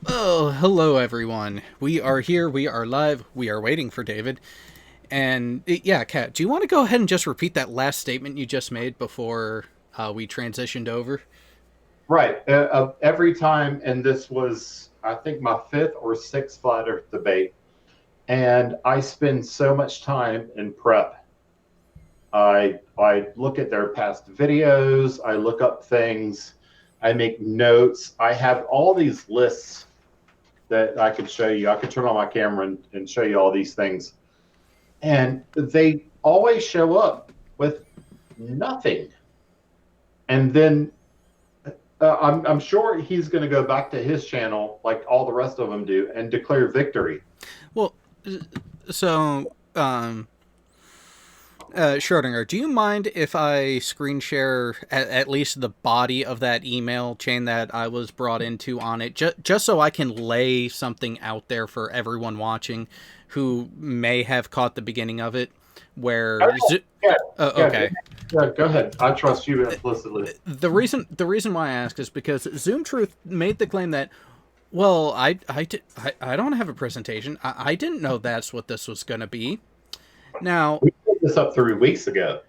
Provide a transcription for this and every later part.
Oh, hello everyone. We are here, we are live, we are waiting for David. And yeah, Kat, do you want to go ahead and just repeat that last statement you just made before we transitioned over? Right. Every time, and this was, I think, my fifth or sixth flat Earth debate, and I spend so much time in prep. I look at their past videos, I look up things, I make notes. I have all these lists that I could show you. I could turn on my camera and show you all these things, and they always show up with nothing. And then I'm sure he's going to go back to his channel like all the rest of them do and declare victory. Well, so, um, Schrodinger, do you mind if I screen share at least the body of that email chain that I was brought into on it, just so I can lay something out there for everyone watching who may have caught the beginning of it? Where, Oh, yeah, yeah, okay, yeah, go ahead. I trust you implicitly. the reason why I ask is because ZoomTruth made the claim that, well, I don't have a presentation. I didn't know that's what this was going to be. Now, We put this up 3 weeks ago.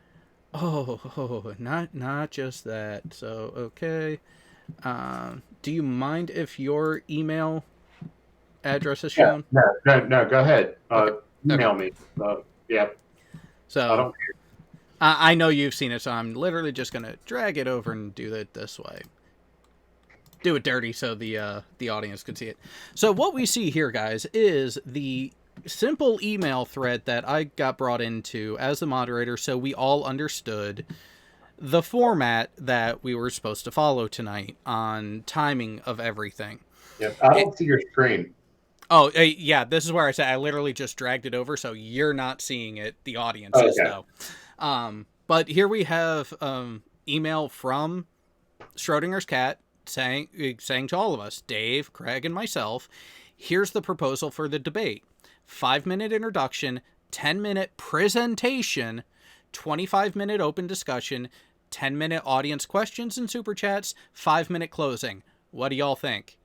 not just that. So okay. Do you mind if your email address is Yeah, shown? no, no, no, go ahead. Okay. Okay. Email me. Yeah, I So don't. I know you've seen it, so I'm literally just gonna drag it over and do it this way. Do it dirty so the audience can see it. So what we see here, guys, is the simple email thread that I got brought into as the moderator, so we all understood the format that we were supposed to follow tonight on timing of everything. Yeah, I It, don't see your screen. yeah, this is where I say I literally just dragged it over, so you're not seeing it. The audience is Okay. though. But here we have email from Schrodinger's cat saying to all of us, Dave, Craig, and myself, here's the proposal for the debate: 5 minute introduction, 10 minute presentation, 25 minute open discussion, 10 minute audience questions and super chats, 5 minute closing. What do y'all think?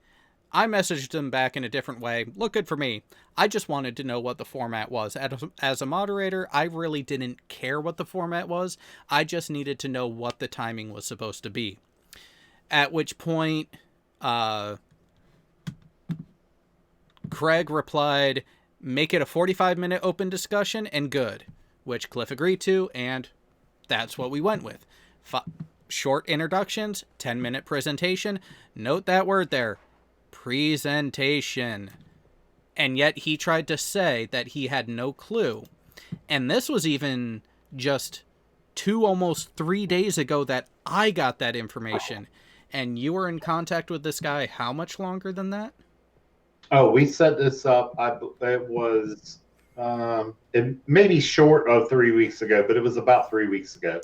I messaged him back in a different way. Look good for me. I just wanted to know what the format was. As a moderator, I really didn't care what the format was. I just needed to know what the timing was supposed to be. At which point, uh, Craig replied, make it a 45-minute open discussion and good, which Cliff agreed to, and that's what we went with. Short introductions, 10-minute presentation. Note that word there, presentation. And yet he tried to say that he had no clue. And this was even just 2, almost 3 days ago that I got that information. And you were in contact with this guy how much longer than that? Oh, we set this up. It was it maybe short of 3 weeks ago, but it was about 3 weeks ago.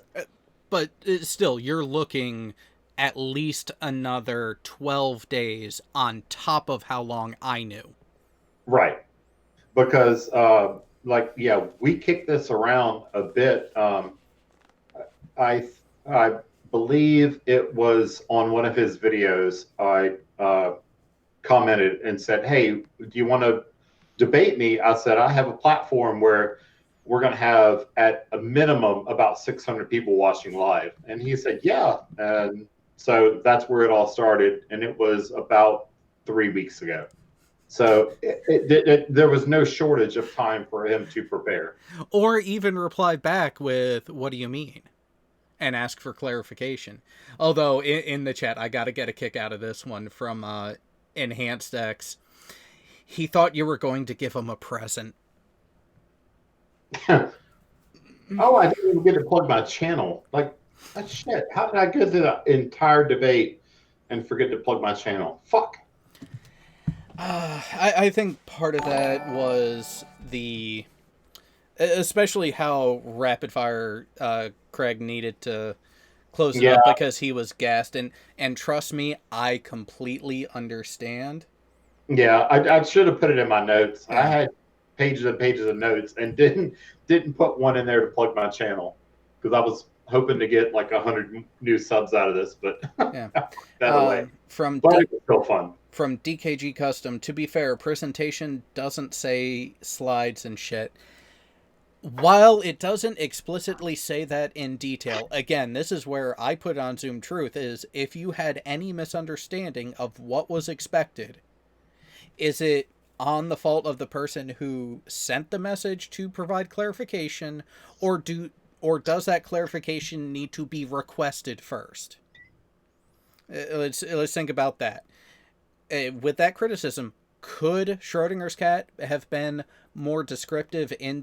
But still, you're looking at least another 12 days on top of how long I knew. Right. Because like yeah, we kicked this around a bit. I believe it was on one of his videos. I commented and said, "Hey, do you want to debate me?" I said, "I have a platform where we're going to have at a minimum about 600 people watching live." And he said, "Yeah." And so that's where it all started, and it was about 3 weeks ago. So there was no shortage of time for him to prepare. Or even reply back with, what do you mean? And ask for clarification. Although, in the chat, I got to get a kick out of this one from Enhanced X. He thought you were going to give him a present. Oh, I didn't even get to plug my channel. Like, that shit. How did I go through the entire debate and forget to plug my channel? Fuck. I think part of that was especially how rapid fire Craig needed to close it Yeah, up because he was gassed, and trust me, I completely understand. yeah. I should have put it in my notes. I Yeah, had pages and pages of notes and didn't put one in there to plug my channel because I was hoping to get like 100 new subs out of this, but yeah. that away. From But it was still fun. From DKG Custom, to be fair, presentation doesn't say slides and shit. While it doesn't explicitly say that in detail, again, this is where I put on ZoomTruth, is if you had any misunderstanding of what was expected, is it on the fault of the person who sent the message to provide clarification, or does that clarification need to be requested first? Let's think about that. With that criticism, could Schrodinger's cat have been more descriptive in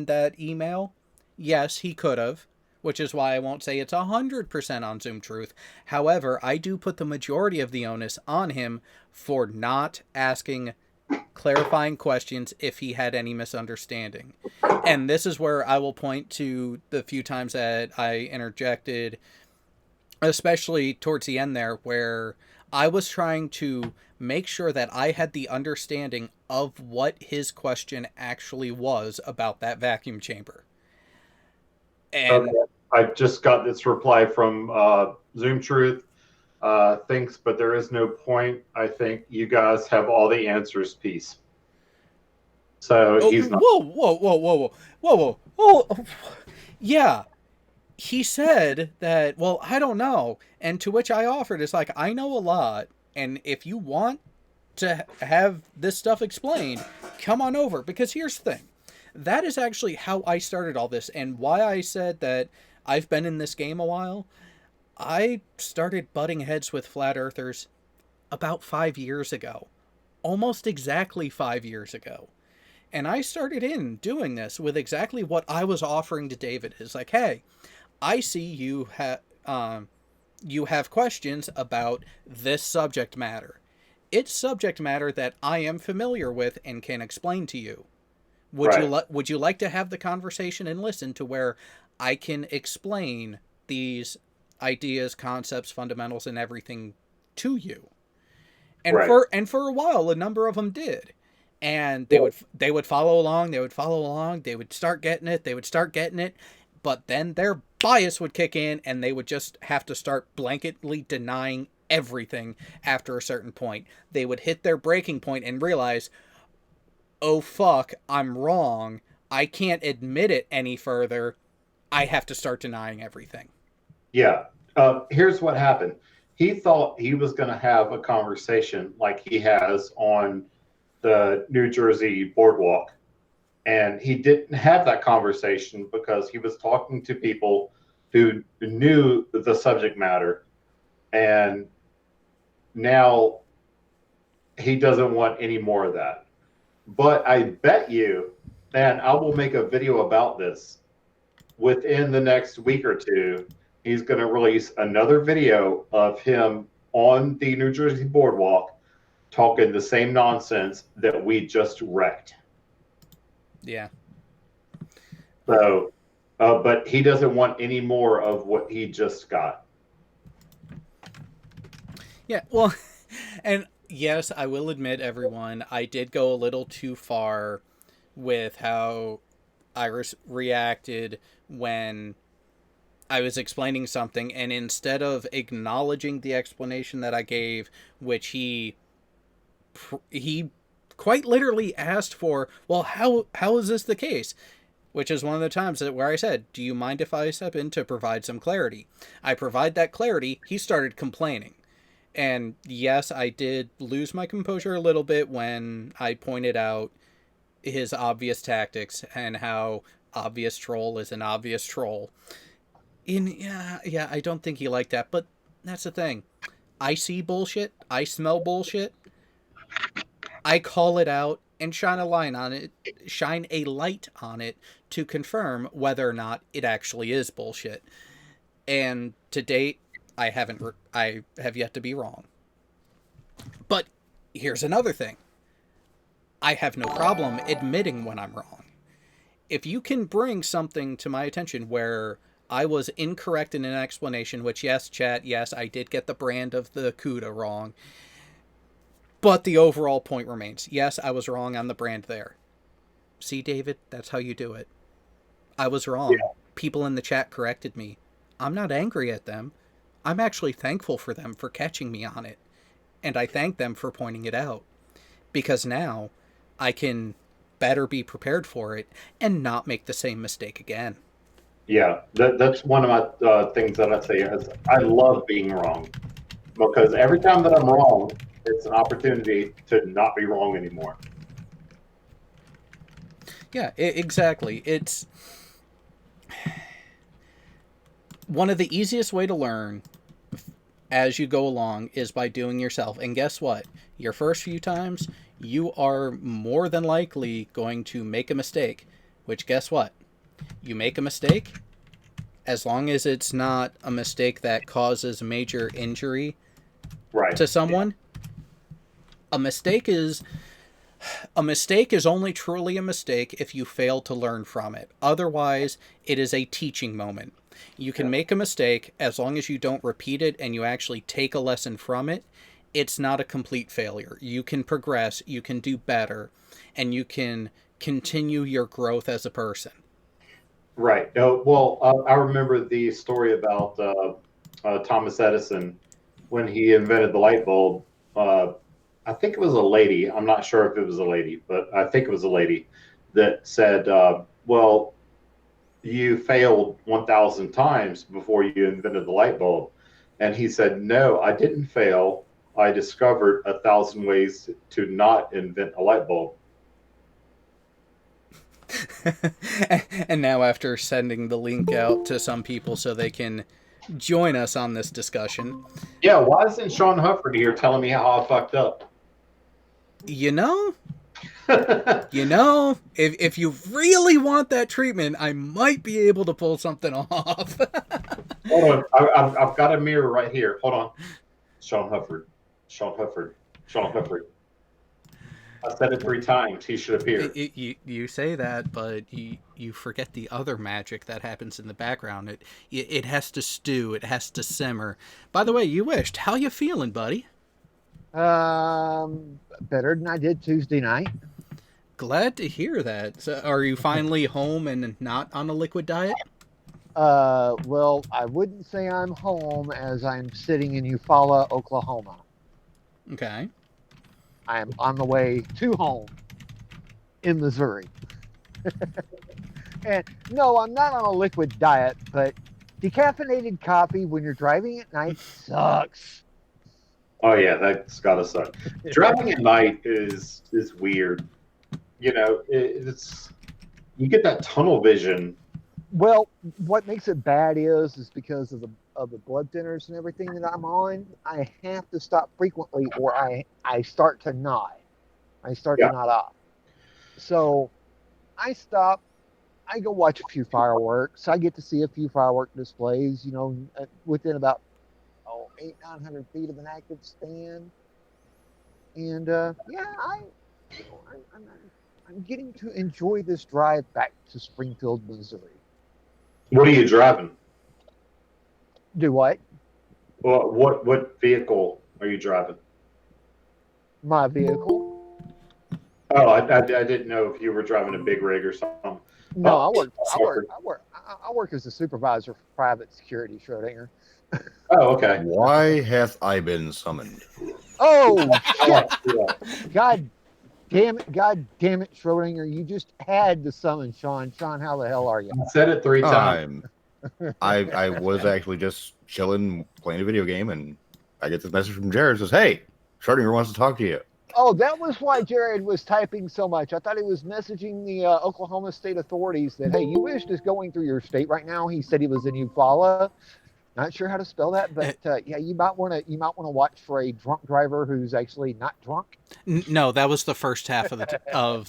that email? Yes, he could have, which is why I won't say it's 100% on ZoomTruth. However, I do put the majority of the onus on him for not asking clarifying questions if he had any misunderstanding. And this is where I will point to the few times that I interjected, especially towards the end there, where I was trying to make sure that I had the understanding of what his question actually was about that vacuum chamber. And okay. I just got this reply from ZoomTruth. Thanks, but there is no point. I think you guys have all the answers. Peace. So he's not. whoa. Yeah, he said that, well, I don't know. And to which I offered, is like, I know a lot. And if you want to have this stuff explained, come on over. Because here's the thing. That is actually how I started all this, and why I said that I've been in this game a while. I started butting heads with flat earthers about 5 years ago. Almost exactly 5 years ago. And I started in doing this with exactly what I was offering to David. Is like, hey, I see you have questions about this subject matter. It's subject matter that I am familiar with and can explain to you. Would you like to have the conversation and listen to where I can explain these ideas, concepts, fundamentals, and everything to you? And for a while, a number of them did, and they would follow along. They would start getting it. But then their bias would kick in, and they would just have to start blanketly denying everything after a certain point. They would hit their breaking point and realize, oh fuck, I'm wrong. I can't admit it any further. I have to start denying everything. Yeah. Here's what happened. He thought he was going to have a conversation like he has on the New Jersey boardwalk. And he didn't have that conversation because he was talking to people who knew the subject matter. And now he doesn't want any more of that. But I bet you, and I will make a video about this within the next week or two, he's going to release another video of him on the New Jersey boardwalk talking the same nonsense that we just wrecked. Yeah. So, but he doesn't want any more of what he just got. Yeah, well, and yes, I will admit, everyone, I did go a little too far with how Iris reacted when I was explaining something, and instead of acknowledging the explanation that I gave, which he quite literally asked for, well, how is this the case? Which is one of the times where I said, do you mind if I step in to provide some clarity? I provide that clarity, he started complaining. And yes, I did lose my composure a little bit when I pointed out his obvious tactics and how obvious troll is an obvious troll. Yeah, I don't think he liked that, but that's the thing. I see bullshit, I smell bullshit, I call it out and shine a light on it to confirm whether or not it actually is bullshit. And to date, I have yet to be wrong. But here's another thing. I have no problem admitting when I'm wrong. If you can bring something to my attention where I was incorrect in an explanation, which, yes, chat, yes, I did get the brand of the CUDA wrong, but the overall point remains. Yes, I was wrong on the brand there. See, David, that's how you do it. I was wrong. Yeah. People in the chat corrected me. I'm not angry at them. I'm actually thankful for them for catching me on it. and I thank them for pointing it out, because now I can better be prepared for it and not make the same mistake again. Yeah, that's one of my things that I say is I love being wrong, because every time that I'm wrong, it's an opportunity to not be wrong anymore. Yeah, exactly. It's one of the easiest way to learn as you go along is by doing yourself. And guess what? Your first few times, you are more than likely going to make a mistake, which guess what? You make a mistake, as long as it's not a mistake that causes major injury Right. to someone, a mistake is only truly a mistake if you fail to learn from it. Otherwise, it is a teaching moment. You can make a mistake as long as you don't repeat it and you actually take a lesson from it. It's not a complete failure. You can progress, you can do better, and you can continue your growth as a person. Right. I remember the story about Thomas Edison when he invented the light bulb. I think it was a lady. I'm not sure if it was a lady, but I think it was a lady that said, well, you failed 1,000 times before you invented the light bulb. And he said, no, I didn't fail. I discovered 1,000 ways to not invent a light bulb. And now, after sending the link out to some people so they can join us on this discussion. Yeah, why isn't Sean Hufford here telling me how I fucked up? You know, if you really want that treatment, I might be able to pull something off. Hold on, I've got a mirror right here. Hold on, Sean Hufford, Sean Hufford, Sean Hufford. I said it 3 times. He should appear. You say that, but you forget the other magic that happens in the background. It has to stew. It has to simmer. By the way, you wished. How you feeling, buddy? Better than I did Tuesday night. Glad to hear that. So are you finally home and not on a liquid diet? Well, I wouldn't say I'm home as I'm sitting in Eufaula, Oklahoma. Okay. I am on the way to home in Missouri. And no, I'm not on a liquid diet, but decaffeinated coffee when you're driving at night sucks. Oh yeah, that's gotta suck. Driving at night is weird. You know, it's you get that tunnel vision. Well, what makes it bad is because of the blood thinners and everything that I'm on. I have to stop frequently, or I start to nod. I start to nod off. So I stop. I go watch a few fireworks. I get to see a few firework displays. You know, within about 800-900 feet of an active stand. And I'm getting to enjoy this drive back to Springfield, Missouri. What are you driving? Do what? Well, what vehicle are you driving? My vehicle. Oh, I didn't know if you were driving a big rig or something. No, I work as a supervisor for private security, Schrodinger. Oh, okay. Why hath I been summoned? Oh shit! God damn it! Schrodinger! You just had to summon Sean. Sean, how the hell are you? I said it 3 times. I was actually just chilling, playing a video game, and I get this message from Jared. Says, "Hey, Schrodinger wants to talk to you." Oh, that was why Jared was typing so much. I thought he was messaging the Oklahoma state authorities that, hey, you wish is going through your state right now. He said he was in Eufaula. Not sure how to spell that, but yeah, you might want to watch for a drunk driver who's actually not drunk. No, that was the first half of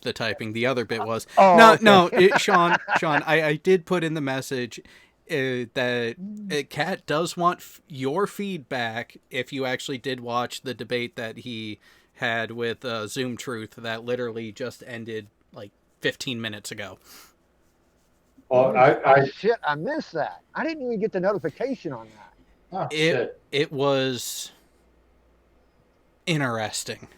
the typing. The other bit was Sean. I did put in the message that Kat does want your feedback if you actually did watch the debate that he had with ZoomTruth that literally just ended like 15 minutes ago. Oh, shit! I missed that. I didn't even get the notification on that. Oh, it was interesting.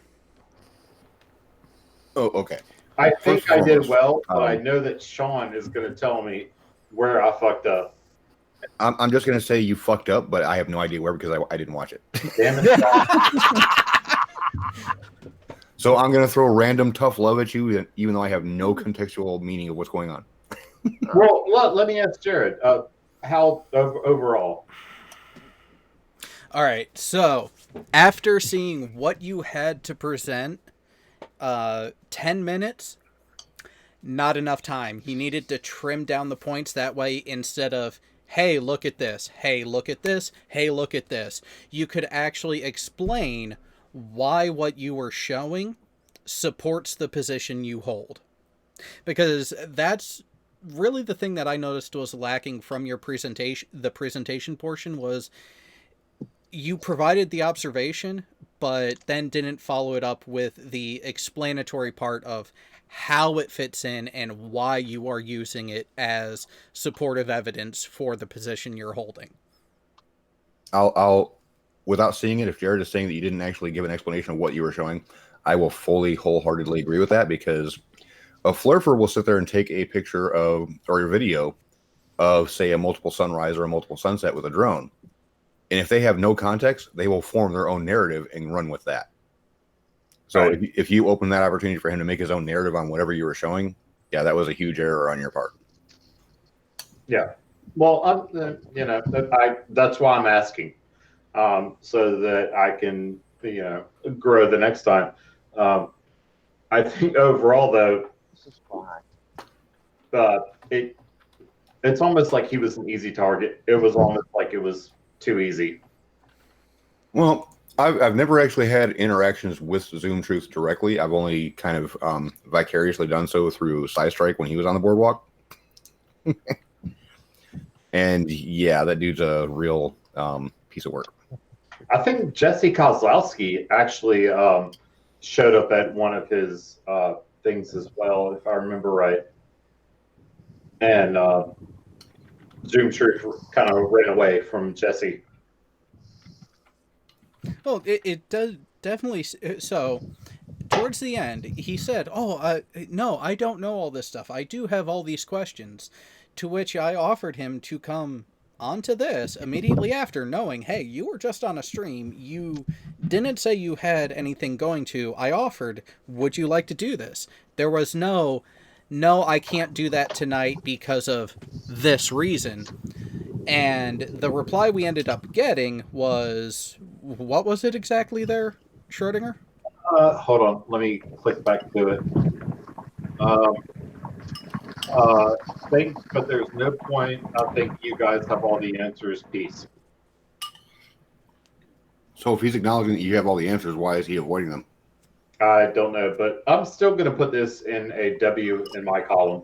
Oh, okay. I think I did well, but I know that Sean is going to tell me where I fucked up. I'm just going to say you fucked up, but I have no idea where because I didn't watch it. Damn it. So I'm going to throw random tough love at you, even though I have no contextual meaning of what's going on. Well, let me ask Jared. How overall? All right. So after seeing what you had to present, 10 minutes, not enough time. He needed to trim down the points that way instead of, hey, look at this. Hey, look at this. Hey, look at this. You could actually explain why what you were showing supports the position you hold. Because that's really the thing that I noticed was lacking from your presentation. The presentation portion was you provided the observation, but then didn't follow it up with the explanatory part of how it fits in and why you are using it as supportive evidence for the position you're holding. I'll without seeing it, if Jared is saying that you didn't actually give an explanation of what you were showing, I will fully, wholeheartedly agree with that, because a flurfer will sit there and take a picture of, or a video of, say, a multiple sunrise or a multiple sunset with a drone. And if they have no context, they will form their own narrative and run with that. So Right. if you open that opportunity for him to make his own narrative on whatever you were showing, yeah, that was a huge error on your part. Yeah. Well, that's why I'm asking, so that I can, grow the next time. I think overall, though, This is fine. it's almost like he was an easy target. It was almost like it was too easy. Well, I've never actually had interactions with ZoomTruth directly. I've only kind of vicariously done so through Strike when he was on the boardwalk. And yeah, that dude's a real piece of work. I think Jesse Kozlowski actually showed up at one of his things as well, if I remember right. And ZoomTruth kind of ran away from Jesse. Well, it does definitely. So, towards the end, he said, "Oh, no, I don't know all this stuff. I do have all these questions." To which I offered him to come onto this immediately after, knowing, hey, you were just on a stream. You didn't say you had anything going to. I offered, would you like to do this? There was no, I can't do that tonight because of this reason. And the reply we ended up getting was, what was it exactly there, Schrodinger? Hold on, let me click back to it. Thanks, but there's no point. I think you guys have all the answers. Peace. So if he's acknowledging that you have all the answers, why is he avoiding them? I don't know, but I'm still going to put this in a W in my column.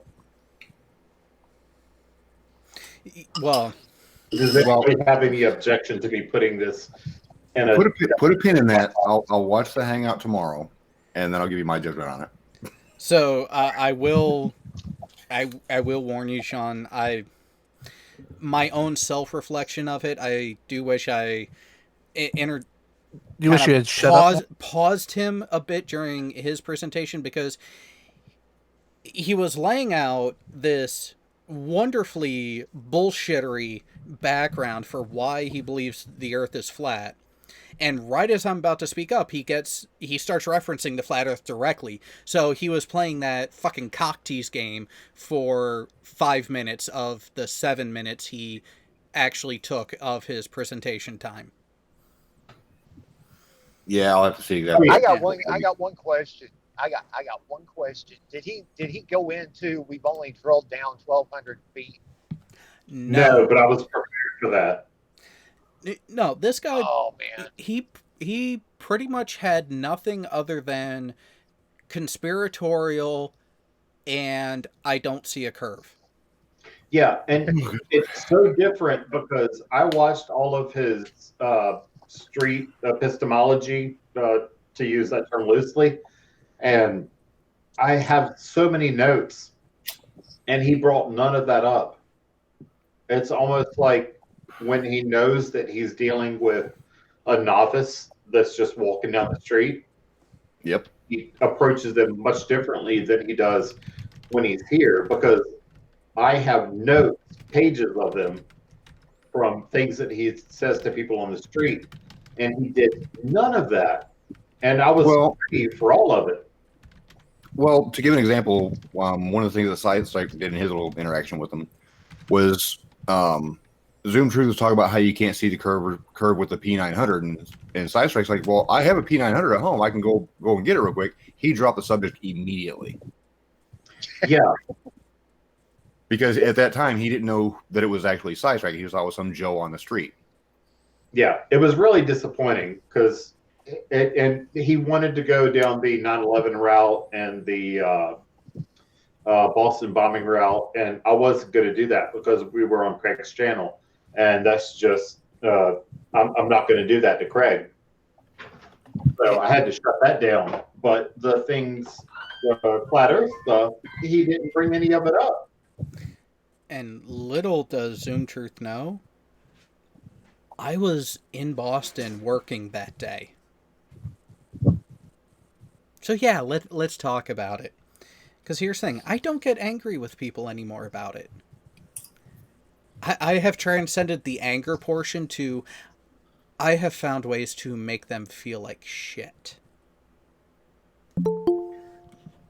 Well, Does anybody have any objection to me putting this in a... Put a pin in that. I'll watch the hangout tomorrow, and then I'll give you my judgment on it. So I will warn you, Sean. My own self-reflection of it, I do wish I You wish you had shut up? paused him a bit during his presentation, because he was laying out this wonderfully bullshittery background for why he believes the Earth is flat. And right as I'm about to speak up, he starts referencing the flat Earth directly. So he was playing that fucking cock tease game for 5 minutes of the 7 minutes he actually took of his presentation time. Yeah, I'll have to see exactly. I got one question. I got one question. Did he go into, we've only drilled down 1,200 feet? No, but I was prepared for that. No, this guy. Oh man, he pretty much had nothing other than conspiratorial, and I don't see a curve. Yeah, and it's so different because I watched all of his street epistemology, to use that term loosely, and I have so many notes, and he brought none of that up. It's almost like when he knows that he's dealing with a novice that's just walking down the street. Yep. He approaches them much differently than he does when he's here, because I have notes, pages of them, from things that he says to people on the street, and he did none of that and I was ready for all of it. Well, to give an example, one of the things that Sidestrike did in his little interaction with them was ZoomTruth was talking about how you can't see the curve with the P900, and Sidestrike's like, well, I have a P900 at home. I can go and get it real quick. He dropped the subject immediately. Yeah. Because at that time, he didn't know that it was actually Sidestrike. He just thought it was some Joe on the street. Yeah, it was really disappointing because and he wanted to go down the 9/11 route and the Boston bombing route, and I wasn't going to do that because we were on Craig's channel, and that's just I'm not going to do that to Craig. So I had to shut that down. But the things, flat Earth stuff, he didn't bring any of it up. And little does ZoomTruth know, I was in Boston working that day. So yeah, let's talk about it. Because here's the thing, I don't get angry with people anymore about it. I have transcended the anger portion to, I have found ways to make them feel like shit.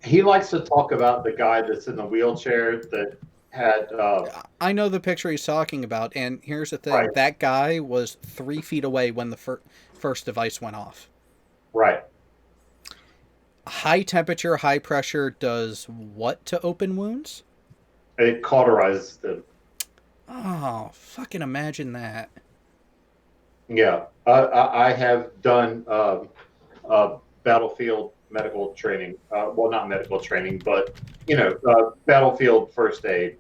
He likes to talk about the guy that's in the wheelchair that had... I know the picture he's talking about, and here's the thing. Right. That guy was 3 feet away when the first device went off. Right. High temperature, high pressure does what to open wounds? It cauterizes them. Oh, fucking imagine that. Yeah. I have done battlefield medical training. Well, not medical training, but, battlefield first aid.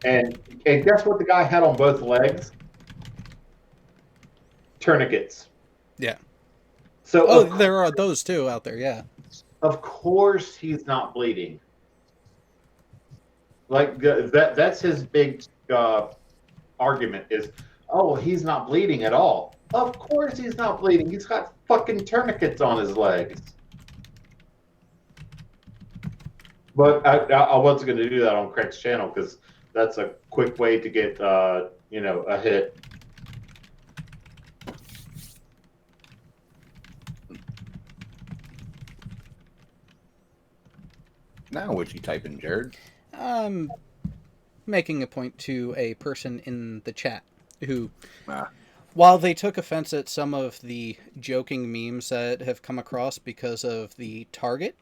And guess what the guy had on both legs? Tourniquets. Yeah. So there are those too out there, yeah. Of course he's not bleeding. Like that's his big argument is, oh, he's not bleeding at all. Of course he's not bleeding. He's got fucking tourniquets on his legs. But I wasn't going to do that on Craig's channel because that's a quick way to get a hit. Now what you typing, Jared? Making a point to a person in the chat who, while they took offense at some of the joking memes that have come across because of the target,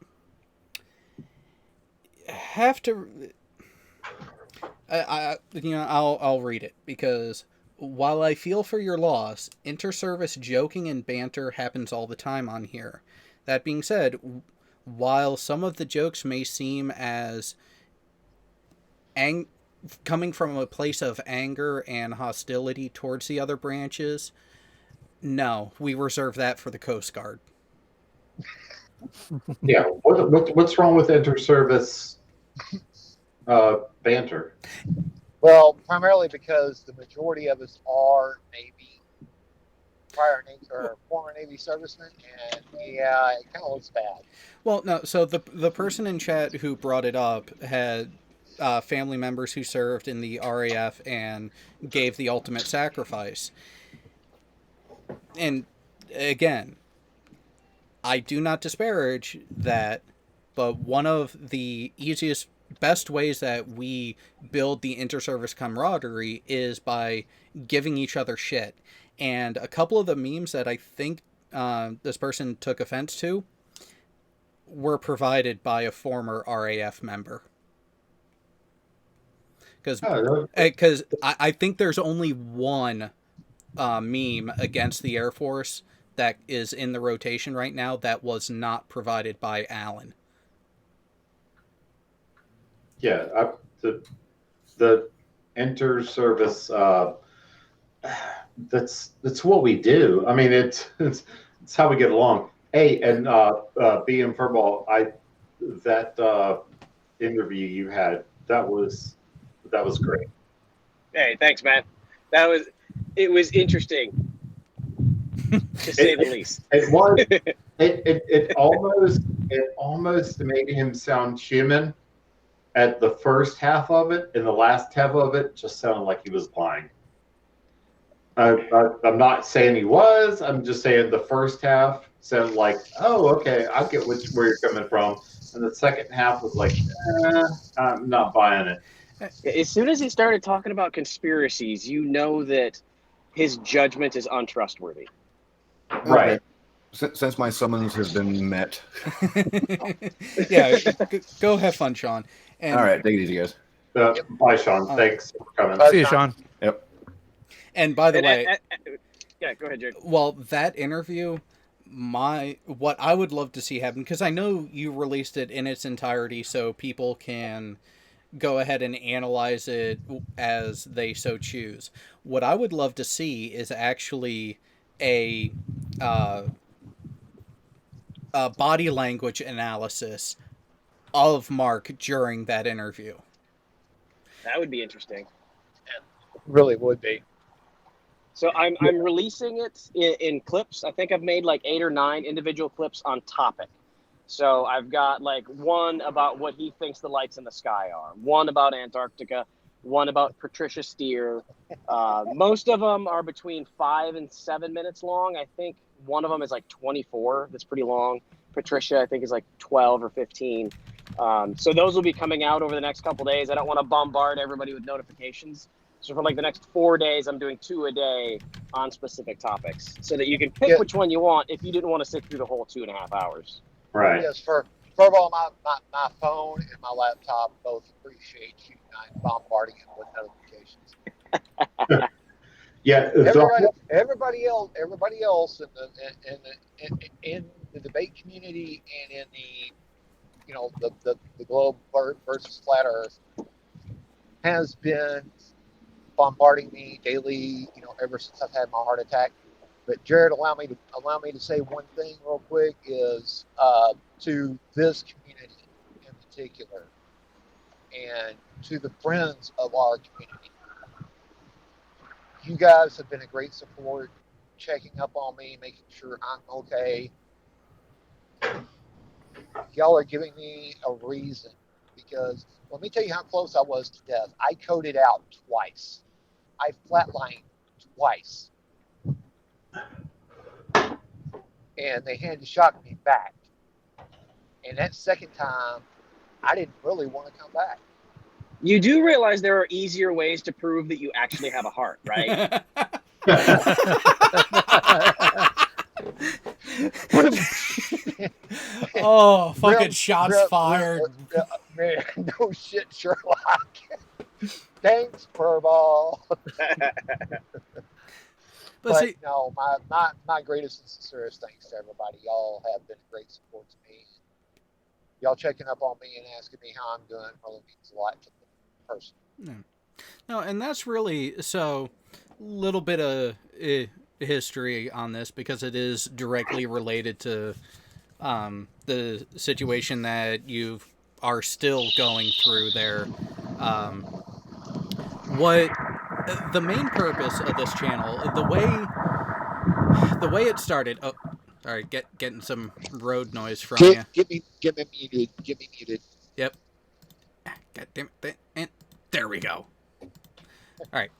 have to... I'll read it, because while I feel for your loss, inter-service joking and banter happens all the time on here. That being said, while some of the jokes may seem as coming from a place of anger and hostility towards the other branches, no, we reserve that for the Coast Guard. Yeah, what's wrong with inter-service banter? Well, primarily because the majority of us are Navy, prior Navy or former Navy servicemen, and yeah, it kind of looks bad. Well, no, so the person in chat who brought it up had family members who served in the RAF and gave the ultimate sacrifice. And again, I do not disparage that, but one of the best ways that we build the inter-service camaraderie is by giving each other shit. And a couple of the memes that I think this person took offense to were provided by a former RAF member. Because I think there's only one meme against the Air Force that is in the rotation right now that was not provided by Alan. Yeah, the inter-service, that's what we do. I mean, it's how we get along. Hey, and BM Furball, that interview you had, that was great. Hey, thanks, man. It was interesting, to say the least. It was. It almost made him sound human at the first half of it, and the last half of it just sounded like he was lying. I'm not saying he was. I'm just saying the first half So like, oh, okay, I get where you're coming from. And the second half was like, I'm not buying it. As soon as he started talking about conspiracies, you know that his judgment is untrustworthy. Right. Since my summons has been met. Yeah, go have fun, Sean. And, all right, take it easy, guys. Bye, Sean. Thanks for coming. See you, Sean. Yep. And by the way, yeah, go ahead, Jared. well, that interview, what I would love to see happen, because I know you released it in its entirety so people can go ahead and analyze it as they so choose. What I would love to see is actually a body language analysis of Mark during that interview. That would be interesting. Really would be. So I'm releasing it in clips. I think I've made like 8 or 9 individual clips on topic. So I've got like one about what he thinks the lights in the sky are, one about Antarctica, one about Patricia Steer. Most of them are between 5 and 7 minutes long. I think one of them is like 24. That's pretty long. Patricia, I think, is like 12 or 15. So those will be coming out over the next couple days. I don't want to bombard everybody with notifications. So for like the next 4 days, I'm doing 2 a day on specific topics so that you can pick which one you want if you didn't want to sit through the whole 2.5 hours. Right. Yes, first of all, my phone and my laptop both appreciate you not bombarding it with notifications. Yeah. Everybody else in the debate community and in the globe versus flat Earth has been bombarding me daily, ever since I've had my heart attack. But Jared, allow me to say one thing real quick is to this community in particular, and to the friends of our community. You guys have been a great support, checking up on me, making sure I'm okay. Y'all are giving me a reason, because let me tell you how close I was to death. I coded out twice. I flatlined twice. And they had to shock me back. And that second time, I didn't really want to come back. You do realize there are easier ways to prove that you actually have a heart, right? Oh, fucking shots fired. Man, no shit, Sherlock. Thanks, Furball. But see, no, my greatest and sincerest thanks to everybody. Y'all have been a great support to me. Y'all checking up on me and asking me how I'm doing really means a lot to the person. No, and that's really, so, little bit of history on this, because it is directly related to the situation that you are still going through there. What the main purpose of this channel, the way it started. Oh, sorry, getting some road noise from you. Get me muted. Yep. God damn it! And there we go. All right.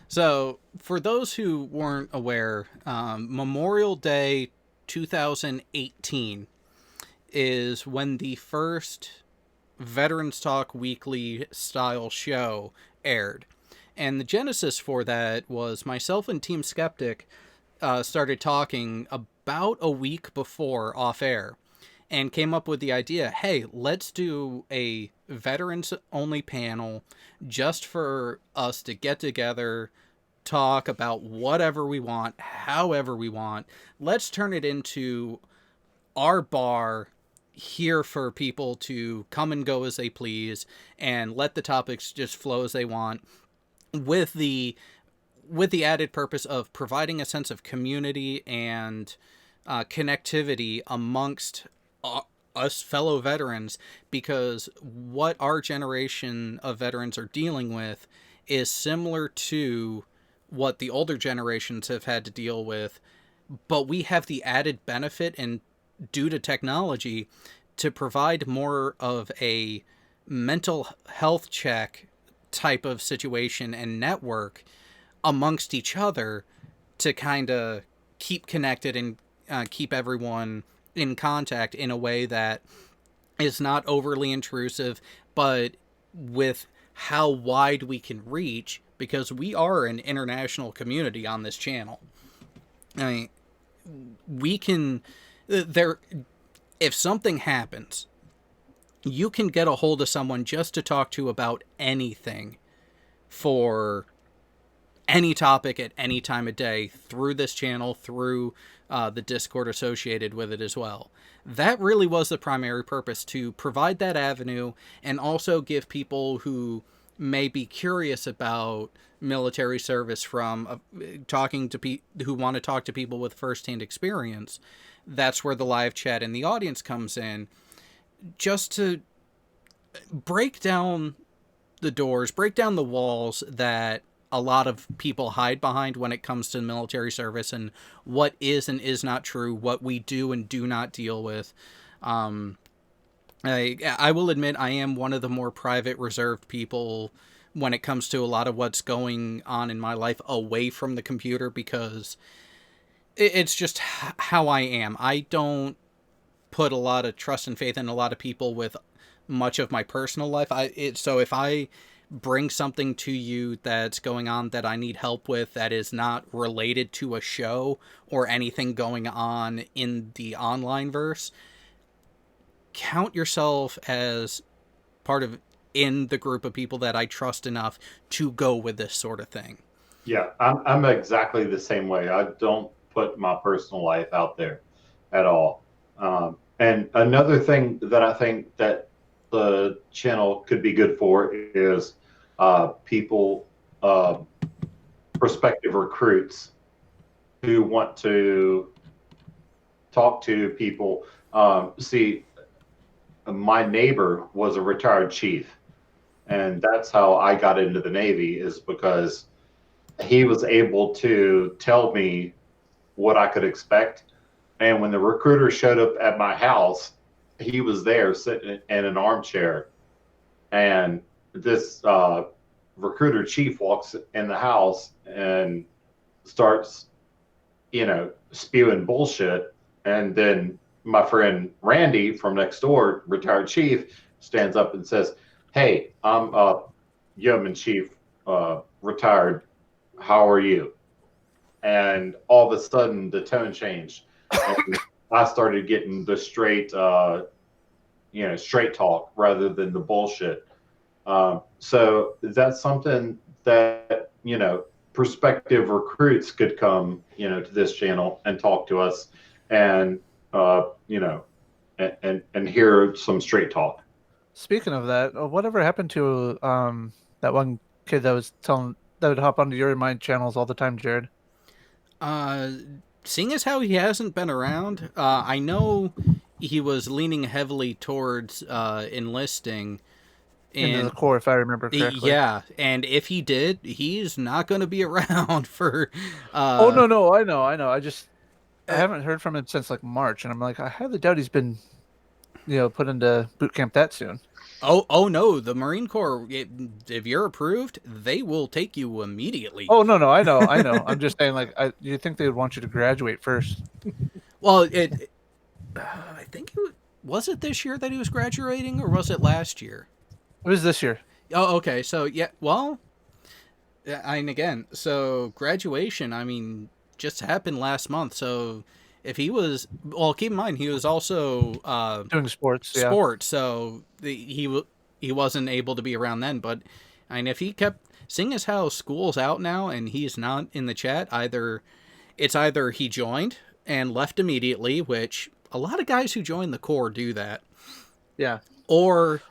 So, for those who weren't aware, Memorial Day 2018 is when the first Veterans Talk Weekly style show aired. And the genesis for that was myself and Team Skeptic started talking about a week before off air and came up with the idea, hey, let's do a veterans only panel just for us to get together, talk about whatever we want, however we want. Let's turn it into our bar here for people to come and go as they please and let the topics just flow as they want, with the added purpose of providing a sense of community and connectivity amongst us fellow veterans, because what our generation of veterans are dealing with is similar to what the older generations have had to deal with, but we have the added benefit, and due to technology, to provide more of a mental health check type of situation and network amongst each other to kind of keep connected and keep everyone in contact in a way that is not overly intrusive, but with how wide we can reach, because we are an international community on this channel. I mean, we can if something happens, you can get a hold of someone just to talk to about anything for any topic at any time of day through this channel, through the Discord associated with it as well. That really was the primary purpose, to provide that avenue and also give people who may be curious about military service from talking to who want to talk to people with firsthand experience. That's where the live chat and the audience comes in, just to break down the doors, break down the walls that a lot of people hide behind when it comes to military service, and what is and is not true, what we do and do not deal with. I will admit I am one of the more private, reserved people when it comes to a lot of what's going on in my life away from the computer, because it's just how I am. I don't put a lot of trust and faith in a lot of people with much of my personal life. So if I bring something to you that's going on that I need help with that is not related to a show or anything going on in the online verse, count yourself as part of in the group of people that I trust enough to go with this sort of thing. Yeah, I'm exactly the same way. I don't put my personal life out there at all. And another thing that I think that the channel could be good for is people, prospective recruits who want to talk to people. See, my neighbor was a retired chief, and that's how I got into the Navy, is because he was able to tell me what I could expect. And when the recruiter showed up at my house, he was there sitting in an armchair, and this recruiter chief walks in the house and starts, spewing bullshit. And then my friend Randy from next door, retired chief, stands up and says, "Hey, I'm Yeoman Chief, retired. How are you?" And all of a sudden the tone changed. And I started getting the straight talk rather than the bullshit. So that's something that, prospective recruits could come, to this channel and talk to us, and, and hear some straight talk. Speaking of that, whatever happened to that one kid that would hop onto your mind channels all the time, Jared? Seeing as how he hasn't been around, I know he was leaning heavily towards enlisting into the Corps, if I remember correctly. Yeah, and if he did, he's not going to be around for. Oh no, I know. I haven't heard from him since like March, and I'm like, I highly doubt he's been, put into boot camp that soon. Oh no, the Marine Corps, if you're approved, they will take you immediately. Oh no, I know. I'm just saying, like, you think they would want you to graduate first? Well, I think was it this year that he was graduating, or was it last year? It was this year. Oh, okay. So yeah, well, and again, so graduation, just happened last month. So if he was, well, keep in mind he was also doing sports. So he wasn't able to be around then. But if he kept, seeing as how school's out now and he's not in the chat, either he joined and left immediately, which a lot of guys who join the Corps do that. Yeah. Or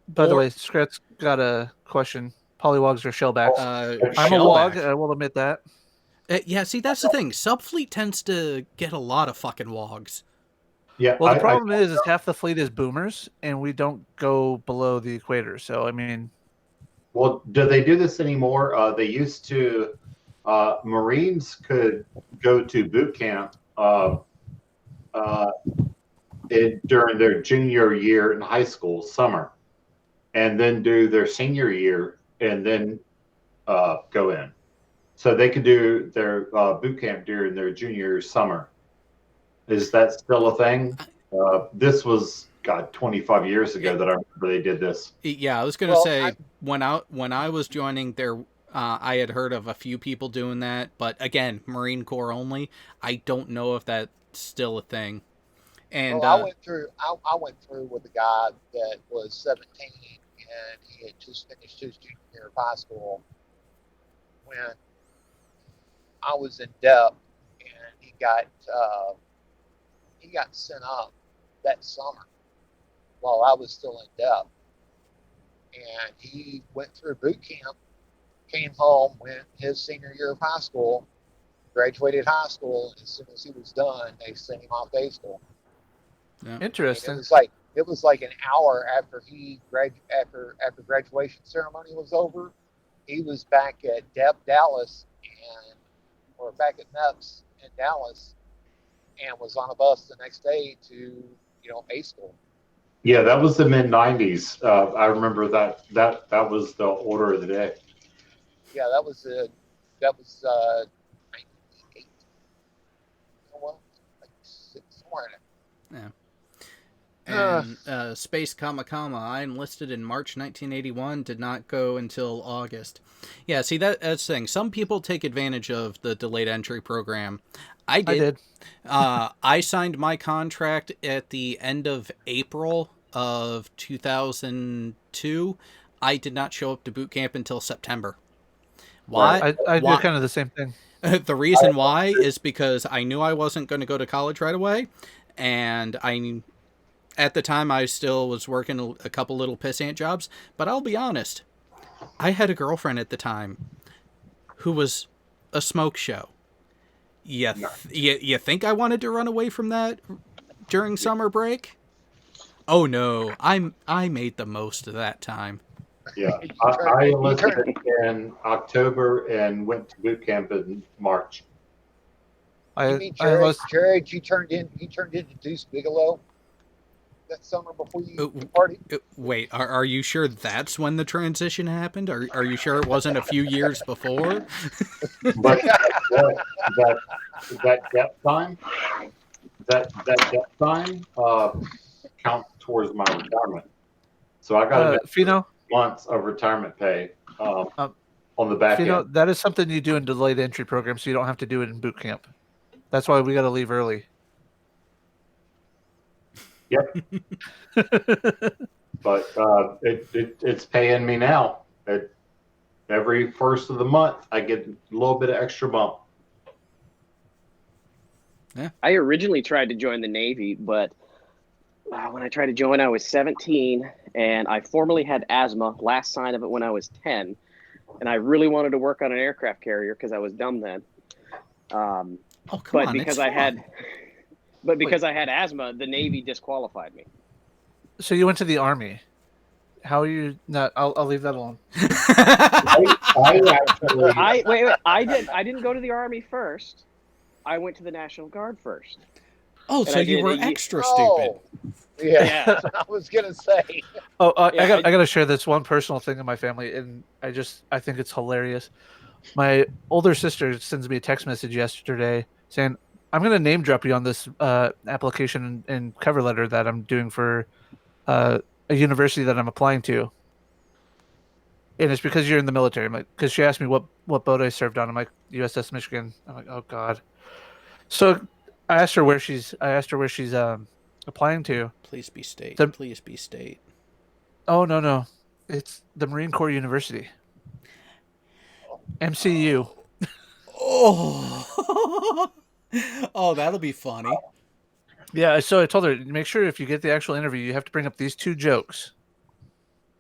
by the way, Scrat's got a question. Polywogs or shellbacks? I'm a wog. I will admit that. Yeah, see, that's the thing. Subfleet tends to get a lot of fucking wogs. Yeah. Well, the problem is half the fleet is boomers, and we don't go below the equator. So, Well, do they do this anymore? They used to. Marines could go to boot camp during their junior year in high school, summer, and then do their senior year and then go in. So they could do their boot camp during their junior summer. Is that still a thing? This was, God, 25 years ago that I remember they did this. Yeah, I was gonna Well, say when I was joining there, I had heard of a few people doing that, but again, Marine Corps only. I don't know if that's still a thing. And I went through. I went through with a guy that was 17, and he had just finished his junior year of high school when I was in depth, and he got sent up that summer while I was still in depth, and he went through boot camp, came home, went his senior year of high school, graduated high school, and as soon as he was done, they sent him off day school. yeah. Interesting. It was like an hour after after graduation ceremony was over. He was back at Dallas or back at MEPS in Dallas, and was on a bus the next day to A school. Yeah, that was the mid 90s. I remember that was the order of the day. Yeah, that was 98. Well, like somewhere in it. Yeah. And Space Comma Comma, I enlisted in March 1981, did not go until August. Yeah, see, that's the thing. Some people take advantage of the delayed entry program. I did. I signed my contract at the end of April of 2002. I did not show up to boot camp until September. Why? I do kind of the same thing. The reason why is because I knew I wasn't going to go to college right away, and at the time, I still was working a couple little pissant jobs, but I'll be honest, I had a girlfriend at the time who was a smoke show. You think I wanted to run away from that during summer break? Oh no, I made the most of that time. Yeah, I enlisted in October and went to boot camp in March. Jared, you turned into Deuce Bigelow that summer before you party? Wait, are you sure that's when the transition happened? Are you sure it wasn't a few years before? But that depth time, counts towards my retirement. So I got months of retirement pay on the back end. That is something you do in delayed entry program, so you don't have to do it in boot camp. That's why we got to leave early. Yep. But it's paying me now. Every first of the month, I get a little bit of extra bump. Yeah. I originally tried to join the Navy, but when I tried to join, I was 17, and I formerly had asthma. Last sign of it when I was 10, and I really wanted to work on an aircraft carrier because I was dumb then. Because I had asthma, the Navy disqualified me. So you went to the Army. How are you not? I'll leave that alone. I didn't go to the Army first. I went to the National Guard first. Oh, so you were extra stupid. Yeah, I was gonna say. I got to share this one personal thing in my family, and I think it's hilarious. My older sister sends me a text message yesterday saying, "I'm going to name drop you on this application and cover letter that I'm doing for a university that I'm applying to." And it's because you're in the military. I'm like, because she asked me what boat I served on. I'm like, USS Michigan. I'm like, oh God. So I asked her where she's applying to. Please be state. Please be state. Oh no, it's the Marine Corps University. MCU. Oh, that'll be funny. Yeah, so I told her, make sure if you get the actual interview, you have to bring up these two jokes.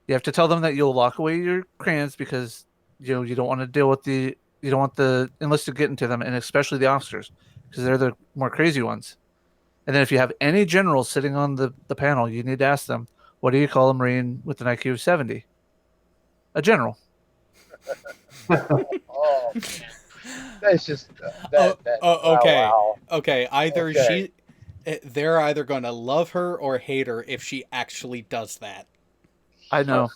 You have to tell them that you'll lock away your crayons because you don't want to deal with you don't want the enlisted getting to them, and especially the officers because they're the more crazy ones. And then if you have any generals sitting on the panel, you need to ask them, what do you call a Marine with an IQ of 70? A general. Oh, man. That's just okay. Wow. Okay, they're either going to love her or hate her if she actually does that. I know.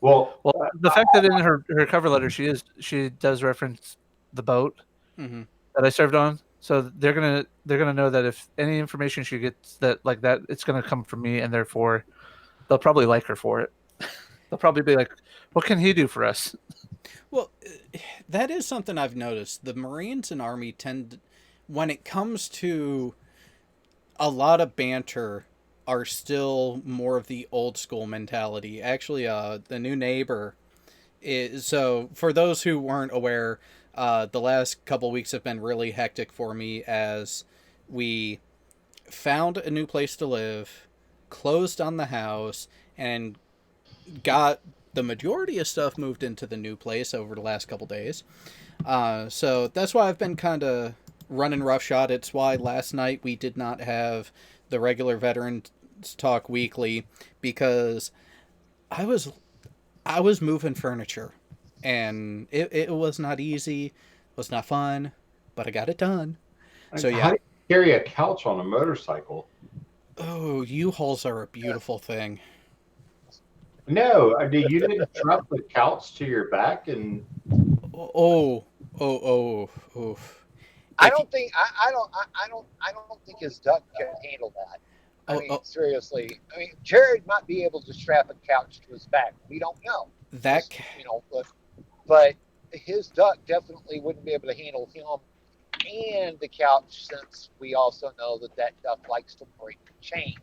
Well, the fact that in her cover letter she does reference the boat that I served on, So they're gonna know that if any information she gets that like that, it's gonna come from me, and therefore they'll probably like her for it. They'll probably be like, "What can he do for us?" Well, that is something I've noticed. The Marines and Army tend, when it comes to a lot of banter, are still more of the old school mentality. Actually, the new neighbor is, so for those who weren't aware, the last couple weeks have been really hectic for me as we found a new place to live, closed on the house, and got the majority of stuff moved into the new place over the last couple days. So that's why I've been kind of running roughshod. It's why last night we did not have the regular Veterans Talk Weekly, because I was moving furniture, and it was not easy, was not fun, but I got it done. So yeah. How do you carry a couch on a motorcycle? Oh, U-Hauls are a beautiful thing. No, you didn't strap the couch to your back and. Oh. I don't think his duck can handle that. I mean, seriously. I mean, Jared might be able to strap a couch to his back. We don't know. That, you know, but his duck definitely wouldn't be able to handle him and the couch, since we also know that duck likes to break chains.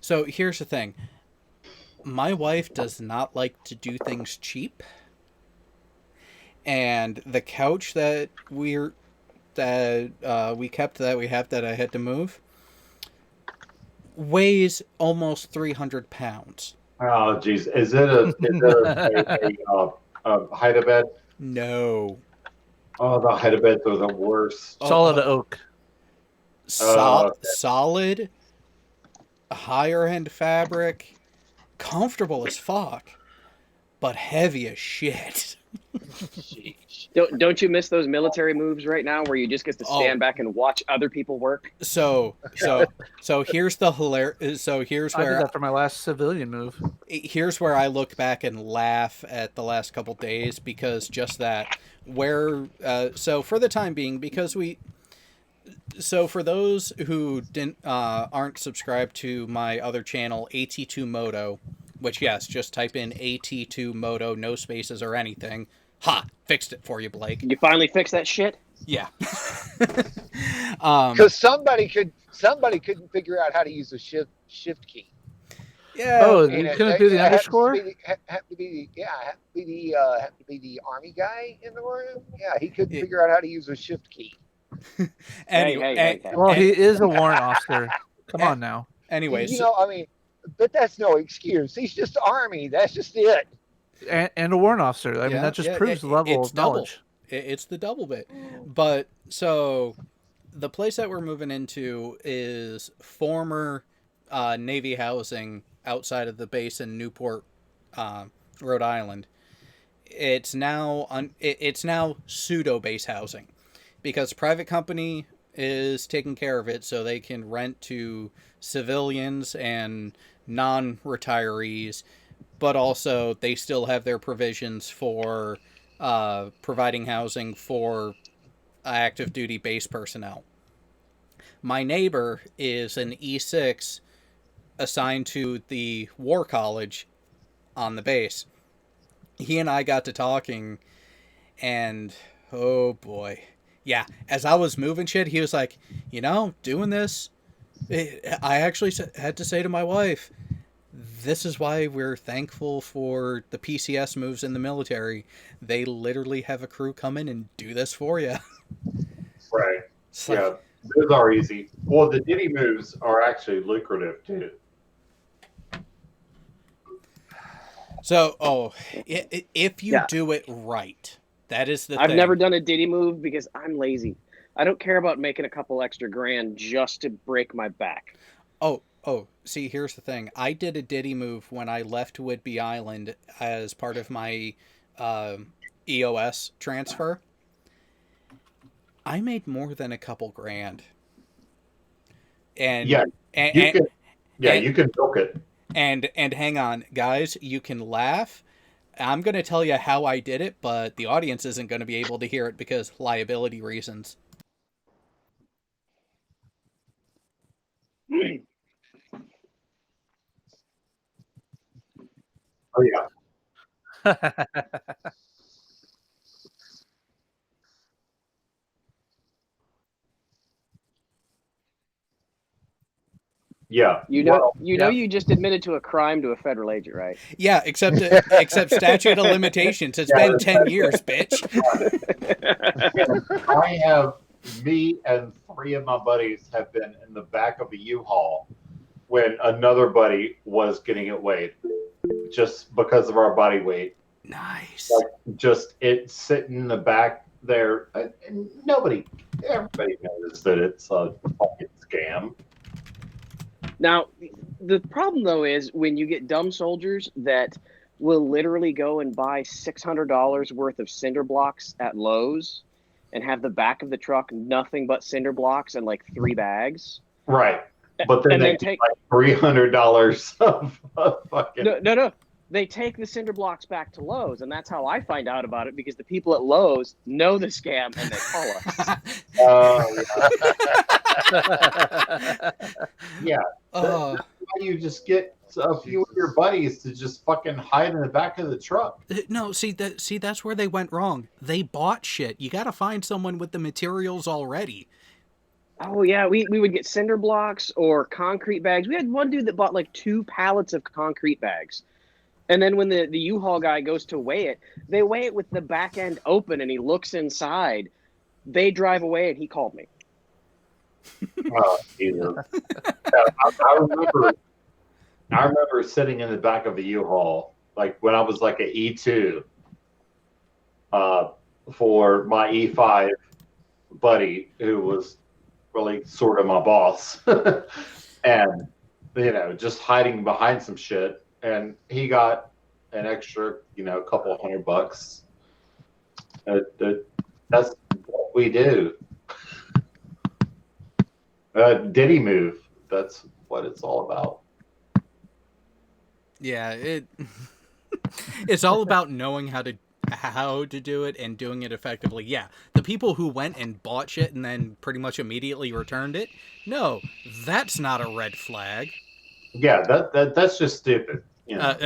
So here's the thing. My wife does not like to do things cheap. And the couch that we kept, that we have, that I had to move, weighs almost 300 pounds. Oh, geez. Is it a hide bed? No. Oh, the hide beds are the worst. Solid oak. Solid, higher end fabric, comfortable as fuck, but heavy as shit. Don't you miss those military moves right now where you just get to stand back and watch other people work? So here's the hilarious. So here's where I did that for my last civilian move. Here's where I look back and laugh at the last couple days, because just that, where so for the time being, because so for those who aren't subscribed to my other channel, AT2 Moto, which, yes, just type in AT2 Moto, no spaces or anything. Ha! Fixed it for you, Blake. You finally fixed that shit? Yeah. Because somebody couldn't figure out how to use a shift key. Yeah. Oh, you couldn't do the underscore? Have to be the Army guy in the room. Yeah, he couldn't figure out how to use a shift key. Well, he is a warrant officer. Come on now. Anyways, you know, I mean, but that's no excuse. He's just Army. That's just it. And a warrant officer. I mean, that just proves the level of knowledge. It's the double bit. But so the place that we're moving into is former Navy housing outside of the base in Newport, Rhode Island. It's now pseudo base housing, because private company is taking care of it, so they can rent to civilians and non-retirees, but also they still have their provisions for providing housing for active duty base personnel. My neighbor is an E6 assigned to the War College on the base. He and I got to talking, and oh boy. Yeah, as I was moving shit, he was like, doing this, I actually had to say to my wife, this is why we're thankful for the PCS moves in the military. They literally have a crew come in and do this for you. Right. Yeah, those are easy. Well, the ditty moves are actually lucrative, too. So, if you do it right, that is the thing. I've never done a ditty move because I'm lazy. I don't care about making a couple extra grand just to break my back. Oh, see, here's the thing. I did a ditty move when I left Whidbey Island as part of my EOS transfer. I made more than a couple grand. And you can milk it. And hang on, guys, you can laugh. I'm going to tell you how I did it, but the audience isn't going to be able to hear it because liability reasons. Oh yeah. Yeah. Well, You know, you just admitted to a crime to a federal agent, right? Yeah, except statute of limitations. It's been 10 years, bitch. I have me and 3 of my buddies have been in the back of a U-Haul when another buddy was getting it weighed, just because of our body weight. Nice. Like, just it sitting in the back there. And everybody knows that it's a fucking scam. Now, the problem though is when you get dumb soldiers that will literally go and buy $600 worth of cinder blocks at Lowe's and have the back of the truck nothing but cinder blocks and like 3 bags. Right. But then they take like $300 of fucking. No. They take the cinder blocks back to Lowe's, and that's how I find out about it, because the people at Lowe's know the scam and they call us. Yeah. That's why you just get a few of your buddies to just fucking hide in the back of the truck. No, see that's where they went wrong. They bought shit. You got to find someone with the materials already. Oh yeah, we would get cinder blocks or concrete bags. We had one dude that bought like 2 pallets of concrete bags. And then when the U-Haul guy goes to weigh it, they weigh it with the back end open and he looks inside. They drive away and he called me. Oh, Jesus. I remember sitting in the back of a U-Haul, like when I was like an E2, for my E5 buddy, who was really sort of my boss. And, just hiding behind some shit. And he got an extra, a couple $100. That's what we do. Diddy move. That's what it's all about. Yeah, it's all about knowing how to do it and doing it effectively. Yeah, the people who went and bought shit and then pretty much immediately returned it, no, that's not a red flag. Yeah, that's just stupid.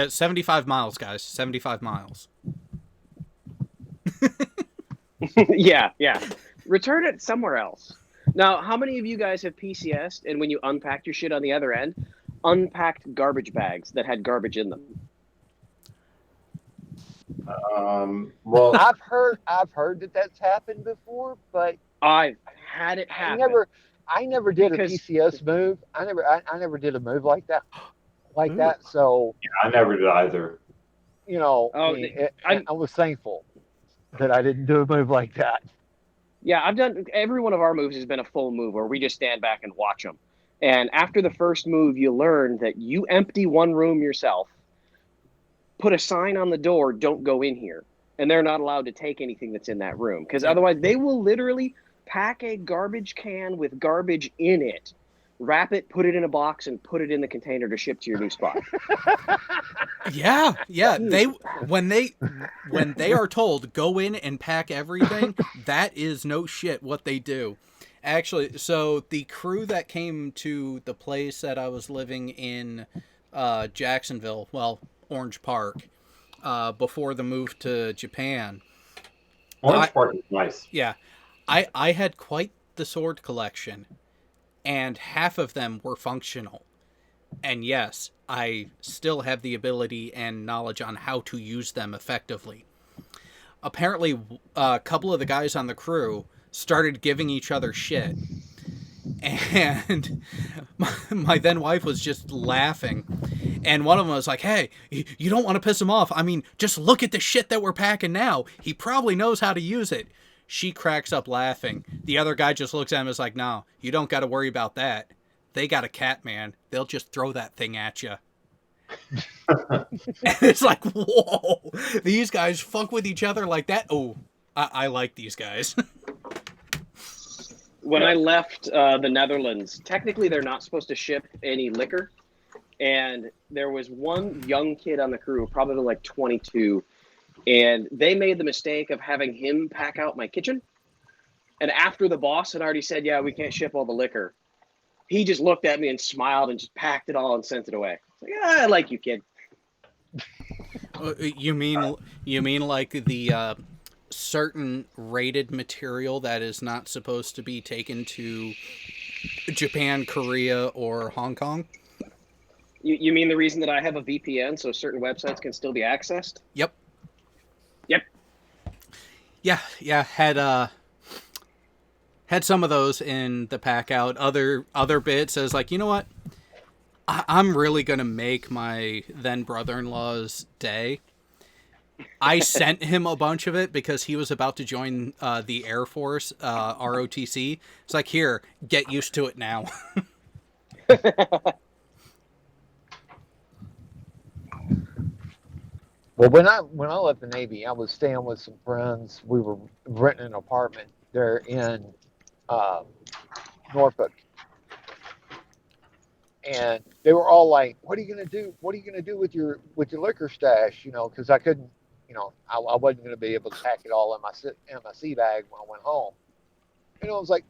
75 miles, guys. 75 miles. Yeah. Return it somewhere else. Now, how many of you guys have PCS'd and when you unpacked your shit on the other end, unpacked garbage bags that had garbage in them? Well, I've heard that that's happened before, but I've had it happen. I never did a PCS move. I never did a move like that. So yeah, I never did either. I was thankful that I didn't do a move like that. Yeah, I've done, every one of our moves has been a full move where we just stand back and watch them. And after the first move, you learn that you empty one room yourself, put a sign on the door, don't go in here. And they're not allowed to take anything that's in that room, because otherwise they will literally pack a garbage can with garbage in it, wrap it, put it in a box, and put it in the container to ship to your new spot. Yeah. When they are told go in and pack everything, that is no shit what they do. Actually, so the crew that came to the place that I was living in, Jacksonville, well, Orange Park, before the move to Japan. Orange Park is nice. Yeah, I had quite the sword collection, and half of them were functional. And yes, I still have the ability and knowledge on how to use them effectively. Apparently, a couple of the guys on the crew started giving each other shit. And my then wife was just laughing. And one of them was like, hey, you don't want to piss him off. I mean, just look at the shit that we're packing now. He probably knows how to use it. She cracks up laughing. The other guy just looks at him and is like, no, you don't got to worry about that. They got a cat, man. They'll just throw that thing at you. And it's like, whoa, these guys fuck with each other like that. Oh, I like these guys. When I left the Netherlands, technically they're not supposed to ship any liquor. And there was one young kid on the crew, probably like 22, and they made the mistake of having him pack out my kitchen. And after the boss had already said, yeah, we can't ship all the liquor, he just looked at me and smiled and just packed it all and sent it away. Like, I like you, kid. You mean like the certain rated material that is not supposed to be taken to Japan, Korea, or Hong Kong? You mean the reason that I have a VPN so certain websites can still be accessed? Yep. Yep. Yeah. Had some of those in the pack out. Other bits as like, you know what? I'm really gonna make my then brother-in-law's day. I sent him a bunch of it because he was about to join the Air Force, ROTC. It's like, here, get used to it now. Well, when I left the Navy, I was staying with some friends. We were renting an apartment there in Norfolk, and they were all like, "What are you gonna do? What are you gonna do with your liquor stash?" You know, because I couldn't, I wasn't gonna be able to pack it all in my sea bag when I went home. And I was like,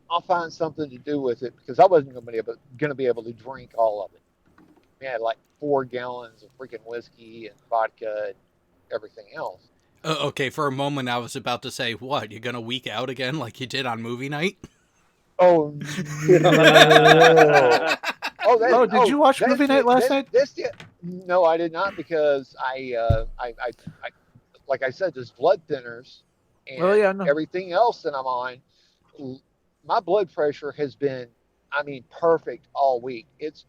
I'll find something to do with it because I wasn't gonna be able to drink all of it. We had like 4 gallons of freaking whiskey and vodka and everything else. Okay, for a moment I was about to say, what, you're gonna week out again like you did on movie night? Oh no! Did you watch movie night last night? No, I did not because I like I said, there's blood thinners and everything else that I'm on. My blood pressure has been, perfect all week. It's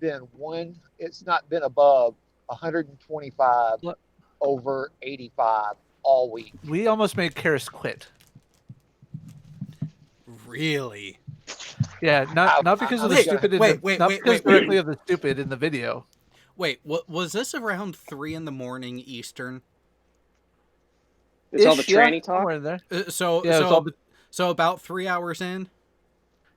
not been above 125 over 85 all week. We almost made Karis quit. Really? Yeah, not because of the stupid. Directly of the stupid in the video. Wait, what was this around 3 a.m. Eastern? It's all the tranny talk. In there. So about 3 hours in.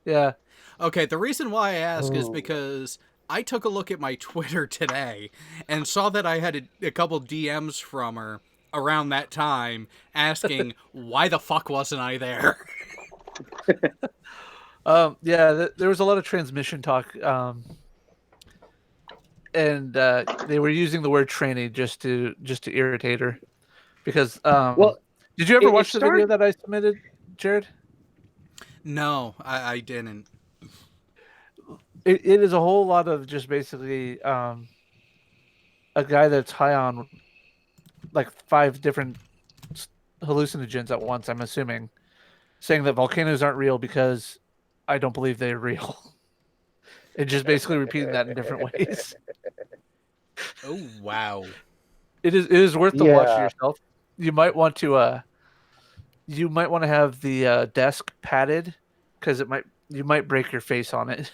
Yeah. Okay, the reason why I ask is because I took a look at my Twitter today and saw that I had a couple DMs from her around that time asking why the fuck wasn't I there? There was a lot of transmission talk, and they were using the word tranny just to irritate her because did you ever watch the video that I submitted, Jared? No, I didn't. It is a whole lot of just basically a guy that's high on like 5 different hallucinogens at once, I'm assuming, saying that volcanoes aren't real because I don't believe they're real. And just basically repeating that in different ways. Oh wow. It is worth to watch yourself. You might want to have the desk padded because you might break your face on it.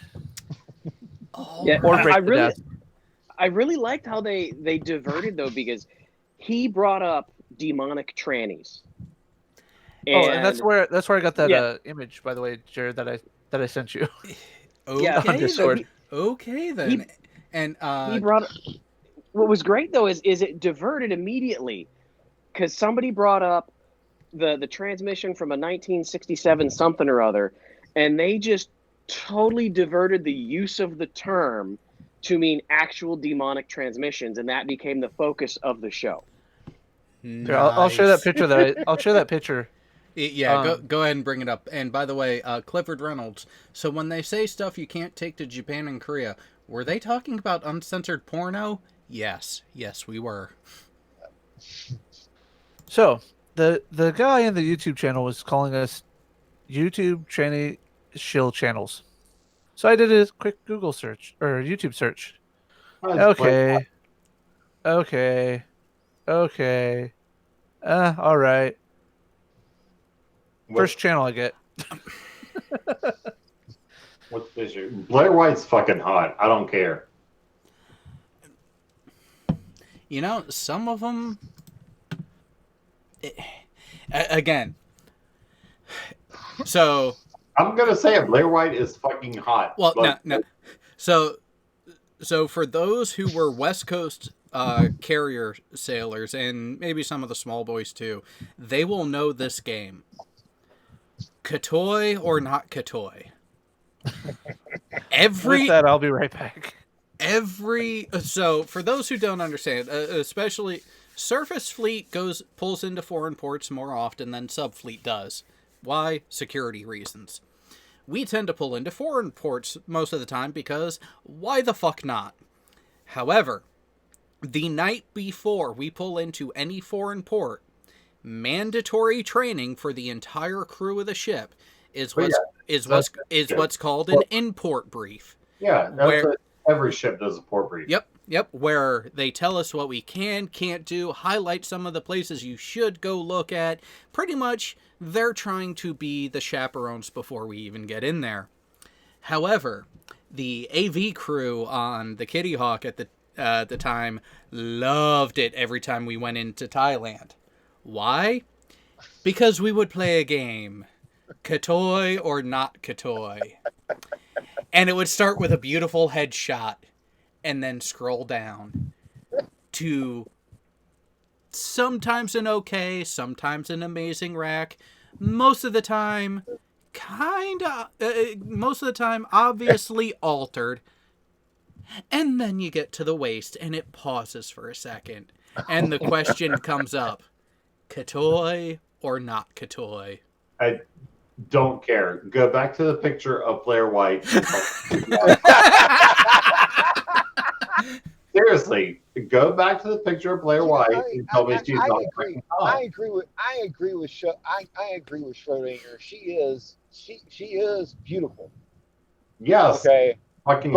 Oh, yeah, or break the desk. I really liked how they diverted though, because he brought up demonic trannies. And that's where I got that image, by the way, Jared, that I sent you. Okay then. And he brought. What was great though is it diverted immediately, because somebody brought up the transmission from a 1967 something or other, and they just totally diverted the use of the term to mean actual demonic transmissions, and that became the focus of the show. Nice. Here, I'll share that picture. I'll share that picture. Yeah, go ahead and bring it up. And by the way, Clifford Reynolds. So when they say stuff you can't take to Japan and Korea, were they talking about uncensored porno? Yes, we were. So the guy in the YouTube channel was calling us YouTube tranny shill channels. So I did a quick Google search or YouTube search. Okay. All right. First channel I get. What is your Blair White's fucking hot. I don't care. You know, some of them. Again. So. I'm gonna say it. Blair White is fucking hot. Well, no. So for those who were West Coast carrier sailors, and maybe some of the small boys too, they will know this game. Katoy or not Katoy? With that, I'll be right back. So for those who don't understand, especially Surface Fleet pulls into foreign ports more often than Subfleet does. Why? Security reasons. We tend to pull into foreign ports most of the time because why the fuck not? However, the night before we pull into any foreign port, mandatory training for the entire crew of the ship is what's called an import brief. Yeah, that's what every ship does, a port brief. Yep, where they tell us what we can't do, highlight some of the places you should go look at. Pretty much, they're trying to be the chaperones before we even get in there. However, the AV crew on the Kitty Hawk at the time loved it every time we went into Thailand. Why? Because we would play a game, Katoy or not Katoy. And it would start with a beautiful headshot and then scroll down to sometimes an okay, sometimes an amazing rack. Most of the time, obviously altered. And then you get to the waist and it pauses for a second. And the question comes up, Katoy or not Katoy? I don't care. Go back to the picture of Blair White. Seriously, go back to the picture of Blair White and tell me she's not. I agree with Schrodinger. She is beautiful. Yes. Okay. Fucking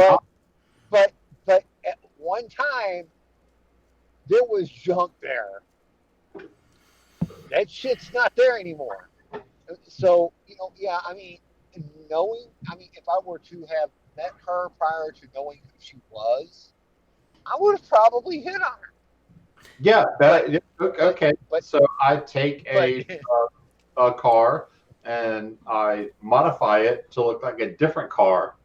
but at one time there was junk there. That shit's not there anymore. So, if I were to have met her prior to knowing who she was, I would have probably hit on her. Yeah, okay. So I take a car and I modify it to look like a different car.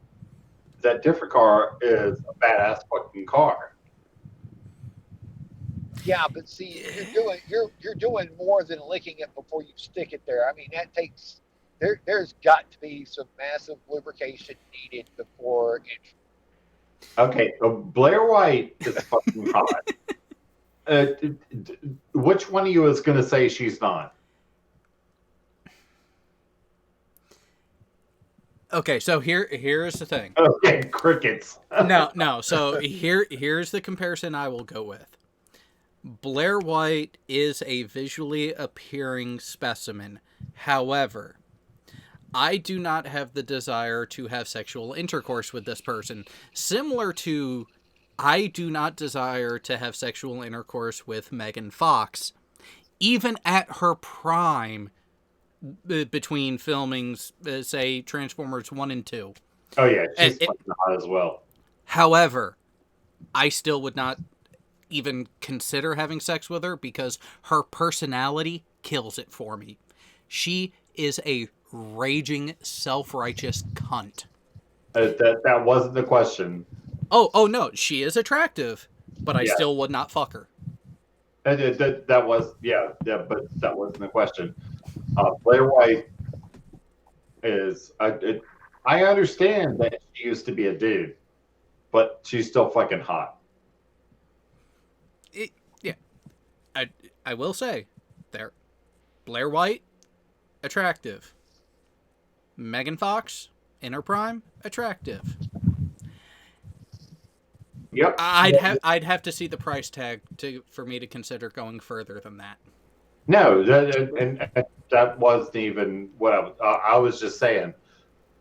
That different car is a badass fucking car. Yeah, but see, you're doing more than licking it before you stick it there. I mean, that takes there's got to be some massive lubrication needed before it. Okay, Blair White is fucking hot. Which one of you is going to say she's not? Okay, so here's the thing. Okay, crickets. No. So here's the comparison I will go with. Blair White is a visually appearing specimen. However, I do not have the desire to have sexual intercourse with this person. Similar to, I do not desire to have sexual intercourse with Megan Fox. Even at her prime, between filmings, say, Transformers 1 and 2. Oh, yeah, she's fucking hot as well. However, I still would not even consider having sex with her because her personality kills it for me. She is a raging, self-righteous cunt. That wasn't the question. Oh no, she is attractive, but I still would not fuck her. That was, but that wasn't the question. Blair White is, I understand that she used to be a dude, but she's still fucking hot. I will say, Blair White, attractive. Megan Fox, in her prime, attractive. Yep. I'd have to see the price tag for me to consider going further than that. No, that wasn't even what I was just saying.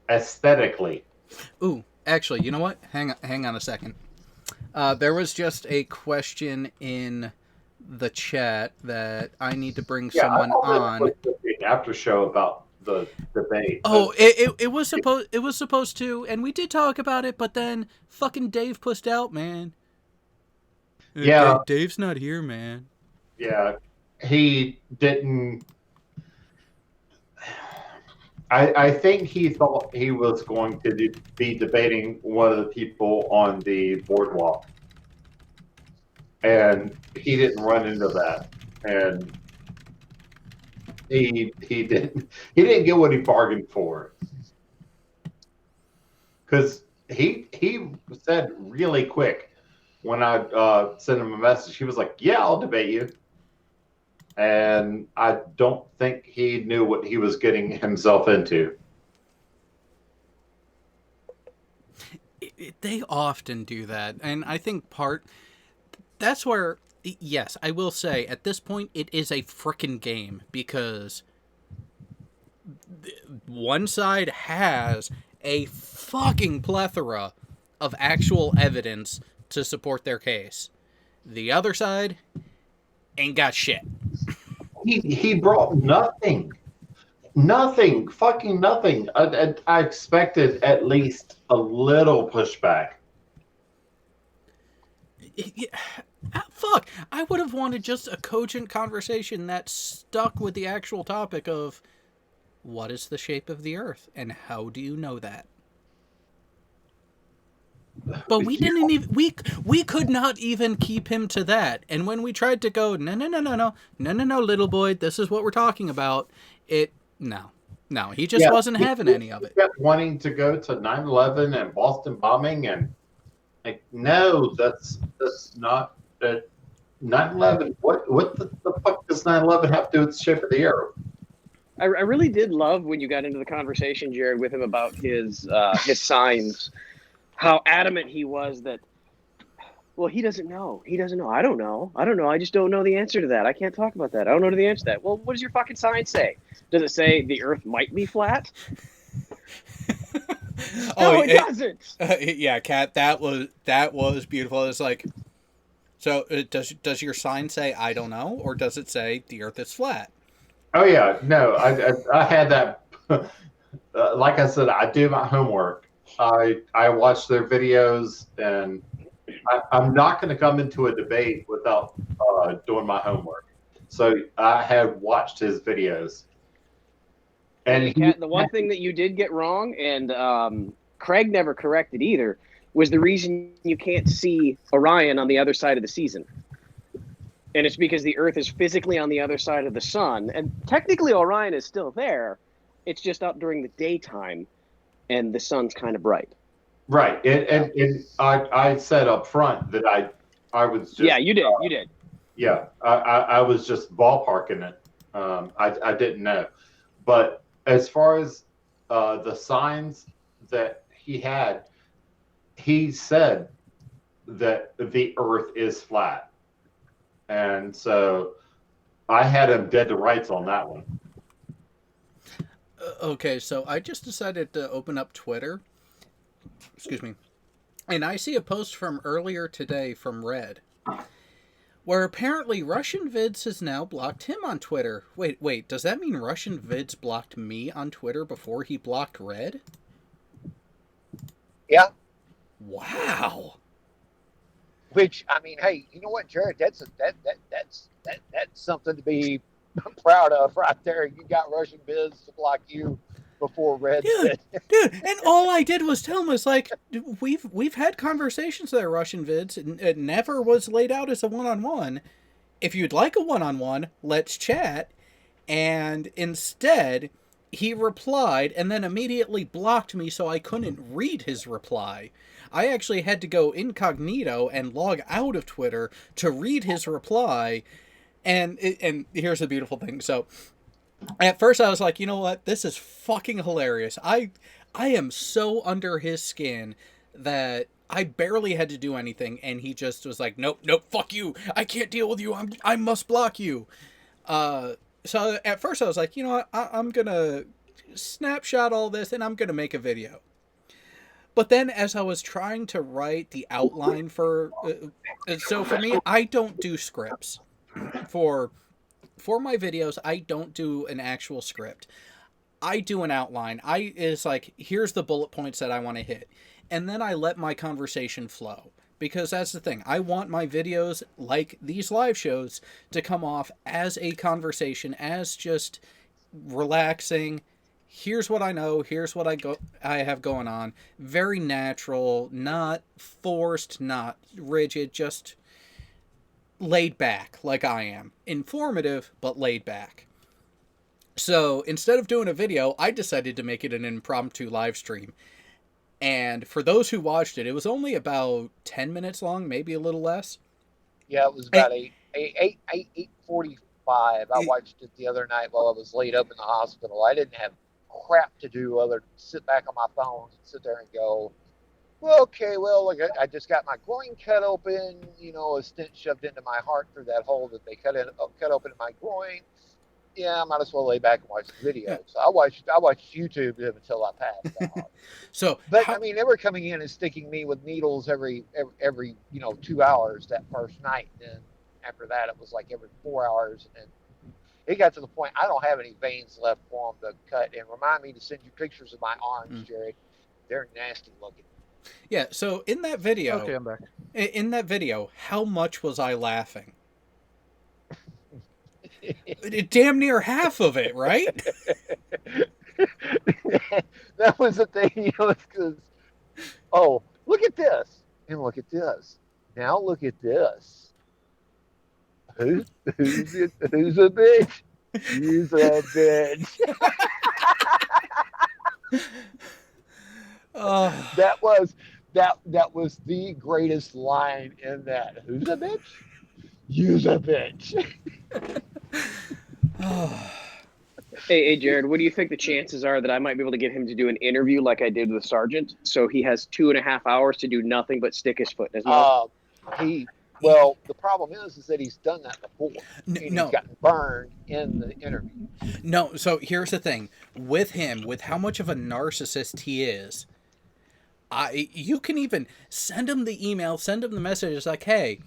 Aesthetically. Ooh, actually, you know what? Hang on a second. There was just a question in the chat that I need to bring someone on. An after show about the debate. Oh, it was supposed to, and we did talk about it, but then fucking Dave pushed out, man. Yeah, Dave's not here, man. Yeah, he didn't. I think he thought he was going to be debating one of the people on the boardwalk, and he didn't run into that, and he didn't get what he bargained for. because he said really quick when I sent him a message. He was like, "Yeah, I'll debate you," and I don't think he knew what he was getting himself into. They often do that, and I think that's where, yes, I will say at this point it is a frickin' game, because one side has a fucking plethora of actual evidence to support their case. The other side ain't got shit. He brought nothing. Nothing, fucking nothing. I expected at least a little pushback. Fuck, I would have wanted just a cogent conversation that stuck with the actual topic of what is the shape of the Earth and how do you know that? But we didn't even we could not even keep him to that. And when we tried to go, no, little boy, this is what we're talking about. No, he just wasn't having any of it. He kept wanting to go to 9/11 and Boston bombing, and like, no, that's not that. 9/11. What the fuck does 9/11 have to do with the shape of the Earth? I really did love when you got into the conversation, Jared, with him about his signs. How adamant he was that, well, he doesn't know. He doesn't know. I don't know. I just don't know the answer to that. I can't talk about that. I don't know the answer to that. Well, what does your fucking sign say? Does it say the Earth might be flat? No, it doesn't. Yeah, Kat, that was beautiful. It's like, so does your sign say I don't know, or does it say the Earth is flat? Oh yeah, no, I had that. Like I said, I do my homework. I watch their videos, and I'm not going to come into a debate without doing my homework. So I had watched his videos. And Kat, the one thing that you did get wrong, and Craig never corrected either, was the reason you can't see Orion on the other side of the season. And it's because the Earth is physically on the other side of the sun. And technically Orion is still there. It's just up during the daytime, and the sun's kind of bright. Right. And I said up front that I was just... Yeah, you did. Yeah, I was just ballparking it. I didn't know. But as far as the signs that he had, he said that the Earth is flat. And so I had him dead to rights on that one. Okay, so I just decided to open up Twitter. Excuse me. And I see a post from earlier today from Red, where apparently Russian Vids has now blocked him on Twitter. Wait, does that mean Russian Vids blocked me on Twitter before he blocked Red? Yeah. Wow. Which, I mean, hey, you know what, Jared? That's something to be proud of right there. You got Russian Vids to block you before Red did. Dude, and all I did was tell him, was like, we've had conversations there, Russian Vids, and it never was laid out as a one-on-one. If you'd like a one-on-one, let's chat. And instead, he replied and then immediately blocked me so I couldn't read his reply. I actually had to go incognito and log out of Twitter to read his reply. And here's the beautiful thing. So at first I was like, you know what? This is fucking hilarious. I am so under his skin that I barely had to do anything. And he just was like, nope, fuck you. I can't deal with you. I must block you. So at first I was like, you know what? I'm going to snapshot all this and I'm going to make a video. But then as I was trying to write the outline for... so for me, I don't do scripts. For my videos, I don't do an actual script. I do an outline. It's like, here's the bullet points that I want to hit. And then I let my conversation flow. Because that's the thing. I want my videos, like these live shows, to come off as a conversation, as just relaxing. Here's what I know. Here's what I have going on. Very natural, not forced, not rigid, just laid back like I am. Informative, but laid back. So instead of doing a video, I decided to make it an impromptu live stream. And for those who watched it, it was only about 10 minutes long, maybe a little less. Yeah, it was about 8:45. I watched it the other night while I was laid up in the hospital. I didn't have crap to do other than sit back on my phone and sit there and go, well, okay, well, look, I just got my groin cut open, a stent shoved into my heart through that hole that they cut open in my groin. Yeah, I might as well lay back and watch the video. Yeah. So I watched YouTube until I passed out. But I mean, they were coming in and sticking me with needles every 2 hours that first night. Then after that, it was like every 4 hours, and then it got to the point I don't have any veins left for them to cut. And remind me to send you pictures of my arms, Jared. They're nasty looking. Yeah. So in that video, okay, I'm back. In that video, how much was I laughing? Damn near half of it, right? That was the thing, it's because, oh, look at this, and look at this. Now look at this. Who's a bitch? Who's a bitch? That was the greatest line in that. Who's a bitch? You's a bitch. Hey, Jared, what do you think the chances are that I might be able to get him to do an interview like I did with Sargent? So he has 2.5 hours to do nothing but stick his foot in his mouth. Well, the problem is that he's done that before. He's gotten burned in the interview. No, so here's the thing. With him, with how much of a narcissist he is, you can even send him the email, send him the message. It's like, hey,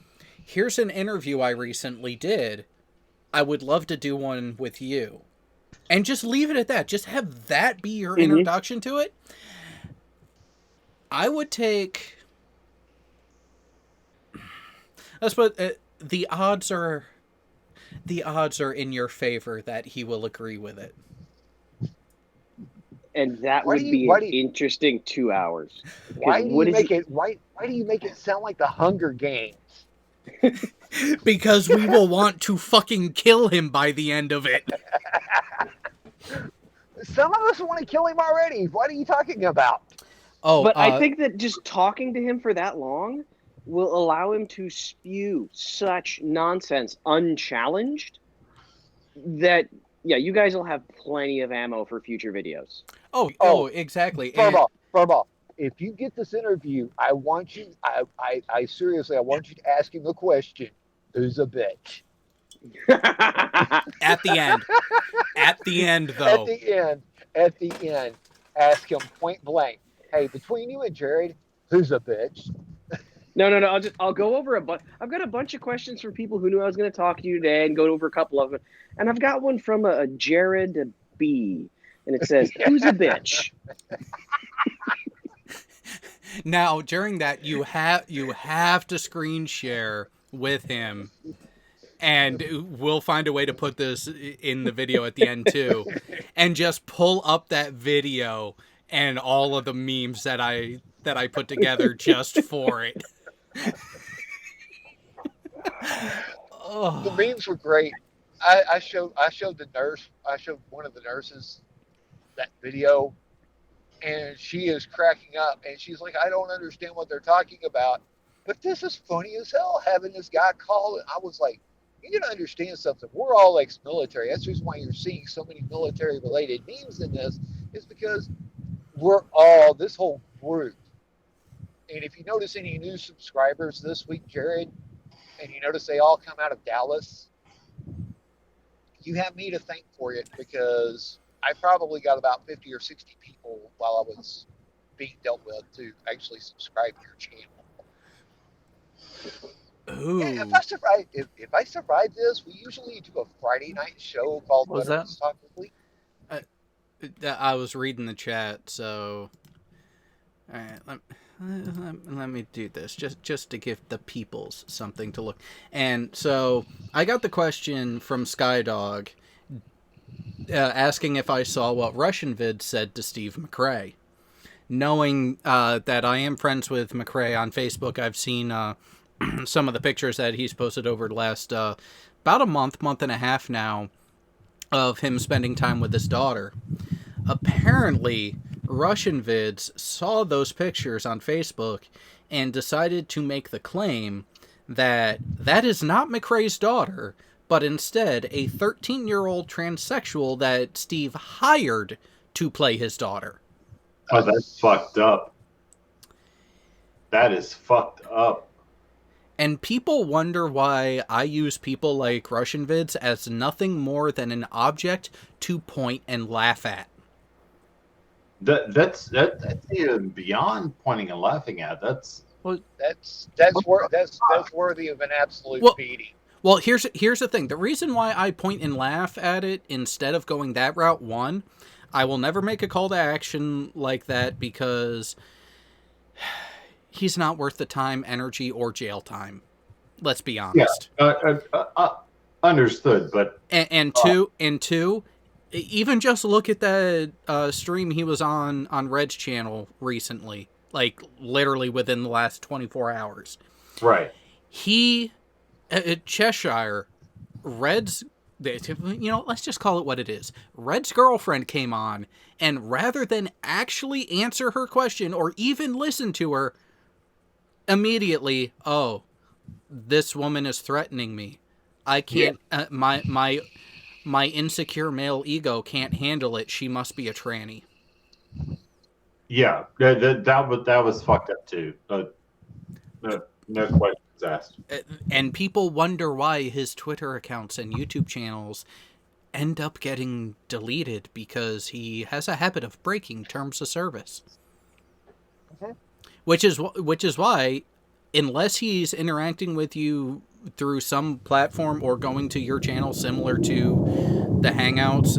here's an interview I recently did. I would love to do one with you. And just leave it at that. Just have that be your introduction to it. I would take... Let's put the odds are in your favor that he will agree with it. And that would be an interesting 2 hours. Why do you make it sound like the Hunger Games? Because we will want to fucking kill him by the end of it. Some of us want to kill him already. What are you talking about? But I think that just talking to him for that long will allow him to spew such nonsense unchallenged that, yeah, you guys will have plenty of ammo for future videos. Oh, exactly. Furball, if you get this interview, I want you, I seriously, I want you to ask him the question, who's a bitch? At the end. At the end, though. At the end, ask him point blank, hey, between you and Jared, who's a bitch? No. I'll go over I've got a bunch of questions from people who knew I was going to talk to you today, and go over a couple of them. And I've got one from a Jared B, and it says, "Who's a bitch?" Now, during that, you have to screen share with him, and we'll find a way to put this in the video at the end too, and just pull up that video and all of the memes that I put together just for it. The memes were great. I showed one of the nurses that video, and she is cracking up, and she's like, I don't understand what they're talking about, but this is funny as hell, having this guy call. And I was like, you gotta understand something. We're all ex-military. That's the reason why you're seeing so many military-related memes in this, is because we're all, this whole group. And if you notice any new subscribers this week, Jared, and you notice they all come out of Dallas, you have me to thank for it, because I probably got about 50 or 60 people while I was being dealt with to actually subscribe to your channel. Ooh. Yeah, if I survive this, we usually do a Friday night show called What was that? Talk Weekly. I was reading the chat, so all right, let me do this just to give the peoples something to look. And so I got the question from Skydog asking if I saw what Russian Vid said to Steve McRae. Knowing that I am friends with McRae on Facebook, I've seen some of the pictures that he's posted over the last about a month and a half now of him spending time with his daughter. Apparently, Russian vids saw those pictures on Facebook and decided to make the claim that that is not McRae's daughter, but instead a 13-year-old transsexual that Steve hired to play his daughter. Oh, that's fucked up. That is fucked up. And people wonder why I use people like Russian vids as nothing more than an object to point and laugh at. That's even beyond pointing and laughing at. That's worthy of an absolute Well- beating. Well, here's the thing. The reason why I point and laugh at it instead of going that route, one, I will never make a call to action like that because he's not worth the time, energy, or jail time. Let's be honest. understood. But And two, even just look at that stream he was on Red's channel recently, like literally within the last 24 hours. right. He, Cheshire, Red's, let's just call it what it is. Red's girlfriend came on, and rather than actually answer her question or even listen to her, immediately, oh, this woman is threatening me. I can't, my insecure male ego can't handle it. She must be a tranny. Yeah, that was fucked up too. No questions asked. And people wonder why his Twitter accounts and YouTube channels end up getting deleted because he has a habit of breaking terms of service. Okay. Which is why, unless he's interacting with you through some platform or going to your channel similar to the Hangouts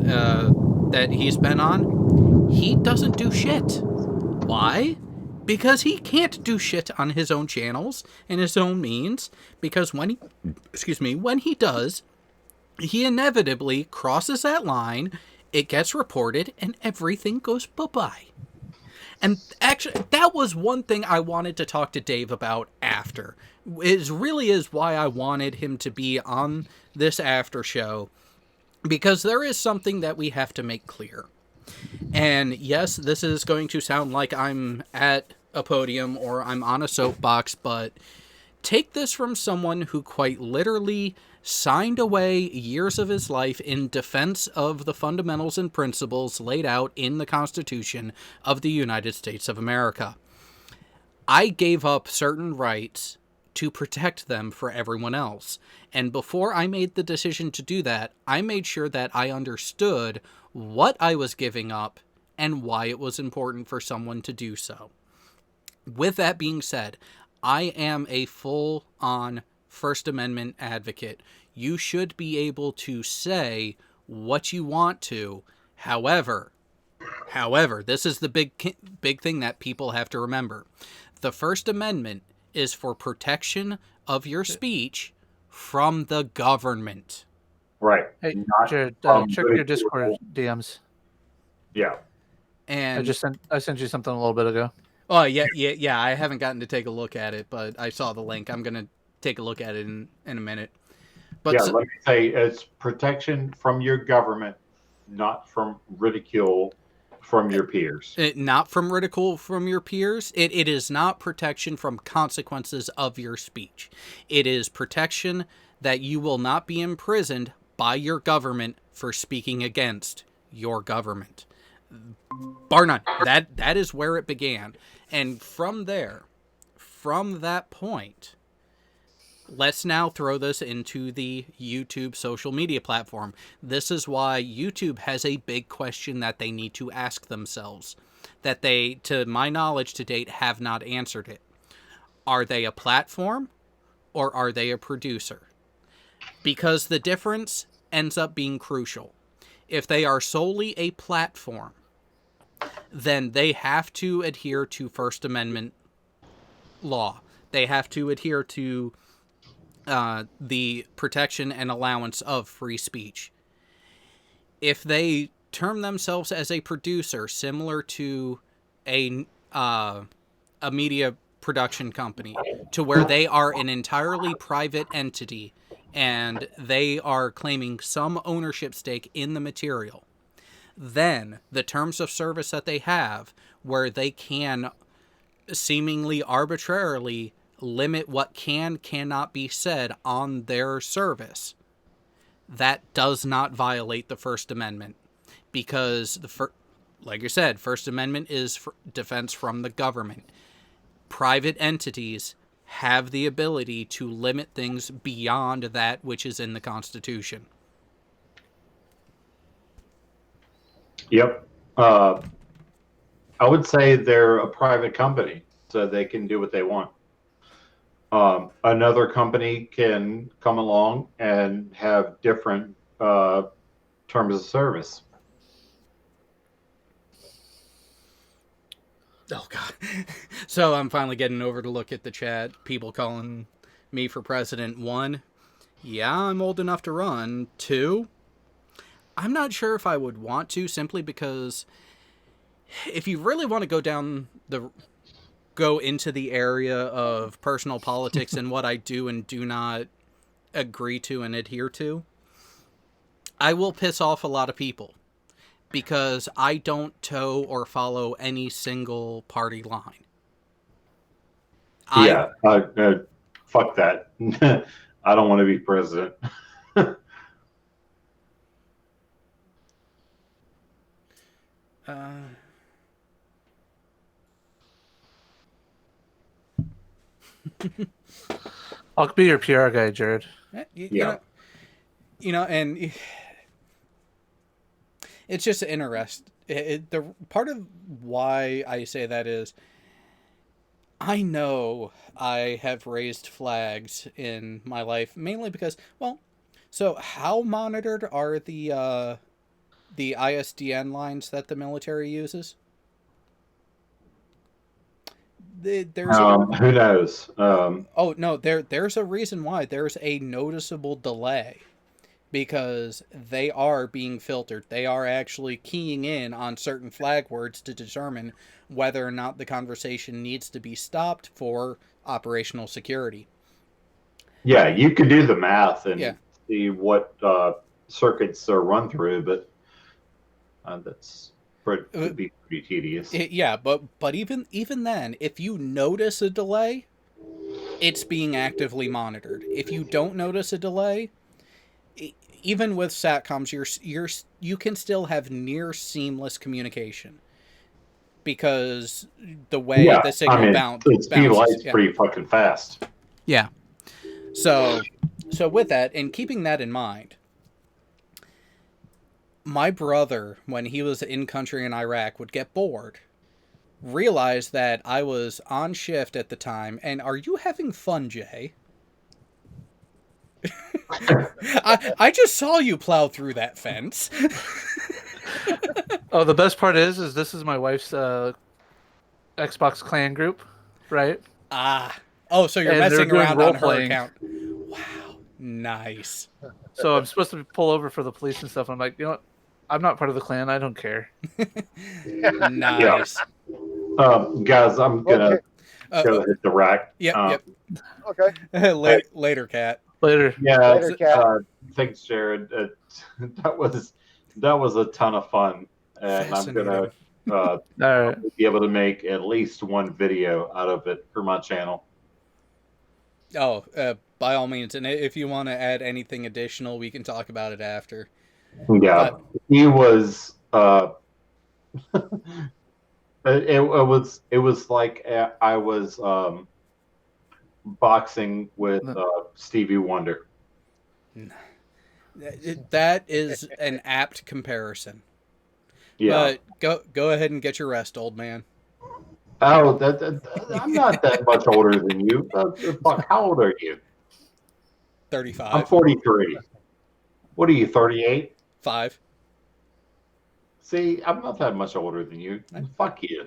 that he's been on, he doesn't do shit. Why? Because he can't do shit on his own channels and his own means, because when he does, he inevitably crosses that line, it gets reported, and everything goes bye-bye. And actually, that was one thing I wanted to talk to Dave about after. It really is why I wanted him to be on this after show, because there is something that we have to make clear. And yes, this is going to sound like I'm at a podium or I'm on a soapbox, but take this from someone who quite literally signed away years of his life in defense of the fundamentals and principles laid out in the Constitution of the United States of America. I gave up certain rights to protect them for everyone else. And before I made the decision to do that, I made sure that I understood what I was giving up and why it was important for someone to do so. With that being said, I am a full-on First Amendment advocate. You should be able to say what you want to. However, this is the big thing that people have to remember. The First Amendment is for protection of your speech from the government. Right. Hey, Not Jared, from check your Discord DMs. Yeah. And I sent you something a little bit ago. oh yeah. I haven't gotten to take a look at it, but I saw the link. I'm gonna take a look at it in a minute. But Yeah, let me say it's protection from your government, not from ridicule from your peers. not from ridicule from your peers. It is not protection from consequences of your speech. It is protection that you will not be imprisoned by your government for speaking against your government. Bar none. That is where it began. And from there, from that point, let's now throw this into the YouTube social media platform. This is why YouTube has a big question that they need to ask themselves, that they, to my knowledge to date, have not answered it. Are they a platform or are they a producer? Because the difference ends up being crucial. If they are solely a platform, then they have to adhere to First Amendment law. They have to adhere to the protection and allowance of free speech. If they term themselves as a producer, similar to a media production company, to where they are an entirely private entity and they are claiming some ownership stake in the material, then the terms of service that they have, where they can seemingly arbitrarily limit what cannot be said on their service, that does not violate the First Amendment, because like you said, First Amendment is for defense from the government. Private entities have the ability to limit things beyond that which is in the Constitution. Yep. I would say they're a private company, so they can do what they want. Another company can come along and have different terms of service. Oh, God. So I'm finally getting over to look at the chat. People calling me for president. 1, yeah, I'm old enough to run. 2, I'm not sure if I would want to, simply because if you really want to go into the area of personal politics and what I do and do not agree to and adhere to, I will piss off a lot of people, because I don't toe or follow any single party line. Fuck that. I don't want to be president. I'll be your PR guy, Jared. You know, and it's just interesting. The part of why I say that is, I know I have raised flags in my life, mainly because, well, so how monitored are the ISDN lines that the military uses? Who knows? Oh no, there's a reason why. There's a noticeable delay, because they are being filtered. They are actually keying in on certain flag words to determine whether or not the conversation needs to be stopped for operational security. Yeah, you can do the math and see what circuits are run through, but that's could be pretty tedious. But even then, if you notice a delay, it's being actively monitored. If you don't notice a delay, even with SATCOMs, you can still have near seamless communication, because the way the signal bounces. Speed of light's pretty fucking fast. Yeah. So with that, and keeping that in mind, my brother, when he was in country in Iraq, would get bored, realized that I was on shift at the time, and are you having fun, Jay? I just saw you plow through that fence. Oh, the best part is this is my wife's Xbox clan group, right? Oh, so you're messing around on her account. Wow, nice. So I'm supposed to pull over for the police and stuff. I'm like, you know what? I'm not part of the clan. I don't care. Nice. Guys, I'm gonna go hit the rack. Yep. Okay. Later, Cat. Later. Yeah. Later, Cat. Thanks, Jared. That was a ton of fun, and I'm gonna All right. be able to make at least one video out of it for my channel. Oh, by all means, and if you want to add anything additional, we can talk about it after. Yeah, he was. It was like I was boxing with Stevie Wonder. That is an apt comparison. Yeah. But go ahead and get your rest, old man. Oh, I'm not that much older than you. Fuck, how old are you? 35. I'm 43. What are you, 38? 5. See, I'm not that much older than you. Fuck you.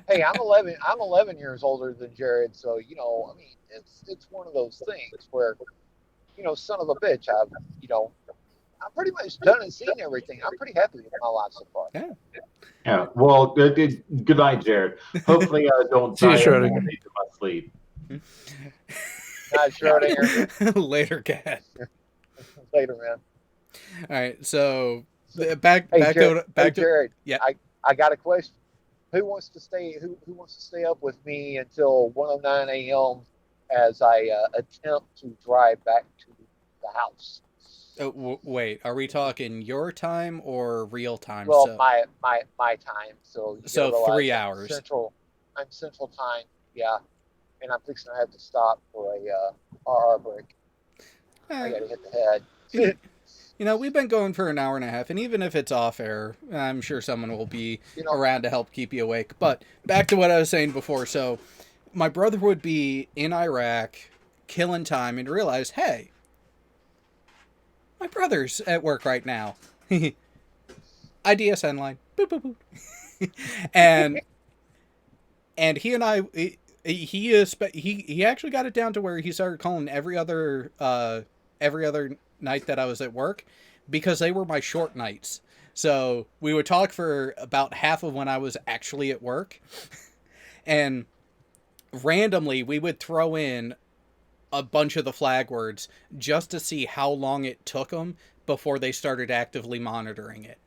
Hey, I'm 11 years older than Jared, so I mean, it's one of those things where, son of a bitch, I'm pretty much done and seen everything. I'm pretty happy with my life so far. Yeah. Well, good night, Jared. Hopefully, I don't die in my sleep. Night, Schrodinger. Later, Cat. Later, man. All right, so back Hey, back Jared, to back hey, to Jared, yeah. I got a question. Who wants to stay up with me until 1:09 a.m. as I attempt to drive back to the house? Wait, are we talking your time or real time? Well, my time. So you gotta So realize 3 hours. I'm Central Time. Yeah, and I'm fixing to have to stop for a RR break. I Eh, gotta hit the head. we've been going for an hour and a half, and even if it's off air, I'm sure someone will be You know, around to help keep you awake. But back to what I was saying before. So my brother would be in Iraq, killing time, and realize, hey, my brother's at work right now. IDSN line. Boop, boop, boop. and he and I, he actually got it down to where he started calling every other night that I was at work, because they were my short nights. So we would talk for about half of when I was actually at work, and randomly we would throw in a bunch of the flag words just to see how long it took them before they started actively monitoring it.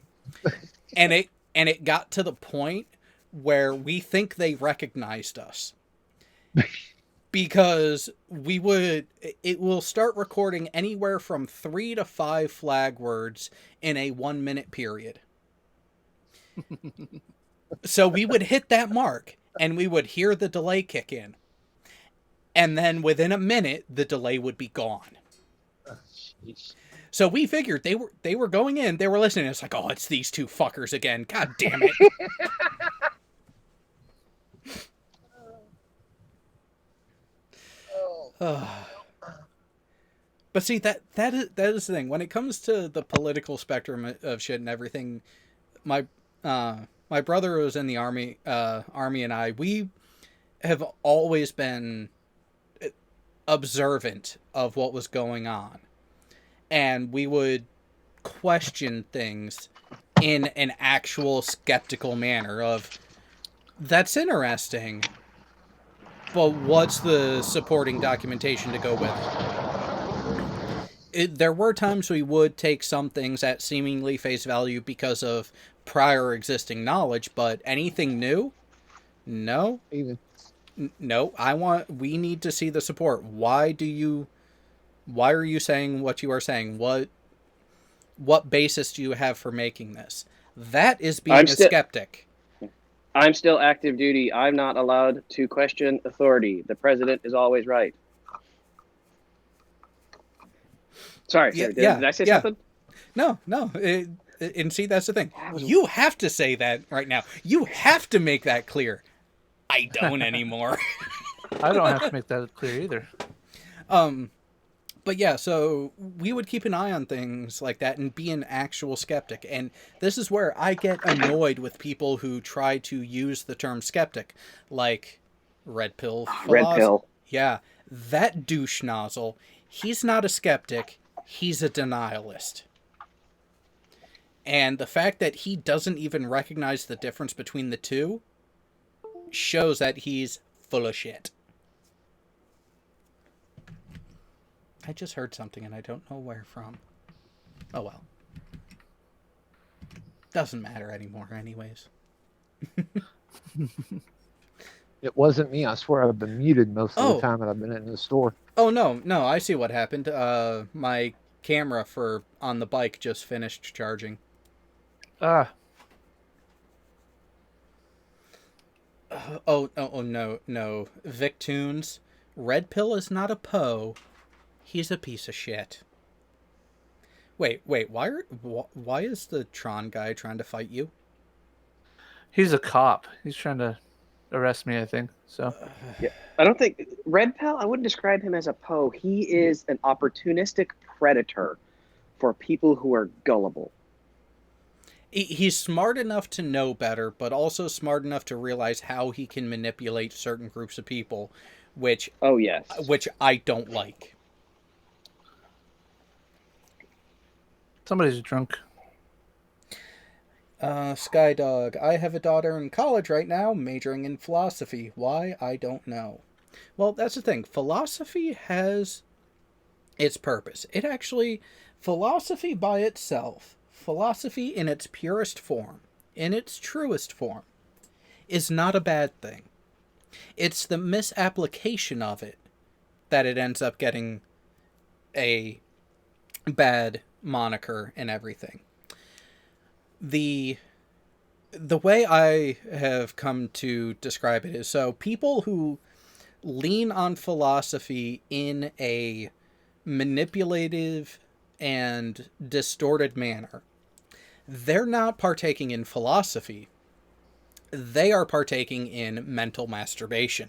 and it got to the point where we think they recognized us, because it will start recording anywhere from 3 to 5 flag words in a 1 minute period. So we would hit that mark and we would hear the delay kick in, and then within a minute the delay would be gone. So we figured they were going in, they were listening. It's like, oh, it's these two fuckers again. God damn it. But see, that is the thing. When it comes to the political spectrum of shit and everything, my brother was in the army, and we have always been observant of what was going on, and we would question things in an actual skeptical manner of, that's interesting, but what's the supporting documentation to go with it? There were times we would take some things at seemingly face value because of prior existing knowledge, but anything new? No. No, we need to see the support. Why are you saying what you are saying? What basis do you have for making this? That is being a skeptic. I'm still active duty. I'm not allowed to question authority. The president is always right. Sorry, did I say something? No. And see, that's the thing. You have to say that right now. You have to make that clear. I don't anymore. I don't have to make that clear either. But yeah, so we would keep an eye on things like that and be an actual skeptic. And this is where I get annoyed with people who try to use the term skeptic, like Red Pill. Red Pill. Yeah, that douche nozzle. He's not a skeptic. He's a denialist. And the fact that he doesn't even recognize the difference between the two shows that he's full of shit. I just heard something and I don't know where from. Oh well. Doesn't matter anymore anyways. It wasn't me. I swear I've been muted most of the time that I've been in the store. Oh no, I see what happened. My camera on the bike just finished charging. Ah. Oh no. Victunes. Red Pill is not a Poe. He's a piece of shit. Wait, why is the Tron guy trying to fight you? He's a cop. He's trying to arrest me, I think. So yeah. I don't think Red Pill, I wouldn't describe him as a Poe. He is an opportunistic predator for people who are gullible. He's smart enough to know better, but also smart enough to realize how he can manipulate certain groups of people, which I don't like. Somebody's drunk. Skydog, I have a daughter in college right now, majoring in philosophy. Why? I don't know. Well, that's the thing. Philosophy has its purpose. Philosophy by itself, philosophy in its purest form, in its truest form, is not a bad thing. It's the misapplication of it that it ends up getting a bad moniker and everything. The way I have come to describe it is, so people who lean on philosophy in a manipulative and distorted manner, they're not partaking in philosophy. They are partaking in mental masturbation.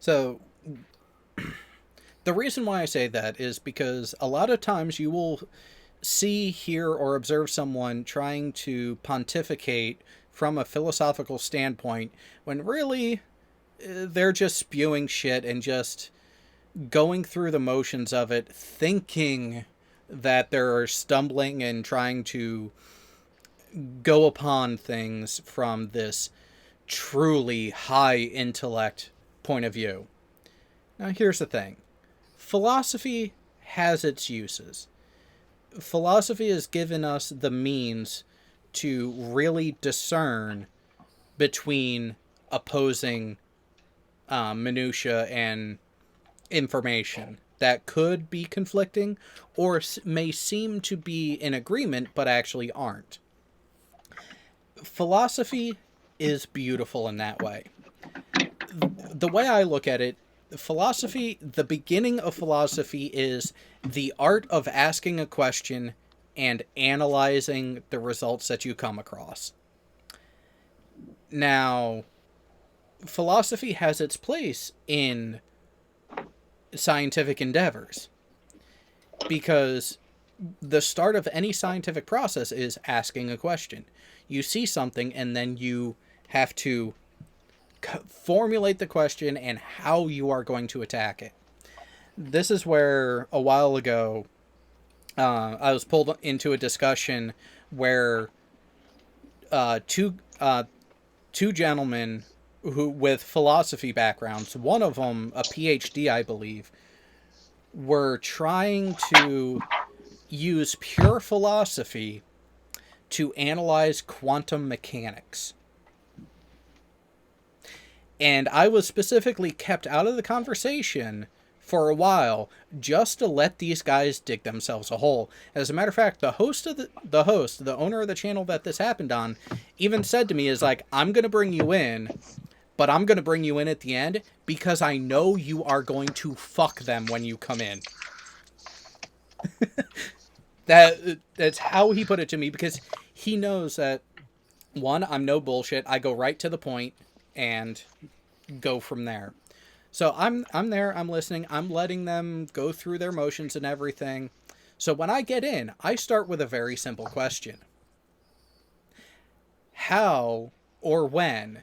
So, the reason why I say that is because a lot of times you will see, hear, or observe someone trying to pontificate from a philosophical standpoint when really they're just spewing shit and just going through the motions of it, thinking that they're stumbling and trying to go upon things from this truly high intellect point of view. Now, here's the thing. Philosophy has its uses. Philosophy has given us the means to really discern between opposing minutia and information that could be conflicting or may seem to be in agreement but actually aren't. Philosophy is beautiful in that way. The way I look at it, philosophy, the beginning of philosophy is the art of asking a question and analyzing the results that you come across. Now, philosophy has its place in scientific endeavors because the start of any scientific process is asking a question. You see something and then you have to formulate the question and how you are going to attack it. This is where a while ago I was pulled into a discussion where two gentlemen who with philosophy backgrounds, one of them a PhD, I believe, were trying to use pure philosophy to analyze quantum mechanics. And I was specifically kept out of the conversation for a while just to let these guys dig themselves a hole. As a matter of fact, the owner of the channel that this happened on, even said to me, is like, I'm going to bring you in, but I'm going to bring you in at the end because I know you are going to fuck them when you come in. That's how he put it to me, because he knows that, one, I'm no bullshit. I go right to the point and go from there. So I'm there, I'm listening, I'm letting them go through their motions and everything. So when I get in, I start with a very simple question. How or when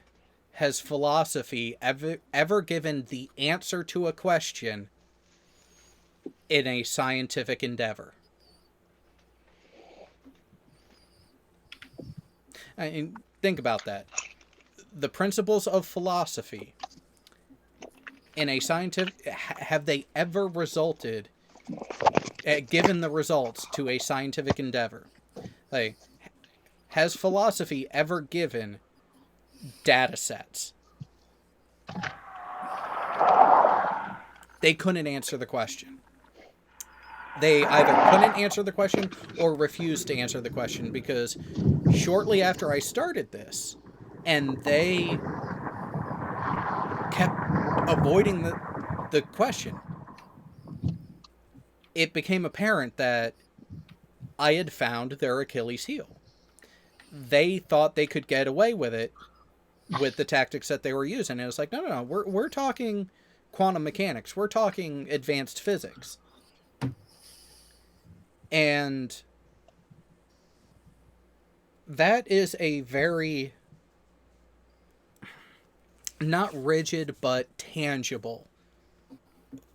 has philosophy ever given the answer to a question in a scientific endeavor? I mean, think about that. The principles of philosophy in a scientific, have they ever resulted, given the results to a scientific endeavor? Like, has philosophy ever given data sets? They couldn't answer the question. They either couldn't answer the question or refused to answer the question, because shortly after I started this, and they kept avoiding the question, it became apparent that I had found their Achilles heel. They thought they could get away with it with the tactics that they were using. And it was like, no, we're talking quantum mechanics. We're talking advanced physics. And that is a very not rigid but tangible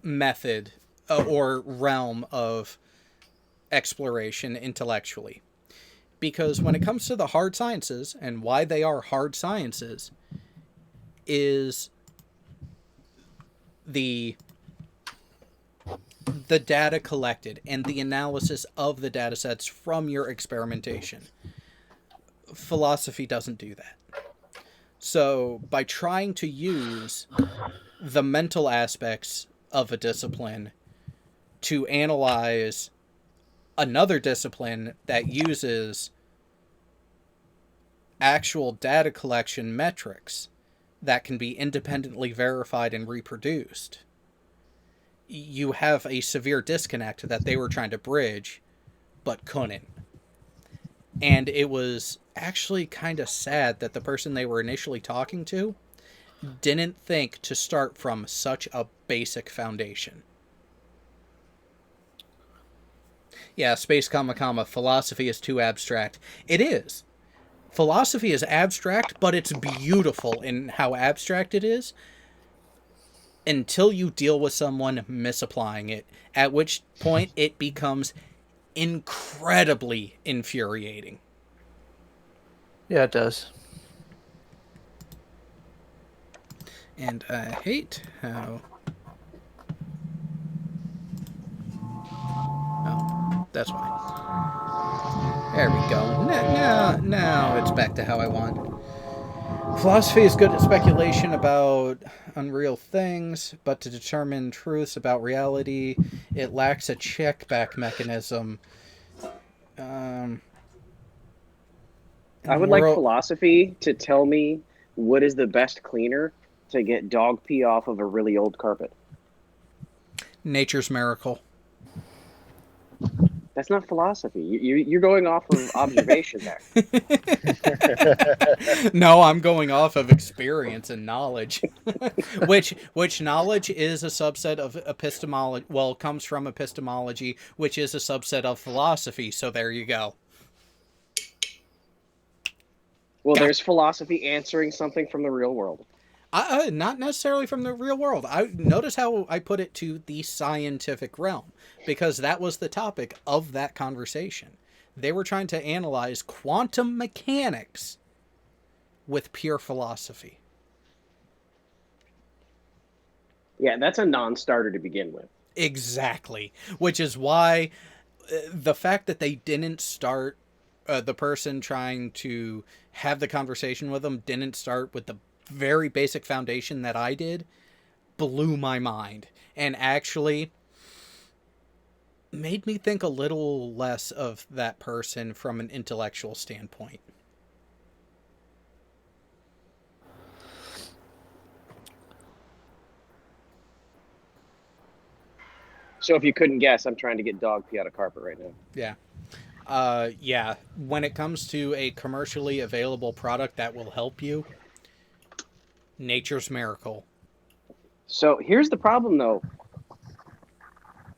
method or realm of exploration intellectually. Because when it comes to the hard sciences, and why they are hard sciences, is the the data collected and the analysis of the data sets from your experimentation. Philosophy doesn't do that. So by trying to use the mental aspects of a discipline to analyze another discipline that uses actual data collection metrics that can be independently verified and reproduced, you have a severe disconnect that they were trying to bridge but couldn't. And it was actually kind of sad that the person they were initially talking to didn't think to start from such a basic foundation. Yeah, space comma, philosophy is too abstract. It is. Philosophy is abstract, but it's beautiful in how abstract it is until you deal with someone misapplying it, at which point it becomes incredibly infuriating. Yeah, it does. And I hate how... Oh, that's why. There we go. Now it's back to how I want. Philosophy is good at speculation about unreal things, but to determine truths about reality, it lacks a check-back mechanism. I would like philosophy to tell me what is the best cleaner to get dog pee off of a really old carpet. Nature's miracle. That's not philosophy. You're going off of observation there. No, I'm going off of experience and knowledge. which knowledge is a subset of epistemology. Well, comes from epistemology, which is a subset of philosophy. So there you go. Well, there's philosophy answering something from the real world. Not necessarily from the real world. I notice how I put it to the scientific realm, because that was the topic of that conversation. They were trying to analyze quantum mechanics with pure philosophy. Yeah, that's a non-starter to begin with. Exactly. Which is why the fact that they didn't start, the person trying to have the conversation with them didn't start with the very basic foundation that I did, blew my mind, and actually made me think a little less of that person from an intellectual standpoint. So if you couldn't guess, I'm trying to get dog pee out of carpet right now. Yeah. Yeah. When it comes to a commercially available product that will help you, nature's miracle. So here's the problem, though.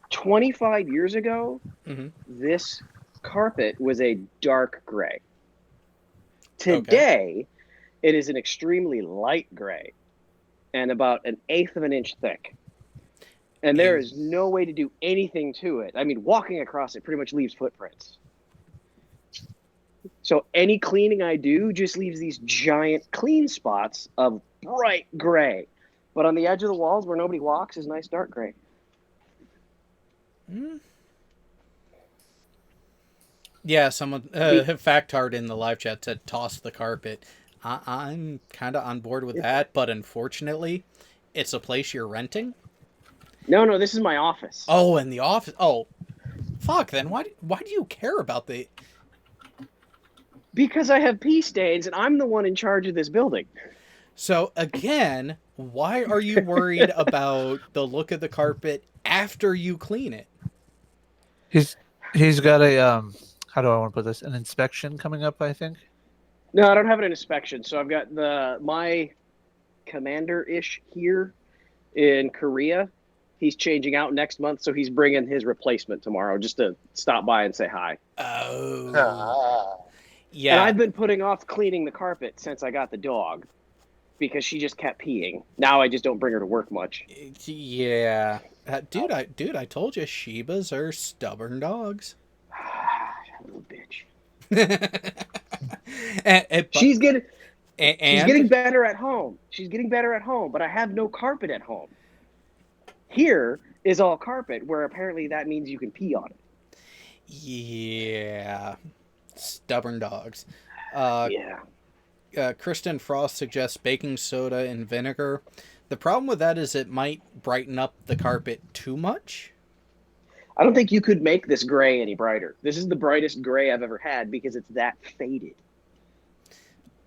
25 years ago, this carpet was a dark gray. Today, it is an extremely light gray and about 1/8 of an inch thick. And there is no way to do anything to it. I mean, walking across it pretty much leaves footprints. So any cleaning I do just leaves these giant clean spots of bright gray. But on the edge of the walls where nobody walks is nice dark gray. Yeah, someone, Factard in the live chat said toss the carpet. I'm kind of on board with that, but unfortunately, it's a place you're renting. No, this is my office. Oh, and the office. Oh, fuck, then why do you care about the... Because I have pee stains and I'm the one in charge of this building. So again, why are you worried about the look of the carpet after you clean it? He's got a how do I want to put this? An inspection coming up, I think. No, I don't have an inspection. So I've got my commander-ish here in Korea. He's changing out next month, so he's bringing his replacement tomorrow just to stop by and say hi. Oh. Yeah. And I've been putting off cleaning the carpet since I got the dog because she just kept peeing. Now I just don't bring her to work much. Yeah. Dude, I told you Shibas are stubborn dogs. Little bitch. She's getting better at home. She's getting better at home, but I have no carpet at home. Here, is all carpet, where apparently that means you can pee on it. Yeah. Stubborn dogs. Yeah. Kristen Frost suggests baking soda and vinegar. The problem with that is it might brighten up the carpet too much. I don't think you could make this gray any brighter. This is the brightest gray I've ever had because it's that faded.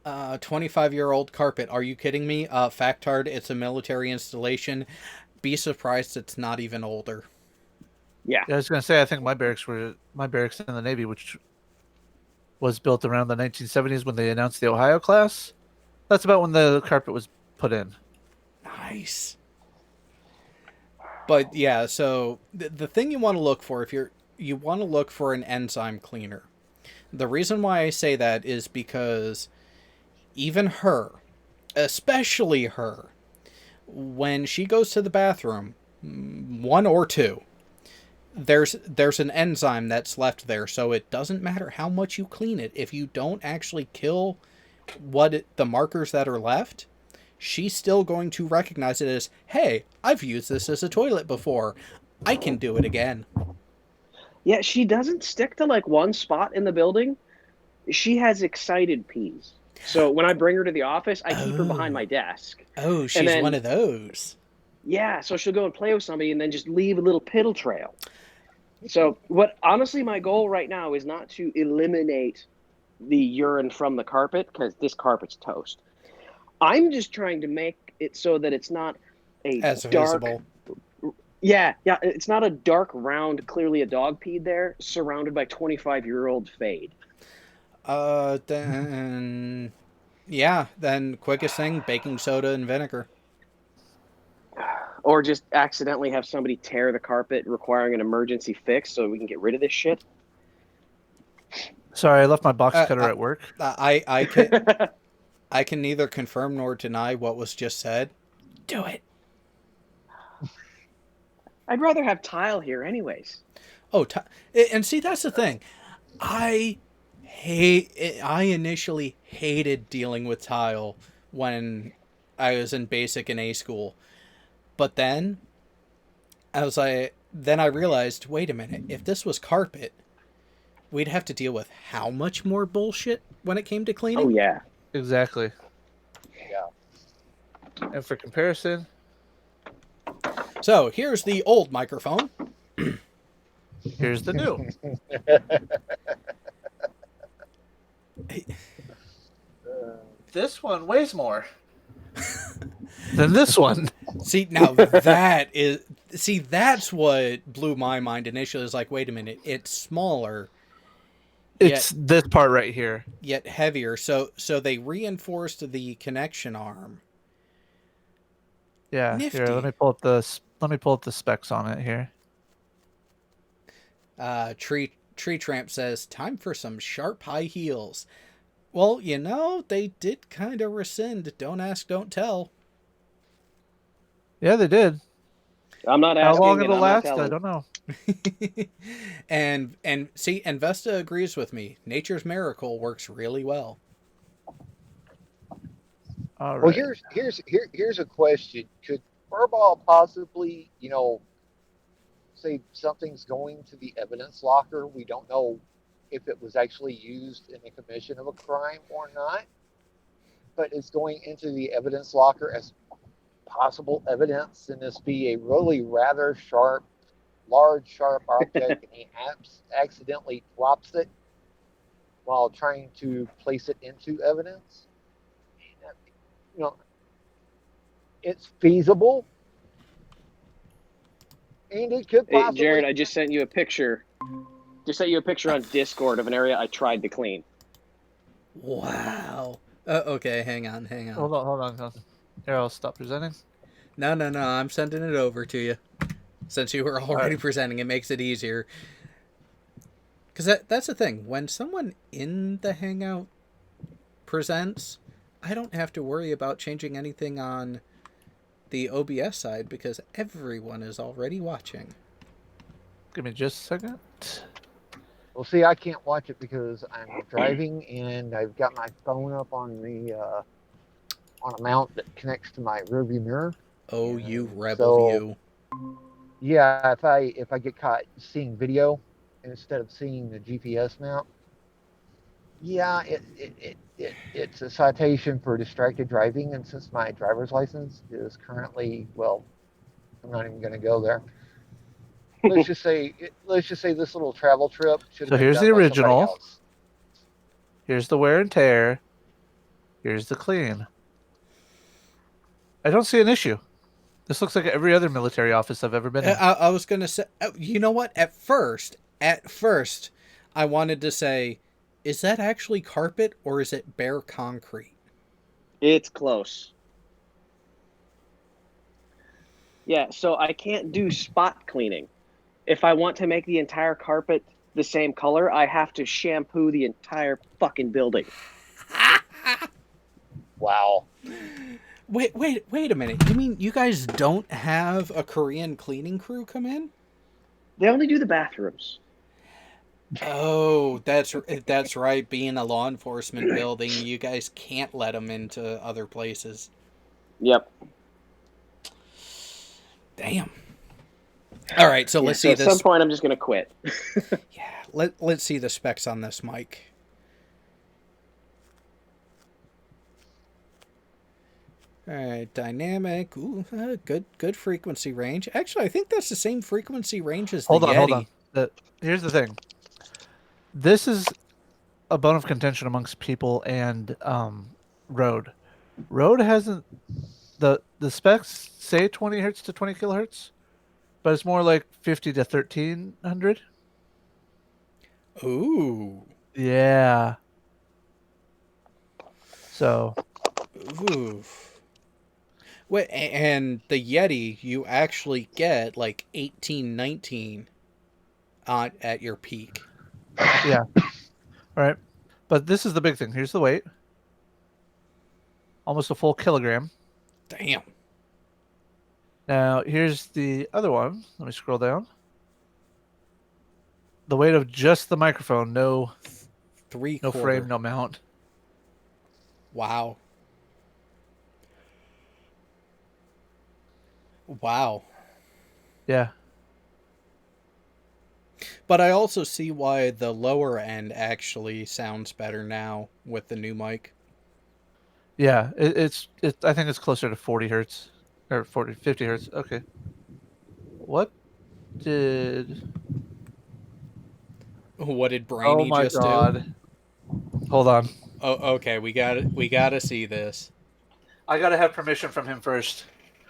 25-year-old carpet. Are you kidding me? Factard, it's a military installation. Be surprised it's not even older. Yeah. I was going to say, I think my barracks in the Navy, which was built around the 1970s when they announced the Ohio class. That's about when the carpet was put in. Nice. But yeah, so the thing you want to look for, you want to look for an enzyme cleaner. The reason why I say that is because even her, especially her, when she goes to the bathroom, one or two, there's an enzyme that's left there, so it doesn't matter how much you clean it. If you don't actually kill the markers that are left, she's still going to recognize it as, hey, I've used this as a toilet before. I can do it again. Yeah, she doesn't stick to like one spot in the building. She has excited peas. So when I bring her to the office, I keep her behind my desk. Oh, she's one of those. Yeah, so she'll go and play with somebody and then just leave a little piddle trail. So honestly, my goal right now is not to eliminate the urine from the carpet, because this carpet's toast. I'm just trying to make it so that it's not as visible. Yeah, it's not a dark round, clearly a dog peed there, surrounded by 25-year-old fade. Then quickest thing, baking soda and vinegar. Or just accidentally have somebody tear the carpet requiring an emergency fix so we can get rid of this shit. Sorry, I left my box cutter at work. I can neither confirm nor deny what was just said. Do it. I'd rather have tile here anyways. Oh, and see, that's the thing. I initially hated dealing with tile when I was in basic and A school. But then I realized, wait a minute, if this was carpet, we'd have to deal with how much more bullshit when it came to cleaning? Oh, yeah. Exactly. Yeah. And for comparison... So, here's the old microphone. Here's the new. This one weighs more than this one. See, now that's what blew my mind initially. Is like, wait a minute, it's smaller. It's this part right here. Yet heavier. So they reinforced the connection arm. Yeah. Nifty. Here, let me pull up the specs on it here. Tree Tramp says, time for some sharp high heels. Well, they did kind of rescind Don't Ask, Don't Tell. Yeah, they did. I'm not asking. How long it'll last, I don't know. and Vesta agrees with me. Nature's Miracle works really well. All Well, right. here's a question. Could Furball possibly, say something's going to the evidence locker? We don't know if it was actually used in the commission of a crime or not, but it's going into the evidence locker as possible evidence, and this be a really rather large sharp object, and he accidentally drops it while trying to place it into evidence. It's feasible, and it could possibly... Hey, Jared, I just sent you a picture. Just sent you a picture on Discord of an area I tried to clean. Wow. Okay, hang on. Hold on. Here, I'll stop presenting. No, I'm sending it over to you. Since you were already presenting, it makes it easier. Because that's the thing. When someone in the Hangout presents, I don't have to worry about changing anything on the OBS side because everyone is already watching. Give me just a second. Well, see, I can't watch it because I'm driving and I've got my phone up on on a mount that connects to my rearview mirror. Oh, you rebel, you. Yeah, if I get caught seeing video instead of seeing the GPS map, yeah, it's a citation for distracted driving. And since my driver's license is currently, well, I'm not even going to go there. Let's just say this little travel trip should have So been here's done the by somebody original. else. Here's the wear and tear. Here's the clean. I don't see an issue. This looks like every other military office I've ever been in. I was gonna say, you know what? At first, I wanted to say, is that actually carpet or is it bare concrete? It's close. Yeah, so I can't do spot cleaning. If I want to make the entire carpet the same color, I have to shampoo the entire fucking building. Wow. Wait a minute. You mean you guys don't have a Korean cleaning crew come in? They only do the bathrooms. Oh, that's right. Being a law enforcement building, you guys can't let them into other places. Yep. Damn. All right, so let's see at this. some point, I'm just gonna quit. Yeah, let's see the specs on this mic. All right, dynamic. Ooh, good frequency range. Actually, I think that's the same frequency range as the Yeti. Hold on. Here's the thing. This is a bone of contention amongst people and Rode. Rode hasn't the specs say 20 hertz to 20 kilohertz, but it's more like 50 to 1300. Ooh. Yeah. So. Ooh. Wait, and the Yeti, you actually get like 18, 19 at your peak. Yeah. All right. But this is the big thing. Here's the weight. Almost a full kilogram. Damn. Now, here's the other one. Let me scroll down. The weight of just the microphone. No frame, no mount. Wow. Wow. Yeah. But I also see why the lower end actually sounds better now with the new mic. Yeah, it's I think it's closer to 40 hertz or 50 hertz. Okay. What did Brainy just do? Hold on. Oh, okay. We gotta see this. I gotta have permission from him first.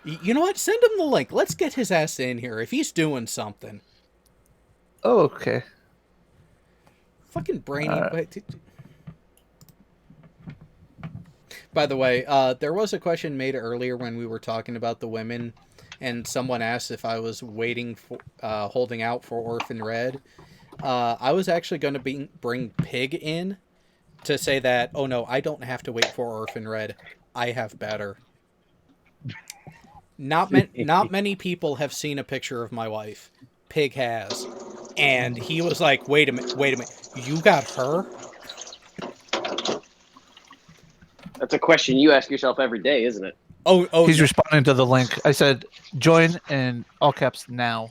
You know what? Send him the link. Let's get his ass in here if he's doing something. Oh, okay. Fucking Brainy. By the way, there was a question made earlier when we were talking about the women, and someone asked if I was waiting for, holding out for Orphan Red. I was actually going to bring Pig in to say that, oh no, I don't have to wait for Orphan Red. I have better. Not many people have seen a picture of my wife. Pig has. And he was like, wait a minute. You got her? That's a question you ask yourself every day, isn't it? Oh, he's responding to the link. I said, join in all caps now.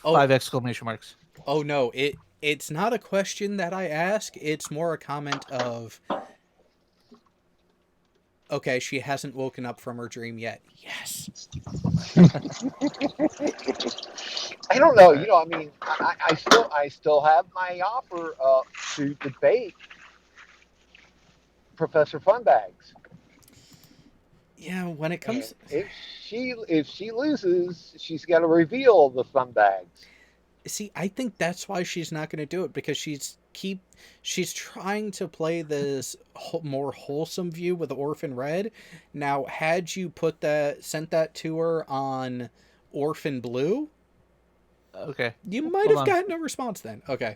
5 exclamation marks. Oh no, it's not a question that I ask. It's more a comment of, okay, she hasn't woken up from her dream yet. Yes. I don't know. You know, I mean, I still have my offer to debate Professor Funbags. Yeah, when it comes, and if she loses, she's got to reveal the Funbags. See, I think that's why she's not going to do it, because she's trying to play this more wholesome view with Orphan Red. Now, had you sent that to her on Orphan Blue, okay, you might have gotten a response then. Okay.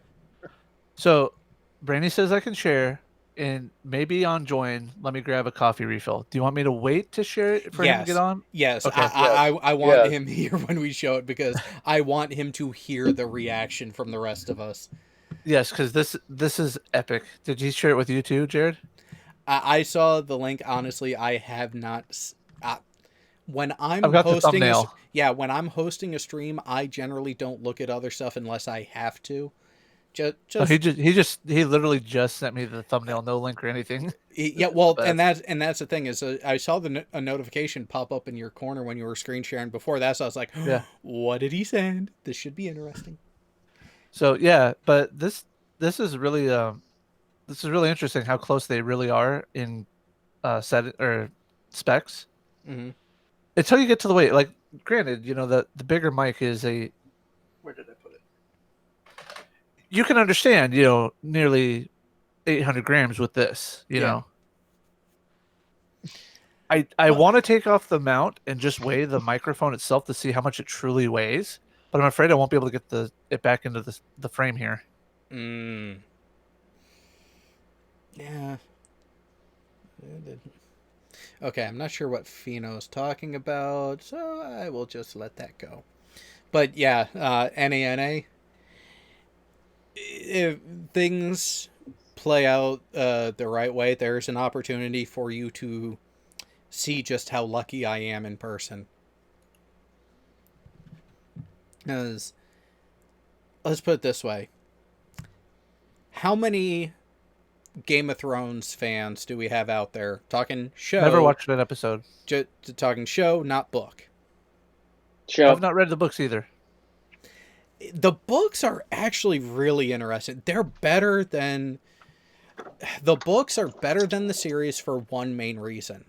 So, Brandy says I can share, and maybe on join, let me grab a coffee refill. Do you want me to wait to share it for him to get on? Yes. Okay. I want him here when we show it, because I want him to hear the reaction from the rest of us. Yes, because this is epic. Did he share it with you too, Jared? I saw the link. Honestly, I have not. when I'm I've got the hosting thumbnail. when I'm hosting a stream, I generally don't look at other stuff unless I have to. Oh, Just he literally just sent me the thumbnail, no link or anything. yeah, well, Best. and that's the thing is, I saw a notification pop up in your corner when you were screen sharing before that, so I was like, Yeah. what did he send? This should be interesting. So yeah, but this is really interesting how close they really are in set or specs Mm-hmm. until you get to the weight. Like, granted, the bigger mic is a. Where did I put it? You can understand, nearly 800 grams with this. You Yeah. know. I want to take off the mount and just weigh the microphone itself to see how much it truly weighs, but I'm afraid I won't be able to get it back into the frame here. Yeah. Okay, I'm not sure what Fino's talking about, so I will just let that go. But yeah, NANA, if things play out the right way, there's an opportunity for you to see just how lucky I am in person. Because, let's put it this way. How many Game of Thrones fans do we have out there? Talking show. Never watched an episode. Talking show, not book. Show. I've not read the books either. The books are actually really interesting. The books are better than the series for one main reason.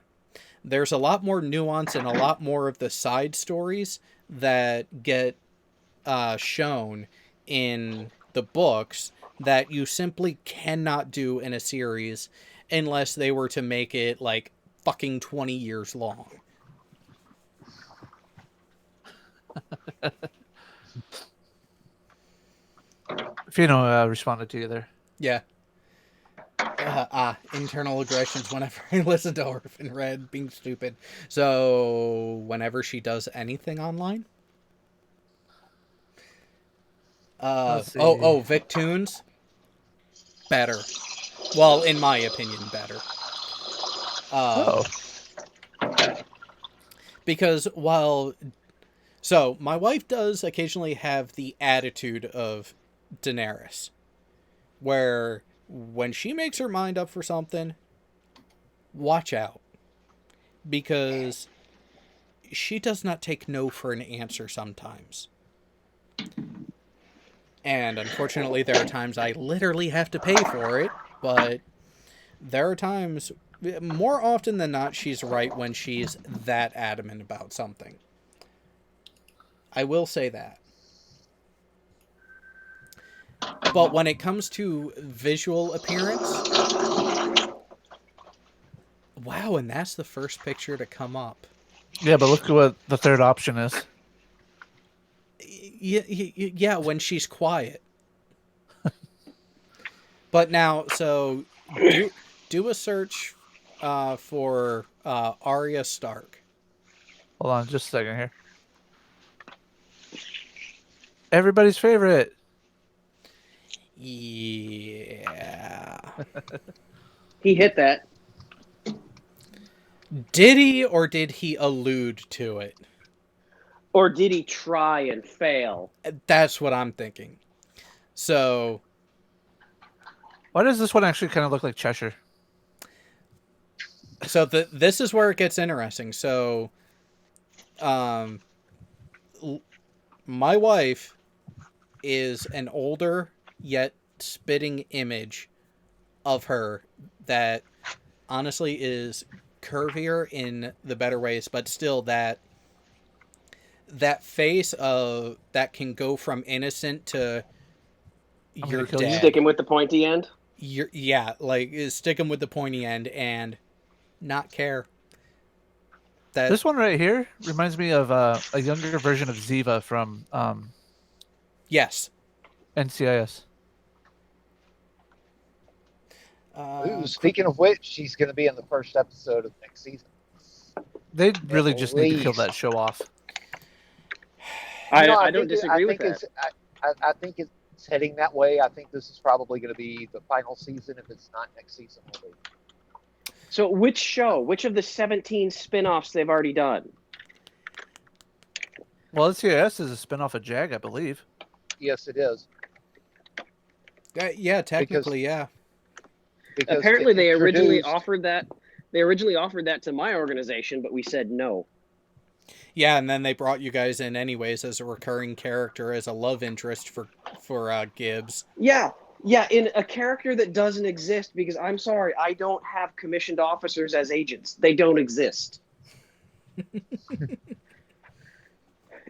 There's a lot more nuance and a lot more of the side stories that get shown in the books that you simply cannot do in a series unless they were to make it like fucking 20 years long. Fino responded to you there. Yeah. Internal aggressions whenever I listen to Orphan Red being stupid. So, whenever she does anything online? Vic Tunes? Better. Well, in my opinion, better. Because so, my wife does occasionally have the attitude of Daenerys, where when she makes her mind up for something, watch out. Because she does not take no for an answer sometimes. And unfortunately, there are times I literally have to pay for it, but there are times, more often than not, she's right when she's that adamant about something. I will say that. But when it comes to visual appearance, wow, and that's the first picture to come up. Yeah, but look at what the third option is. Yeah, when she's quiet. But now, so do a search for Arya Stark. Hold on, just a second here. Everybody's favorite. Yeah. He hit that. Did he, or did he allude to it? Or did he try and fail? That's what I'm thinking. So, why does this one actually kind of look like Cheshire? So this is where it gets interesting. So, my wife is an older yet spitting image of her that honestly is curvier in the better ways, but still that face of that can go from innocent to you're dead. Sticking with the pointy end? Is sticking with the pointy end and not care. This one right here reminds me of a younger version of Ziva from yes, NCIS. Speaking of which, she's going to be in the first episode of next season. They really just need to kill that show off. I don't disagree with that. I think it's heading that way. I think this is probably going to be the final season. If it's not next season, will be. So which show? Which of the 17 spin-offs they've already done? Well, NCIS is a spinoff of JAG, I believe. Yes, it is. Yeah, technically, yeah. Because Apparently, it they originally introduced- offered that. They originally offered that to my organization, but we said no. Yeah, and then they brought you guys in anyways as a recurring character, as a love interest for Gibbs. Yeah, in a character that doesn't exist, because I'm sorry, I don't have commissioned officers as agents. They don't exist.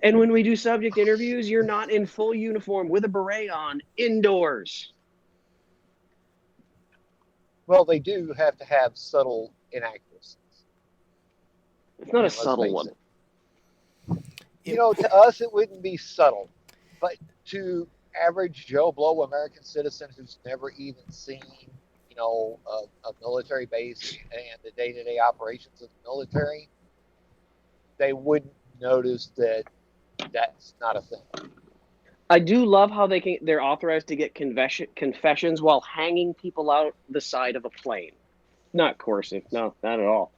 And when we do subject interviews, you're not in full uniform with a beret on indoors. Well, they do have to have subtle inaccuracies. It's not a Let's subtle face one. it. You know, to us, it wouldn't be subtle, but to average Joe Blow American citizen who's never even seen, you know, a military base and the day-to-day operations of the military, they wouldn't notice that that's not a thing. I do love how they're authorized to get confessions while hanging people out the side of a plane. Not coercive. No, not at all.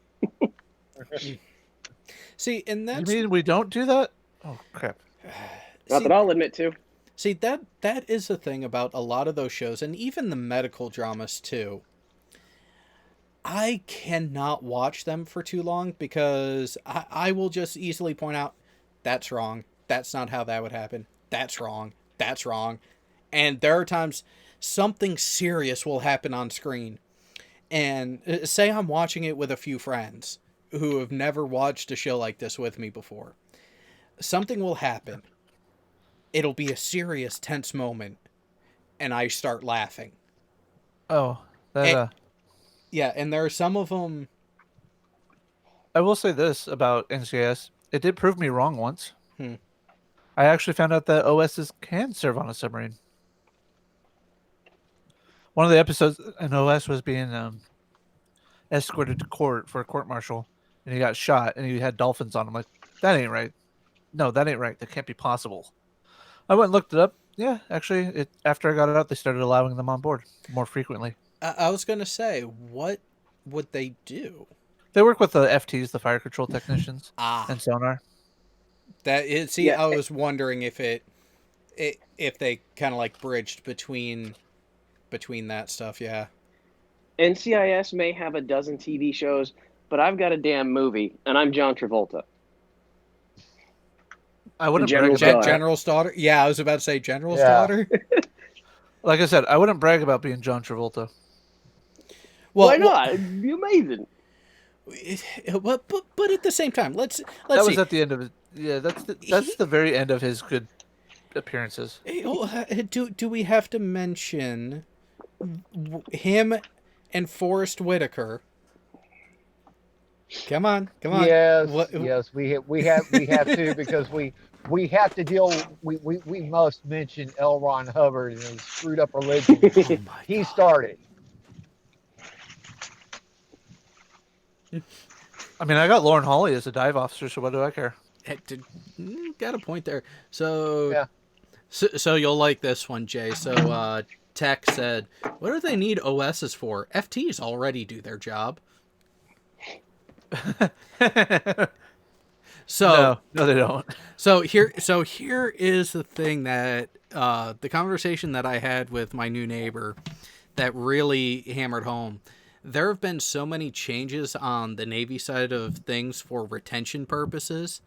See, and You that's mean we don't do that? Oh, crap. Not that I'll admit to. See, that is the thing about a lot of those shows, and even the medical dramas too. I cannot watch them for too long because I will just easily point out, that's wrong. That's not how that would happen. That's wrong. That's wrong. And there are times something serious will happen on screen. And say I'm watching it with a few friends who have never watched a show like this with me before. Something will happen. It'll be a serious, tense moment. And I start laughing. Oh, that, And- Yeah, and there are some of them... I will say this about NCIS. It did prove me wrong once. Hmm. I actually found out that OSs can serve on a submarine. One of the episodes, an OS was being escorted to court for a court-martial, and he got shot, and he had dolphins on him. Like, that ain't right. No, that ain't right. That can't be possible. I went and looked it up. Yeah, actually, after I got it out, they started allowing them on board more frequently. I was going to say, what would they do? They work with the FTs, the fire control technicians, Ah, and sonar. Yeah. I was wondering if if they kind of like bridged between that stuff, yeah. NCIS may have a dozen TV shows, but I've got a damn movie, and I'm John Travolta. I wouldn't General's brag about daughter. General's daughter? Yeah, I was about to say General's Yeah. daughter. Like I said, I wouldn't brag about being John Travolta. Well, Why not? It'd be amazing. But at the same time, let's That see. was at the end of it. Yeah, that's the very end of his good appearances. Do we have to mention him and Forrest Whitaker? Come on. Yes, What- yes, we have to because we have to deal. We must mention L. Ron Hubbard and his screwed up religion. Oh my He God. started. I mean, I got Lauren Hawley as a dive officer, so what do I care? Got a point there. So, Yeah. so you'll like this one, Jay. So, Tech said, "What do they need OSs for? FTs already do their job." So, No, they don't. So here is the thing that the conversation that I had with my new neighbor that really hammered home. There have been so many changes on the Navy side of things for retention purposes,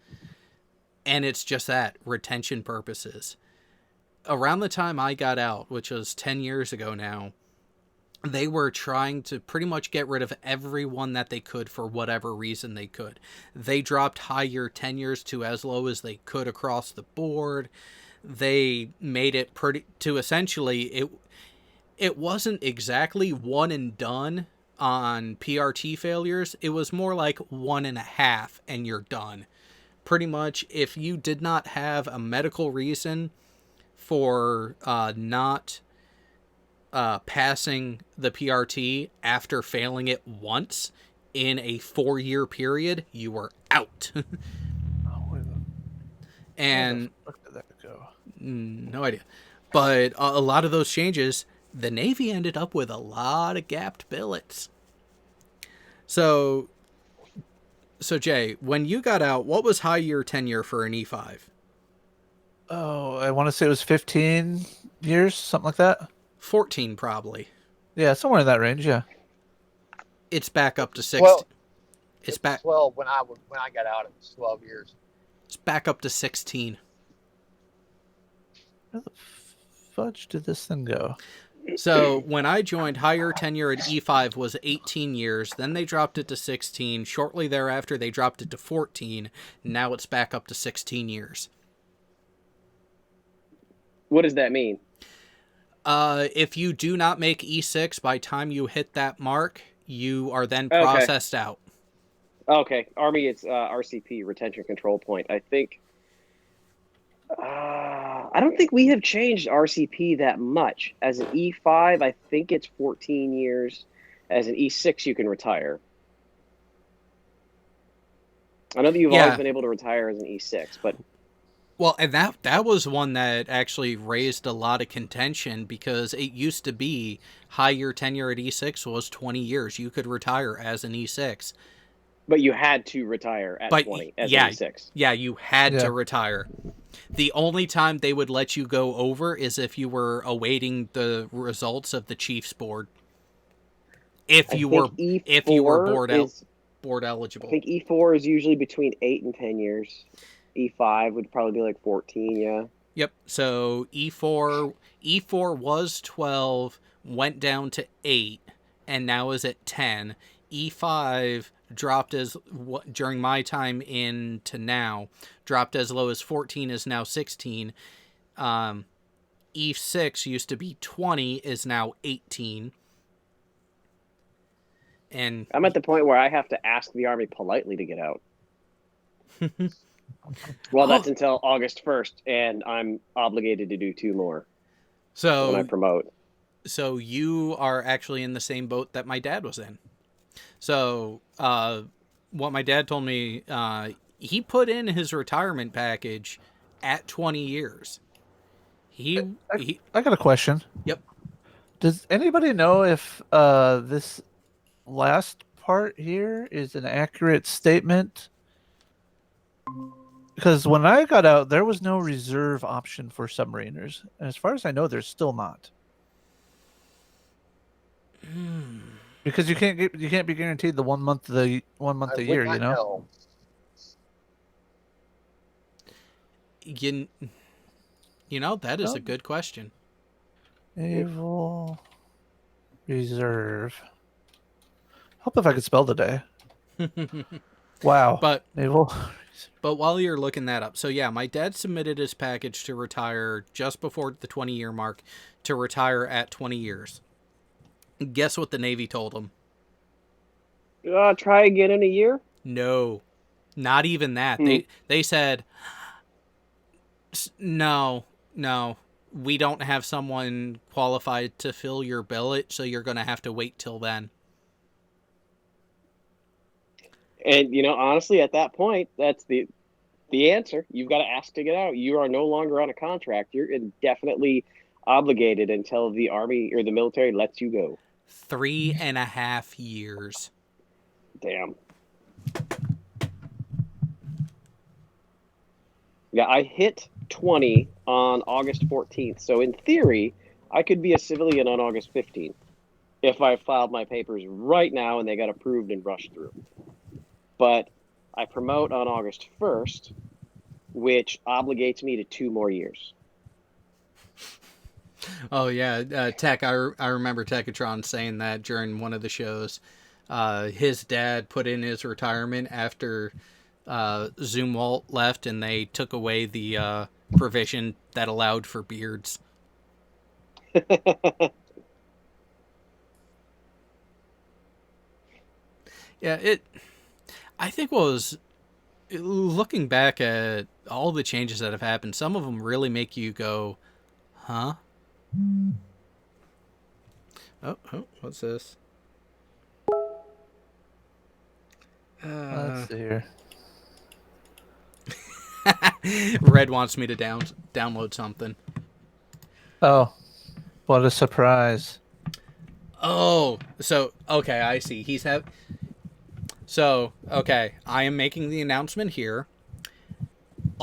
and it's just that, retention purposes. Around the time I got out, which was 10 years ago now, they were trying to pretty much get rid of everyone that they could for whatever reason they could. They dropped higher tenures to as low as they could across the board. They made it pretty to essentially it wasn't exactly one and done on PRT failures. It was more like 1.5 and you're done. Pretty much, if you did not have a medical reason for not passing the PRT after failing it once in a 4-year period, you were out. Oh, where And the fuck did that go? no idea. But a lot of those changes, the Navy ended up with a lot of gapped billets. So Jay, when you got out, what was high year tenure for an E5? Oh, I want to say it was 15 years, something like that. 14 probably. Yeah, somewhere in that range. Yeah. It's back up to It's 16. 12. It's It was back 12 when I got out. It was 12 years. it's back up to 16. Where the fudge did this thing go? So when I joined, higher tenure at E5 was 18 years. Then they dropped it to 16. Shortly thereafter, they dropped it to 14. Now it's back up to 16 years. What does that mean? If you do not make E6 by time you hit that mark, you are then Okay. processed out. Okay, Army, it's RCP, retention control point. I think. I don't think we have changed RCP that much. As an E5, I think it's 14 years. As an E6, you can retire. I know that you've always been able to retire as an E6, but well, and that was one that actually raised a lot of contention because it used to be higher tenure at E6 was 20 years. You could retire as an E6. But you had to retire at 20 as an E6. Yeah, you had to retire. The only time they would let you go over is if you were awaiting the results of the Chiefs board. If you were board eligible. I think E4 is usually between 8 and 10 years. E5 would probably be like 14, yeah. Yep. So E4 was 12, went down to 8, and now is at 10. E5 dropped during my time in to now, dropped as low as 14, is now 16. E6 used to be 20, is now 18. And I'm at the point where I have to ask the Army politely to get out. Well, that's until August 1st, and I'm obligated to do 2 more when I promote. So you are actually in the same boat that my dad was in. So what my dad told me, he put in his retirement package at 20 years. I got a question. Yep. Does anybody know if this last part here is an accurate statement? Because when I got out, there was no reserve option for submariners. And as far as I know, there's still not. Because you can't be guaranteed the 1 month a year, you know? You know, that is a good question. Naval Reserve. Hope if I could spell today. Wow. But Naval. But while you're looking that up, so yeah, my dad submitted his package to retire just before the 20-year mark, to retire at 20 years. Guess what the Navy told him? Try again in a year? No, not even that. They said, no, we don't have someone qualified to fill your billet, so you're going to have to wait till then. And, honestly, at that point, that's the answer. You've got to ask to get out. You are no longer on a contract. You're indefinitely obligated until the Army or the military lets you go. 3.5 years. Damn. Yeah, I hit 20 on August 14th. So in theory, I could be a civilian on August 15th if I filed my papers right now and they got approved and rushed through. But I promote on August 1st, which obligates me to 2 more years. Oh, yeah. Tech, I remember Techatron saying that during one of the shows. His dad put in his retirement after Zoomwalt left, and they took away the provision that allowed for beards. Yeah, I think looking back at all the changes that have happened, some of them really make you go, huh? Oh, what's this? Let's see here. Red wants me to download something. Oh, what a surprise. Oh, so, okay, I see. So, okay, I am making the announcement here.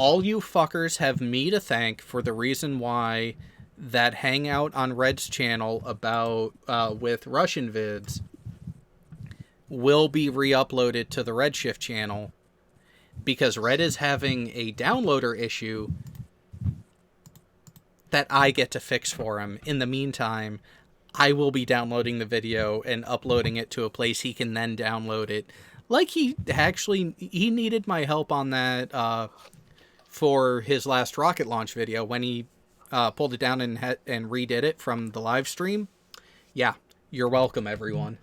all you fuckers have me to thank for the reason why that hangout on Red's channel about with Russian vids will be re-uploaded to the Redshift channel, because Red is having a downloader issue that I get to fix for him. In the meantime, I will be downloading the video and uploading it to a place he can then download it. Like he needed my help on that for his last rocket launch video when he pulled it down and redid it from the live stream. Yeah, you're welcome, everyone.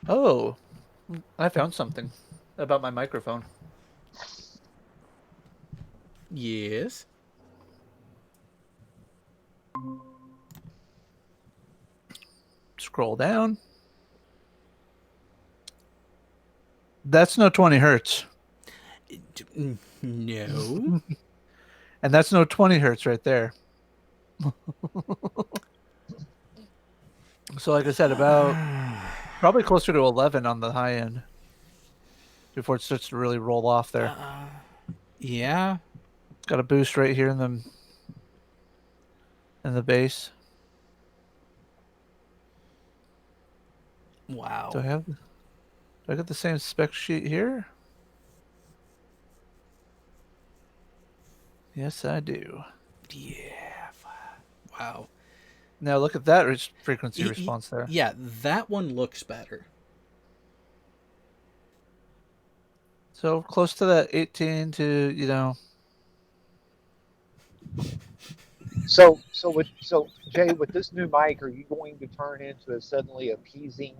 Oh, I found something about my microphone. Yes. Scroll down. That's no 20 hertz. No. And that's no 20 hertz right there. So like I said, about probably closer to 11 on the high end before it starts to really roll off there. Yeah. Got a boost right here in the base. Wow. Do I got the same spec sheet here? Yes, I do. Yeah. Wow. Now look at that frequency response there. Yeah, that one looks better. So close to that 18 to, So Jay, with this new mic, are you going to turn into a suddenly appeasing,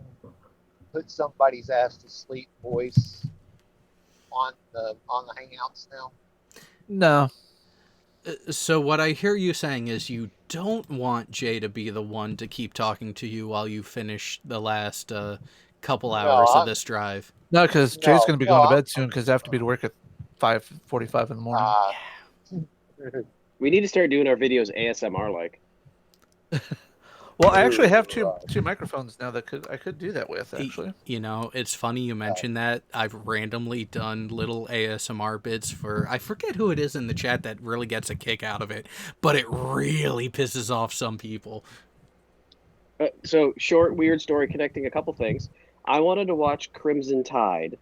put somebody's ass to sleep voice on the Hangouts now? No. So what I hear you saying is you don't want Jay to be the one to keep talking to you while you finish the last couple hours of this drive. No, because Jay's going to be going to bed soon because I have to be to work at 5:45 in the morning. We need to start doing our videos ASMR like. Well, I actually have two microphones now that I could do that with, actually. You know, it's funny you mentioned that. I've randomly done little ASMR bits for, I forget who it is in the chat that really gets a kick out of it, but it really pisses off some people. So, short, weird story connecting a couple things. I wanted to watch Crimson Tide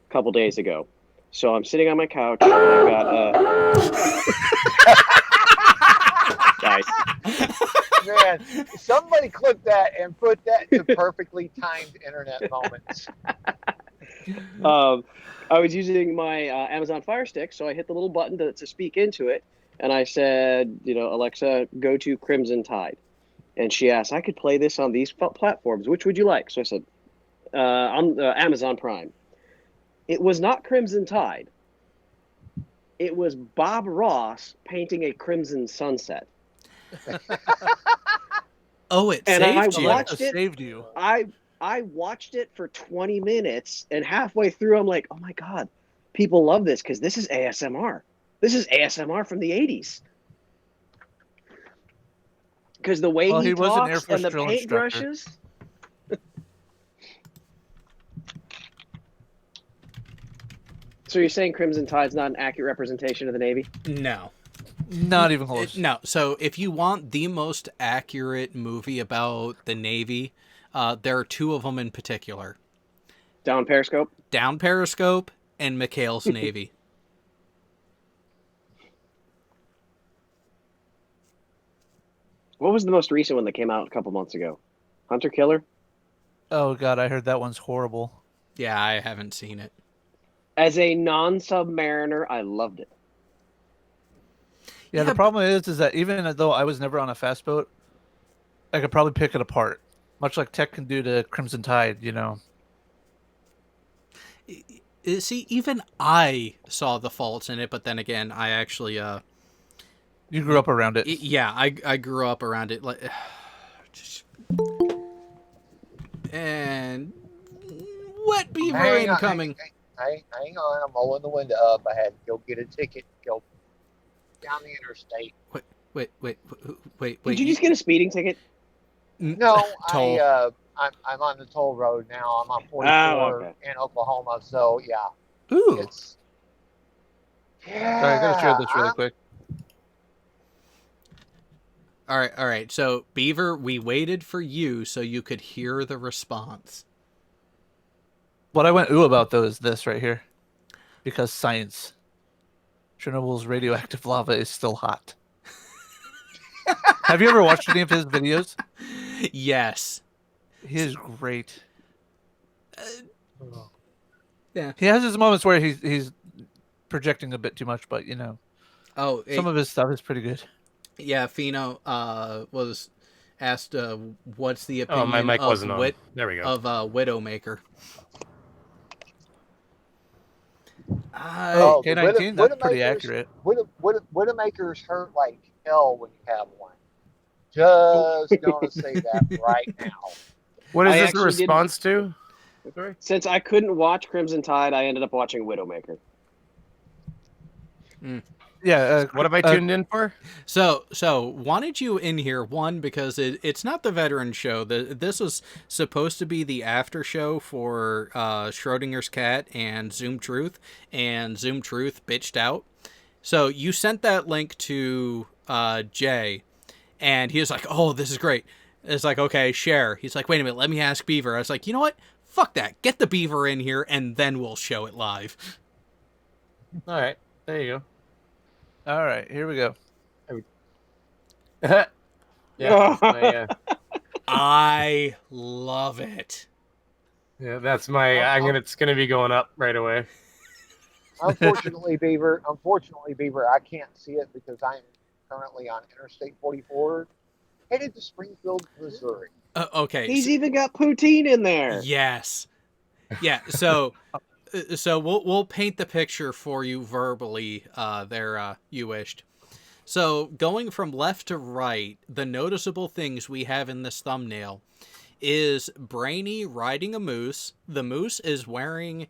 a couple days ago. So I'm sitting on my couch and I've got Nice. Man, somebody clip that and put that to perfectly timed internet moments. I was using my Amazon Fire Stick, so I hit the little button to speak into it, and I said, Alexa, go to Crimson Tide. And she asked, I could play this on these platforms. Which would you like? So I said, on Amazon Prime. It was not Crimson Tide. It was Bob Ross painting a crimson sunset. Oh, it and saved I you. Watched it. Saved you. I watched it for 20 minutes, and halfway through, I'm like, oh my God, people love this because this is ASMR. This is ASMR from the 80s. Because the way he was an Air talks Force and the drill instructor. paintbrushes. So you're saying Crimson Tide's not an accurate representation of the Navy? No. Not even close. No. So if you want the most accurate movie about the Navy, there are two of them in particular. Down Periscope? Down Periscope and McHale's Navy. What was the most recent one that came out a couple months ago? Hunter Killer? Oh, God, I heard that one's horrible. Yeah, I haven't seen it. As a non-submariner, I loved it. Yeah, the problem is that even though I was never on a fast boat, I could probably pick it apart, much like Tech can do to Crimson Tide, See, even I saw the faults in it, but then again, I actually... You grew up around it. Yeah, I grew up around it. And... Wet beaver incoming! Hang on, I'm rolling the window up. I had to go get a ticket, go down the interstate. Wait. Did you just get a speeding ticket? No, Toll. I'm on the toll road now. I'm on 44 in Oklahoma, so yeah. Ooh. It's yeah. Sorry, I gotta share this really quick. All right. So, Beaver, we waited for you so you could hear the response. What I went ooh about though is this right here, because science. Chernobyl's radioactive lava is still hot. Have you ever watched any of his videos? Yes. He is great. Yeah. He has his moments where he's projecting a bit too much, but you know, Oh, some of his stuff is pretty good. yeah. Fino was asked, "What's the Oh, opinion my mic of wasn't on. There we go. of Widowmaker?" Oh, the K-19, that's pretty Widowmakers- accurate. Widowmakers hurt like hell when you have one. Just gonna say that right now. What is I this a actually response to? Since I couldn't watch Crimson Tide, I ended up watching Widowmaker. Yeah. What am I tuned in for? So wanted you in here, one, because it's not the veteran show. This was supposed to be the after show for Schrodinger's cat and ZoomTruth, and ZoomTruth bitched out. So you sent that link to Jay, and he was like, "Oh, this is great." It's like, "Okay, share." He's like, "Wait a minute, let me ask Beaver." I was like, "You know what? Fuck that. Get the Beaver in here, and then we'll show it live." All right, there you All right, here we go. go. Yeah, I love it. yeah, that's my. It's gonna be going up right away. Unfortunately, Beaver, I can't see it because I'm currently on Interstate 44, headed to Springfield, Missouri. Okay. He's even got poutine in there. Yes. Yeah. So we'll paint the picture for you verbally. There, you wished. So going from left to right, the noticeable things we have in this thumbnail is Brainy riding a moose. The moose is wearing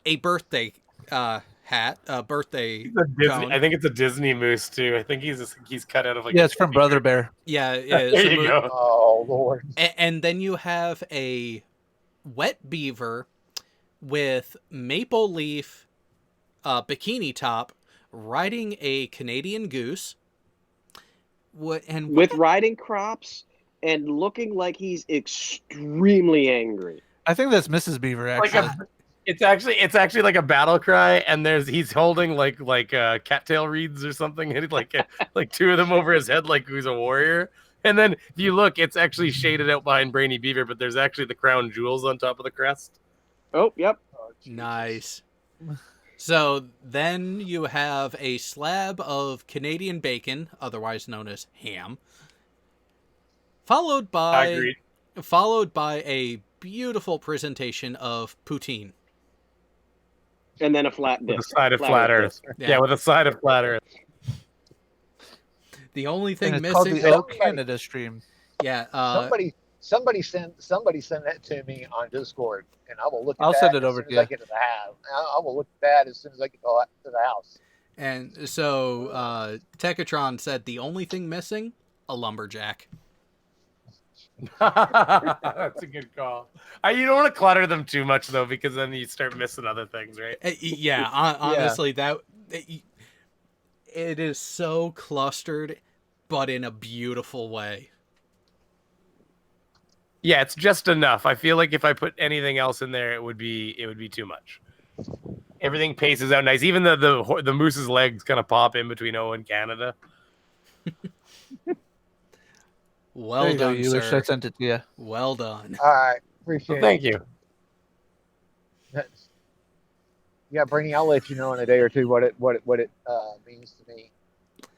a birthday hat, a birthday cone. I think it's a Disney moose too. I think he's cut out of like. Yeah, it's from Brother Bear. Yeah. There you go. Oh Lord! And then you have a wet beaver with maple leaf bikini top riding a Canadian goose. With riding crops and looking like he's extremely angry. I think that's Mrs. Beaver actually. It's actually like a battle cry, and he's holding like cattail reeds or something, and like two of them over his head, like he's a warrior. And then if you look, it's actually shaded out behind Brainy Beaver, but there's actually the crown jewels on top of the crest. Oh, yep. Nice. So then you have a slab of Canadian bacon, otherwise known as ham, followed by a beautiful presentation of poutine. And then a flat dip. With a side of flat earth. Yeah, with a side of flat earth. The only thing And it's missing. called the O Canada stream. Yeah. Somebody send that to me on Discord, and I will look. I'll send it over to you. I get to the house. I will look at that as soon as I get to the house. And so Tekatron said the only thing missing, a lumberjack. That's a good call. You don't want to clutter them too much though, because then you start missing other things, right? Yeah, honestly, it is so clustered, but in a beautiful way. Yeah, it's just enough. I feel like if I put anything else in there, it would be too much. Everything paces out nice. Even the moose's legs kind of pop in between O and Canada. Well done, You wish sir. I sent it to you. Well done. All right, appreciate Thank you. it. Yeah, Brainy, I'll let you know in a day or two what it means to me.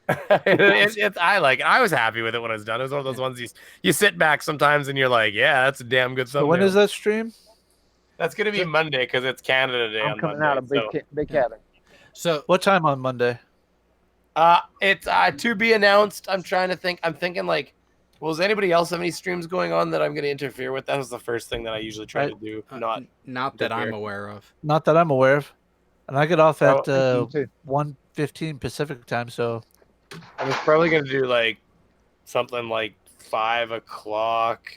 I like it. I was happy with it when it was done. It was one of those ones you sit back sometimes and you're like, yeah, that's a damn good So thumbnail. when is that stream? That's gonna be Monday because it's Canada Day. I'm on coming Monday, out of Big Cabin. So What time on Monday? It's to be announced. I'm trying to think. I'm thinking like, well, does anybody else have any streams going on that I'm going to interfere with? That was the first thing that I usually try to do. not that I'm aware of. Not that I'm aware of. And I get off at Me too. 1:15 Pacific time, so I was probably going to do like something like 5 o'clock.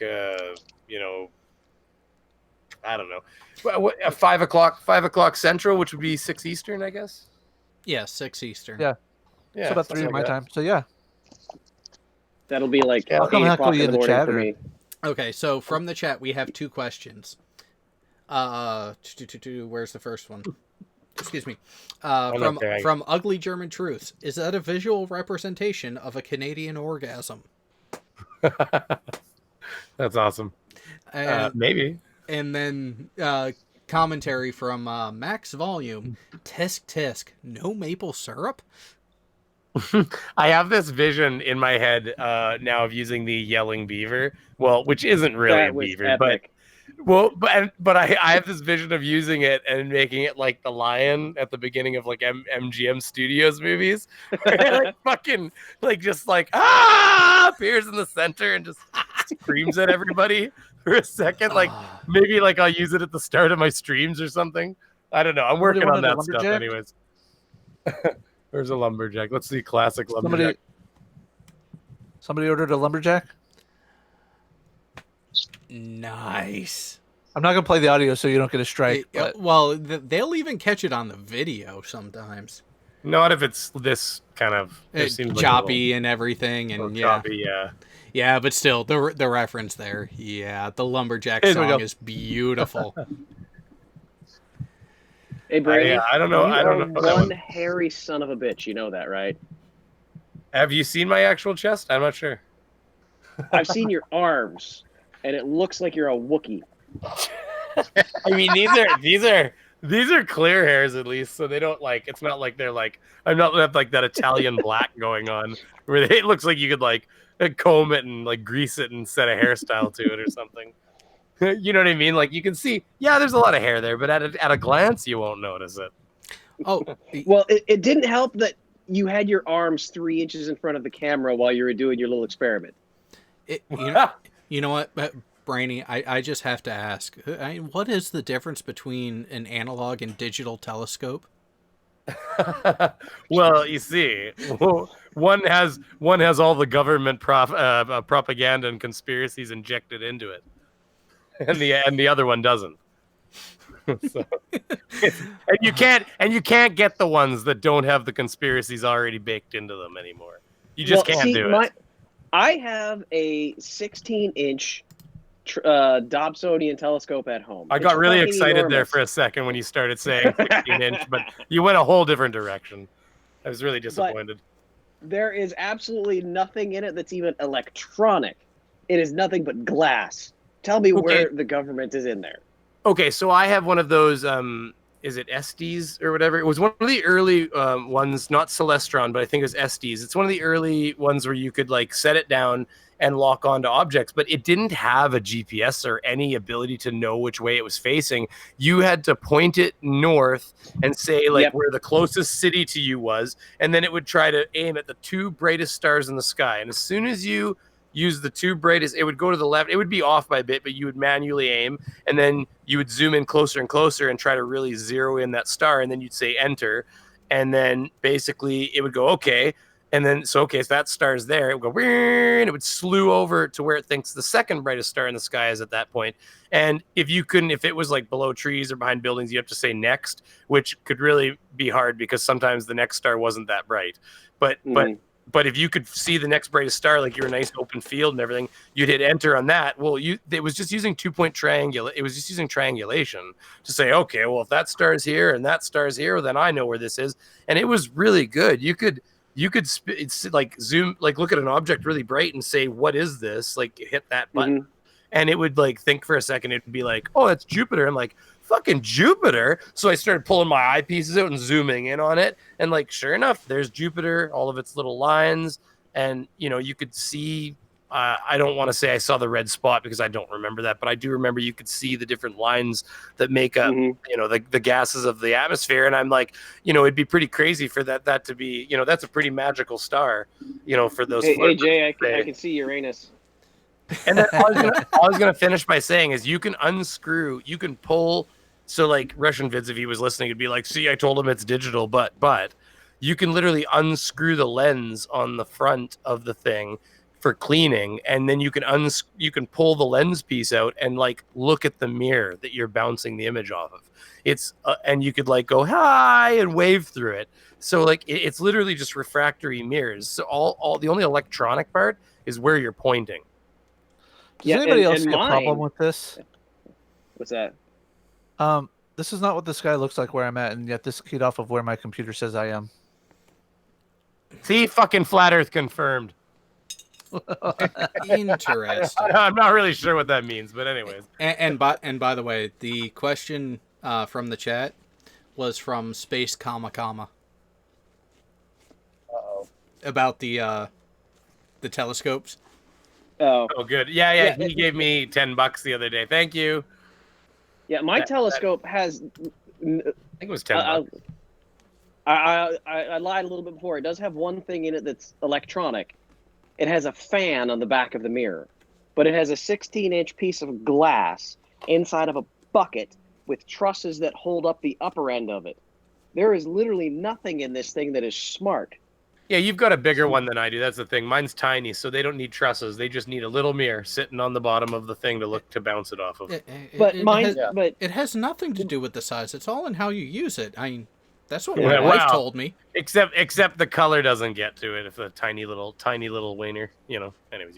I don't know. What, 5 o'clock Central, which would be 6 Eastern, I guess. Yeah, 6 Eastern. Yeah. Yeah, It's about 3 something of my like that. time. So yeah. That'll be like Yeah, I'll 8 come heckle o'clock you in the in the morning chat, for or- me. Okay, so from the chat we have 2 questions. Where's the first one? Excuse me. From Ugly German Truths. Is that a visual representation of a Canadian orgasm? That's awesome. And, Maybe. and then commentary from Max Volume. Tisk tisk. No maple syrup? I have this vision in my head now of using the yelling beaver. Well, which isn't really That a was beaver, epic. but I have this vision of using it and making it like the lion at the beginning of like MGM Studios movies, where like fucking like just like appears in the center and just screams at everybody for a second. Like maybe like I'll use it at the start of my streams or something. I don't know. I'm Somebody working on wanted a that stuff lumberjack? anyways. There's a lumberjack. Let's see classic lumberjack. Somebody ordered a lumberjack. Nice. I'm not gonna play the audio so you don't get a strike. But Well, they'll even catch it on the video sometimes. Not if it's this kind of there It's seems like a choppy and everything, and little yeah, choppy, yeah. yeah, but still, the reference there, yeah, the lumberjack Here we song go. is beautiful. Hey, Brady. I don't know. You I don't are know that one one. hairy son of a bitch. You know that, right? Have you seen my actual chest? I'm not sure. I've seen your arms, and it looks like you're a Wookiee. I mean, these are clear hairs at least, so they don't like. It's not like they're like. I'm not have like that Italian black going on, where it looks like you could like comb it and like grease it and set a hairstyle to it or something. You know what I mean? Like you can see, yeah, there's a lot of hair there, but at a glance, you won't notice it. Oh, Well, it didn't help that you had your arms 3 inches in front of the camera while you were doing your little experiment. you know what, Brainy, I just have to ask, what is the difference between an analog and digital telescope? Well, you see, one has all the government propaganda and conspiracies injected into it, and the other one doesn't. So, and you can't get the ones that don't have the conspiracies already baked into them anymore. You just can't do it. I have a 16-inch Dobsonian telescope at home. I got really excited there for a second when you started saying 16-inch, but you went a whole different direction. I was really disappointed. But there is absolutely nothing in it that's even electronic. It is nothing but glass. Tell me where the government is in there. Okay, so I have one of those. Is it SDs or whatever? It was one of the early ones, not Celestron, but I think it was SDs. It's one of the early ones where you could like set it down and lock onto objects, but it didn't have a GPS or any ability to know which way it was facing. You had to point it north and say like where the closest city to you was, and then it would try to aim at the 2 brightest stars in the sky. And as soon as you use the 2 brightest, it would go to the left. It would be off by a bit, but you would manually aim, and then you would zoom in closer and closer and try to really zero in that star, and then you'd say enter, and then basically it would go okay. And then, so that star's there. It would go, and it would slew over to where it thinks the second brightest star in the sky is at that point. And if it was like below trees or behind buildings, you have to say next, which could really be hard because sometimes the next star wasn't that bright. But if you could see the next brightest star, like you're a nice open field and everything, you'd hit enter on that. Well, it was just using 2-point triangulation. It was just using triangulation to say, okay, well, if that star is here and that star is here, then I know where this is. And it was really good. You could like zoom, like look at an object really bright and say, what is this? Like hit that button, and it would like think for a second. It'd be like, oh, that's Jupiter. I'm like, fucking Jupiter. So I started pulling my eyepieces out and zooming in on it, and like sure enough, there's Jupiter, all of its little lines, and you could see. I don't want to say I saw the red spot because I don't remember that, but I do remember you could see the different lines that make up, the gases of the atmosphere. And I'm like, it'd be pretty crazy for that to be, that's a pretty magical star, for those. Hey Jay, I can see Uranus. And then all I was gonna finish by saying is you can pull. So like Russian Vids, if he was listening, it'd be like, see, I told him it's digital, but you can literally unscrew the lens on the front of the thing, for cleaning, and then you can pull the lens piece out and like look at the mirror that you're bouncing the image off of. It's and you could like go hi and wave through it. So like it's literally just refractory mirrors. So all the only electronic part is where you're pointing. Does anybody else see a problem with this? What's that? This is not what the sky looks like where I'm at, and yet this keyed off of where my computer says I am. See, fucking flat Earth confirmed. Interesting. I'm not really sure what that means, but anyways. And by the way, the question from the chat was from Space Comma. Uh-oh. About the telescopes. Oh, Good. Yeah. He gave me $10 the other day. Thank you. yeah. My telescope has. I think it was $10. I lied a little bit before. It does have one thing in it that's electronic. It has a fan on the back of the mirror, but it has a 16-inch piece of glass inside of a bucket with trusses that hold up the upper end of it. There is literally nothing in this thing that is smart. Yeah, you've got a bigger one than I do. That's the thing. Mine's tiny, so they don't need trusses. They just need a little mirror sitting on the bottom of the thing to bounce it off of. But it has nothing to do with the size. It's all in how you use it. I mean, that's what Yeah, my wife wow. told me. Except the color doesn't get to it. If a tiny little wiener, Anyways,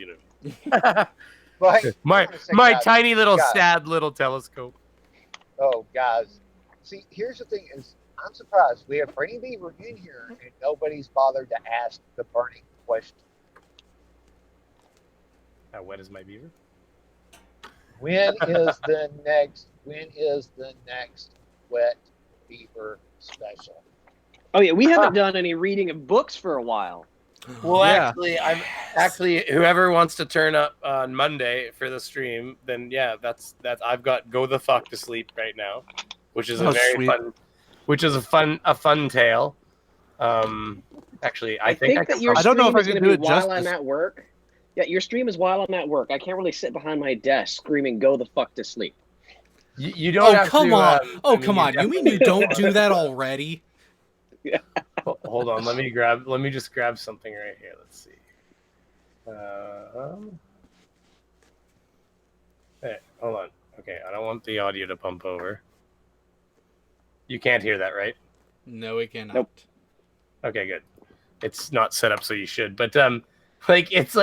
But my guys, tiny little guys. sad little telescope. Oh, guys. See, here's the thing: is I'm surprised we have Brainy Beaver in here and nobody's bothered to ask the burning question. How wet is my beaver? When is the next wet beaver special? Oh yeah, we haven't done any reading of books for a while. Well, Yeah. actually whoever wants to turn up on Monday for the stream, then yeah, that's I've got Go the Fuck to Sleep right now, which is Oh, a very sweet. fun, which is a fun tale. Actually, I think that your I don't know if I stream can is do gonna be it while I'm justice. at work. Yeah, your stream is while I'm at work. I can't really sit behind my desk screaming "Go the fuck to sleep." you don't. Oh, have come to, on. I mean, Come on. You mean you don't do that already? Hold on, let me just grab something right here. Let's see. Hey, hold on. Okay, I don't want the audio to pump over. You can't hear that, right? No, we cannot. Nope. Okay, good. It's not set up, so you should. But it's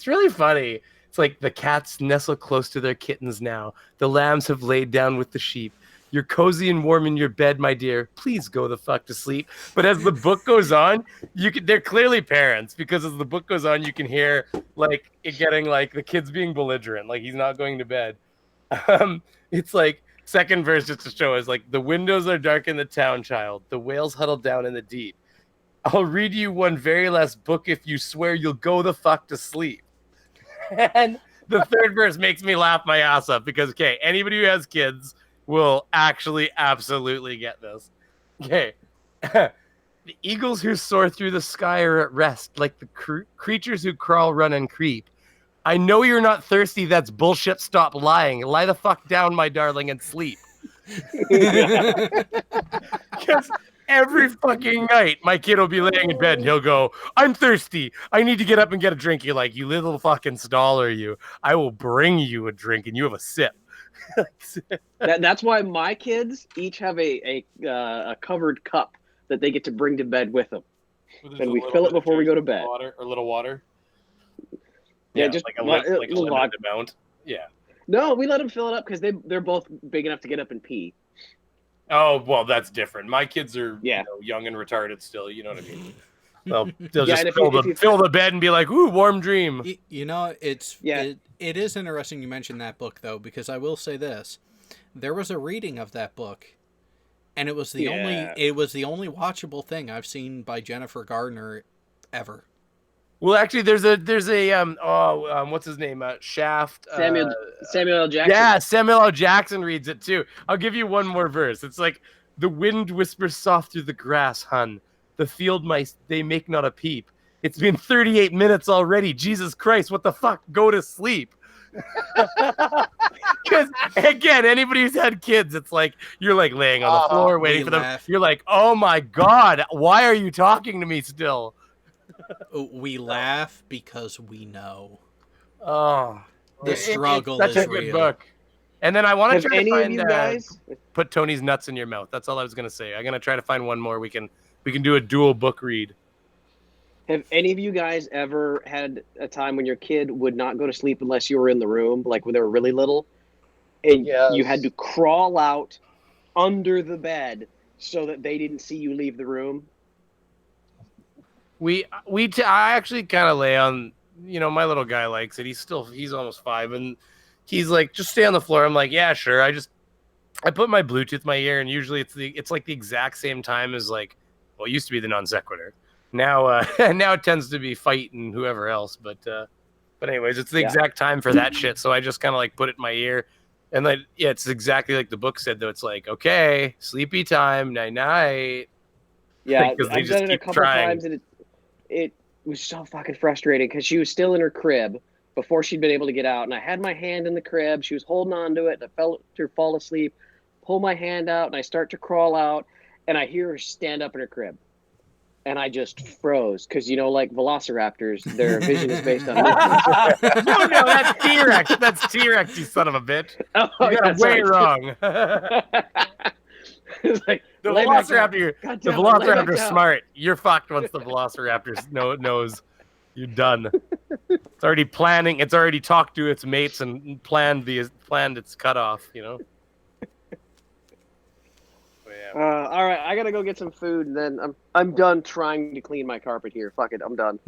really funny. It's like the cats nestle close to their kittens now. The lambs have laid down with the sheep. You're cozy and warm in your bed, my dear. Please go the fuck to sleep. But as the book goes on, they're clearly parents, because as the book goes on, you can hear like it getting like the kids being belligerent, like he's not going to bed. It's like second verse just to show us like the windows are dark in the town, child. The whales huddle down in the deep. I'll read you one very last book if you swear you'll go the fuck to sleep. And the third verse makes me laugh my ass up because, okay, anybody who has kids will actually absolutely get this. Okay. The eagles who soar through the sky are at rest, like the creatures who crawl, run, and creep. I know you're not thirsty. That's bullshit. Stop lying. Lie the fuck down, my darling, and sleep. Because every fucking night, my kid will be laying in bed and he'll go, I'm thirsty. I need to get up and get a drink. You're like, you little fucking staller, you. I will bring you a drink and you have a sip. That's why my kids each have a covered cup that they get to bring to bed with them, and we fill it before we go to bed. Water or little water. Yeah, just like a limited amount. Yeah. No, we let them fill it up because they're both big enough to get up and pee. Oh well, that's different. My kids are Yeah. Young and retarded still. You know what I mean? They'll Yeah, just and fill the bed and be like, "Ooh, warm dream." It is interesting you mentioned that book though, because I will say this: there was a reading of that book, and it was the only watchable thing I've seen by Jennifer Gardner ever. Well, actually, there's a what's his name? Shaft. Samuel L. Jackson. Yeah, Samuel L. Jackson reads it too. I'll give you one more verse. It's like, the wind whispers soft through the grass, hun. The field mice, they make not a peep. It's been 38 minutes already. Jesus Christ, what the fuck? Go to sleep. Because again, anybody who's had kids, it's like you're like laying on the floor waiting for them. laugh. You're like, oh my God, why are you talking to me still? We laugh because we know Oh, the struggle it's such is a good real. book. And then I want to Have try to any of find you guys? put Tony's nuts in your mouth. That's all I was gonna say. I'm gonna try to find one more. We can do a dual book read. Have any of you guys ever had a time when your kid would not go to sleep unless you were in the room, like when they were really little, and you had to crawl out under the bed so that they didn't see you leave the room? I actually kind of lay on. My little guy likes it. He's almost 5, and he's like, just stay on the floor. I'm like, yeah, sure. I put my Bluetooth in my ear, and usually it's like the exact same time as like, well, it used to be the non sequitur. Now, now it tends to be Fight and whoever else. But anyways, it's the exact time for that shit. So I just kind of like put it in my ear, and like, yeah, it's exactly like the book said. Though it's like, okay, sleepy time, night night. Yeah, I've done it a couple times, and it was so fucking frustrating because she was still in her crib before she'd been able to get out, and I had my hand in the crib. She was holding on to it, and I felt her fall asleep. Pull my hand out, and I start to crawl out, and I hear her stand up in her crib. And I just froze because, like velociraptors, their vision is based on movement. No, that's T-Rex. That's T-Rex, you son of a bitch. Oh, you got it way wrong. It's like, the Velociraptor's smart. You're fucked once the Velociraptor knows you're done. It's already planning. It's already talked to its mates and planned its cutoff. All right, I gotta go get some food, and then I'm done trying to clean my carpet here. Fuck it, I'm done.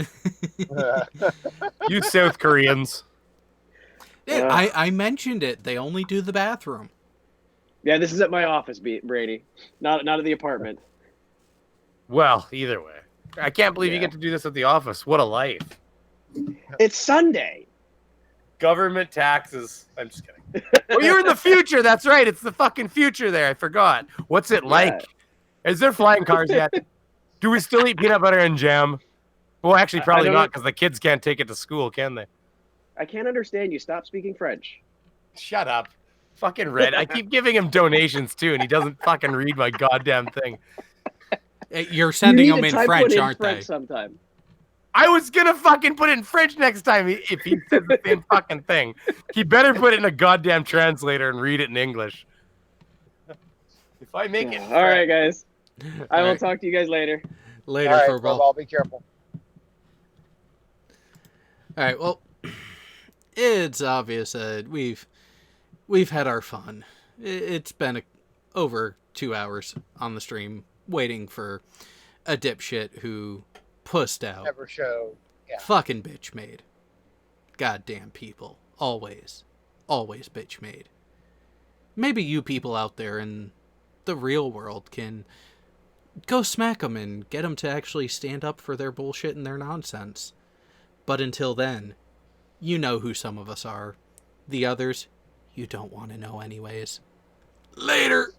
You South Koreans. Yeah, I mentioned it. They only do the bathroom. Yeah, this is at my office, Brady. Not at the apartment. Well, either way, I can't believe you get to do this at the office. What a life! It's Sunday. Government taxes. I'm just kidding. Well, you're in the future. That's right. It's the fucking future there. I forgot. What's it like? Is there flying cars yet? Do we still eat peanut butter and jam? Well, actually, probably not, because the kids can't take it to school, can they? I can't understand you. Stop speaking French. Shut up. Fucking Red. I keep giving him donations, too, and he doesn't fucking read my goddamn thing. You're sending them in French, aren't they? Sometime. I was gonna fucking put it in French next time if he said the same fucking thing. He better put it in a goddamn translator and read it in English. If I make it. All right, guys. I will talk to you guys later. Later, all right, Furball. Be careful. All right. Well, it's obvious that we've had our fun. It's been over 2 hours on the stream waiting for a dipshit who pussed out. Never show. Yeah. Fucking bitch made. Goddamn people. Always bitch made. Maybe you people out there in the real world can go smack them and get them to actually stand up for their bullshit and their nonsense. But until then, you know who some of us are. The others, you don't want to know anyways. Later!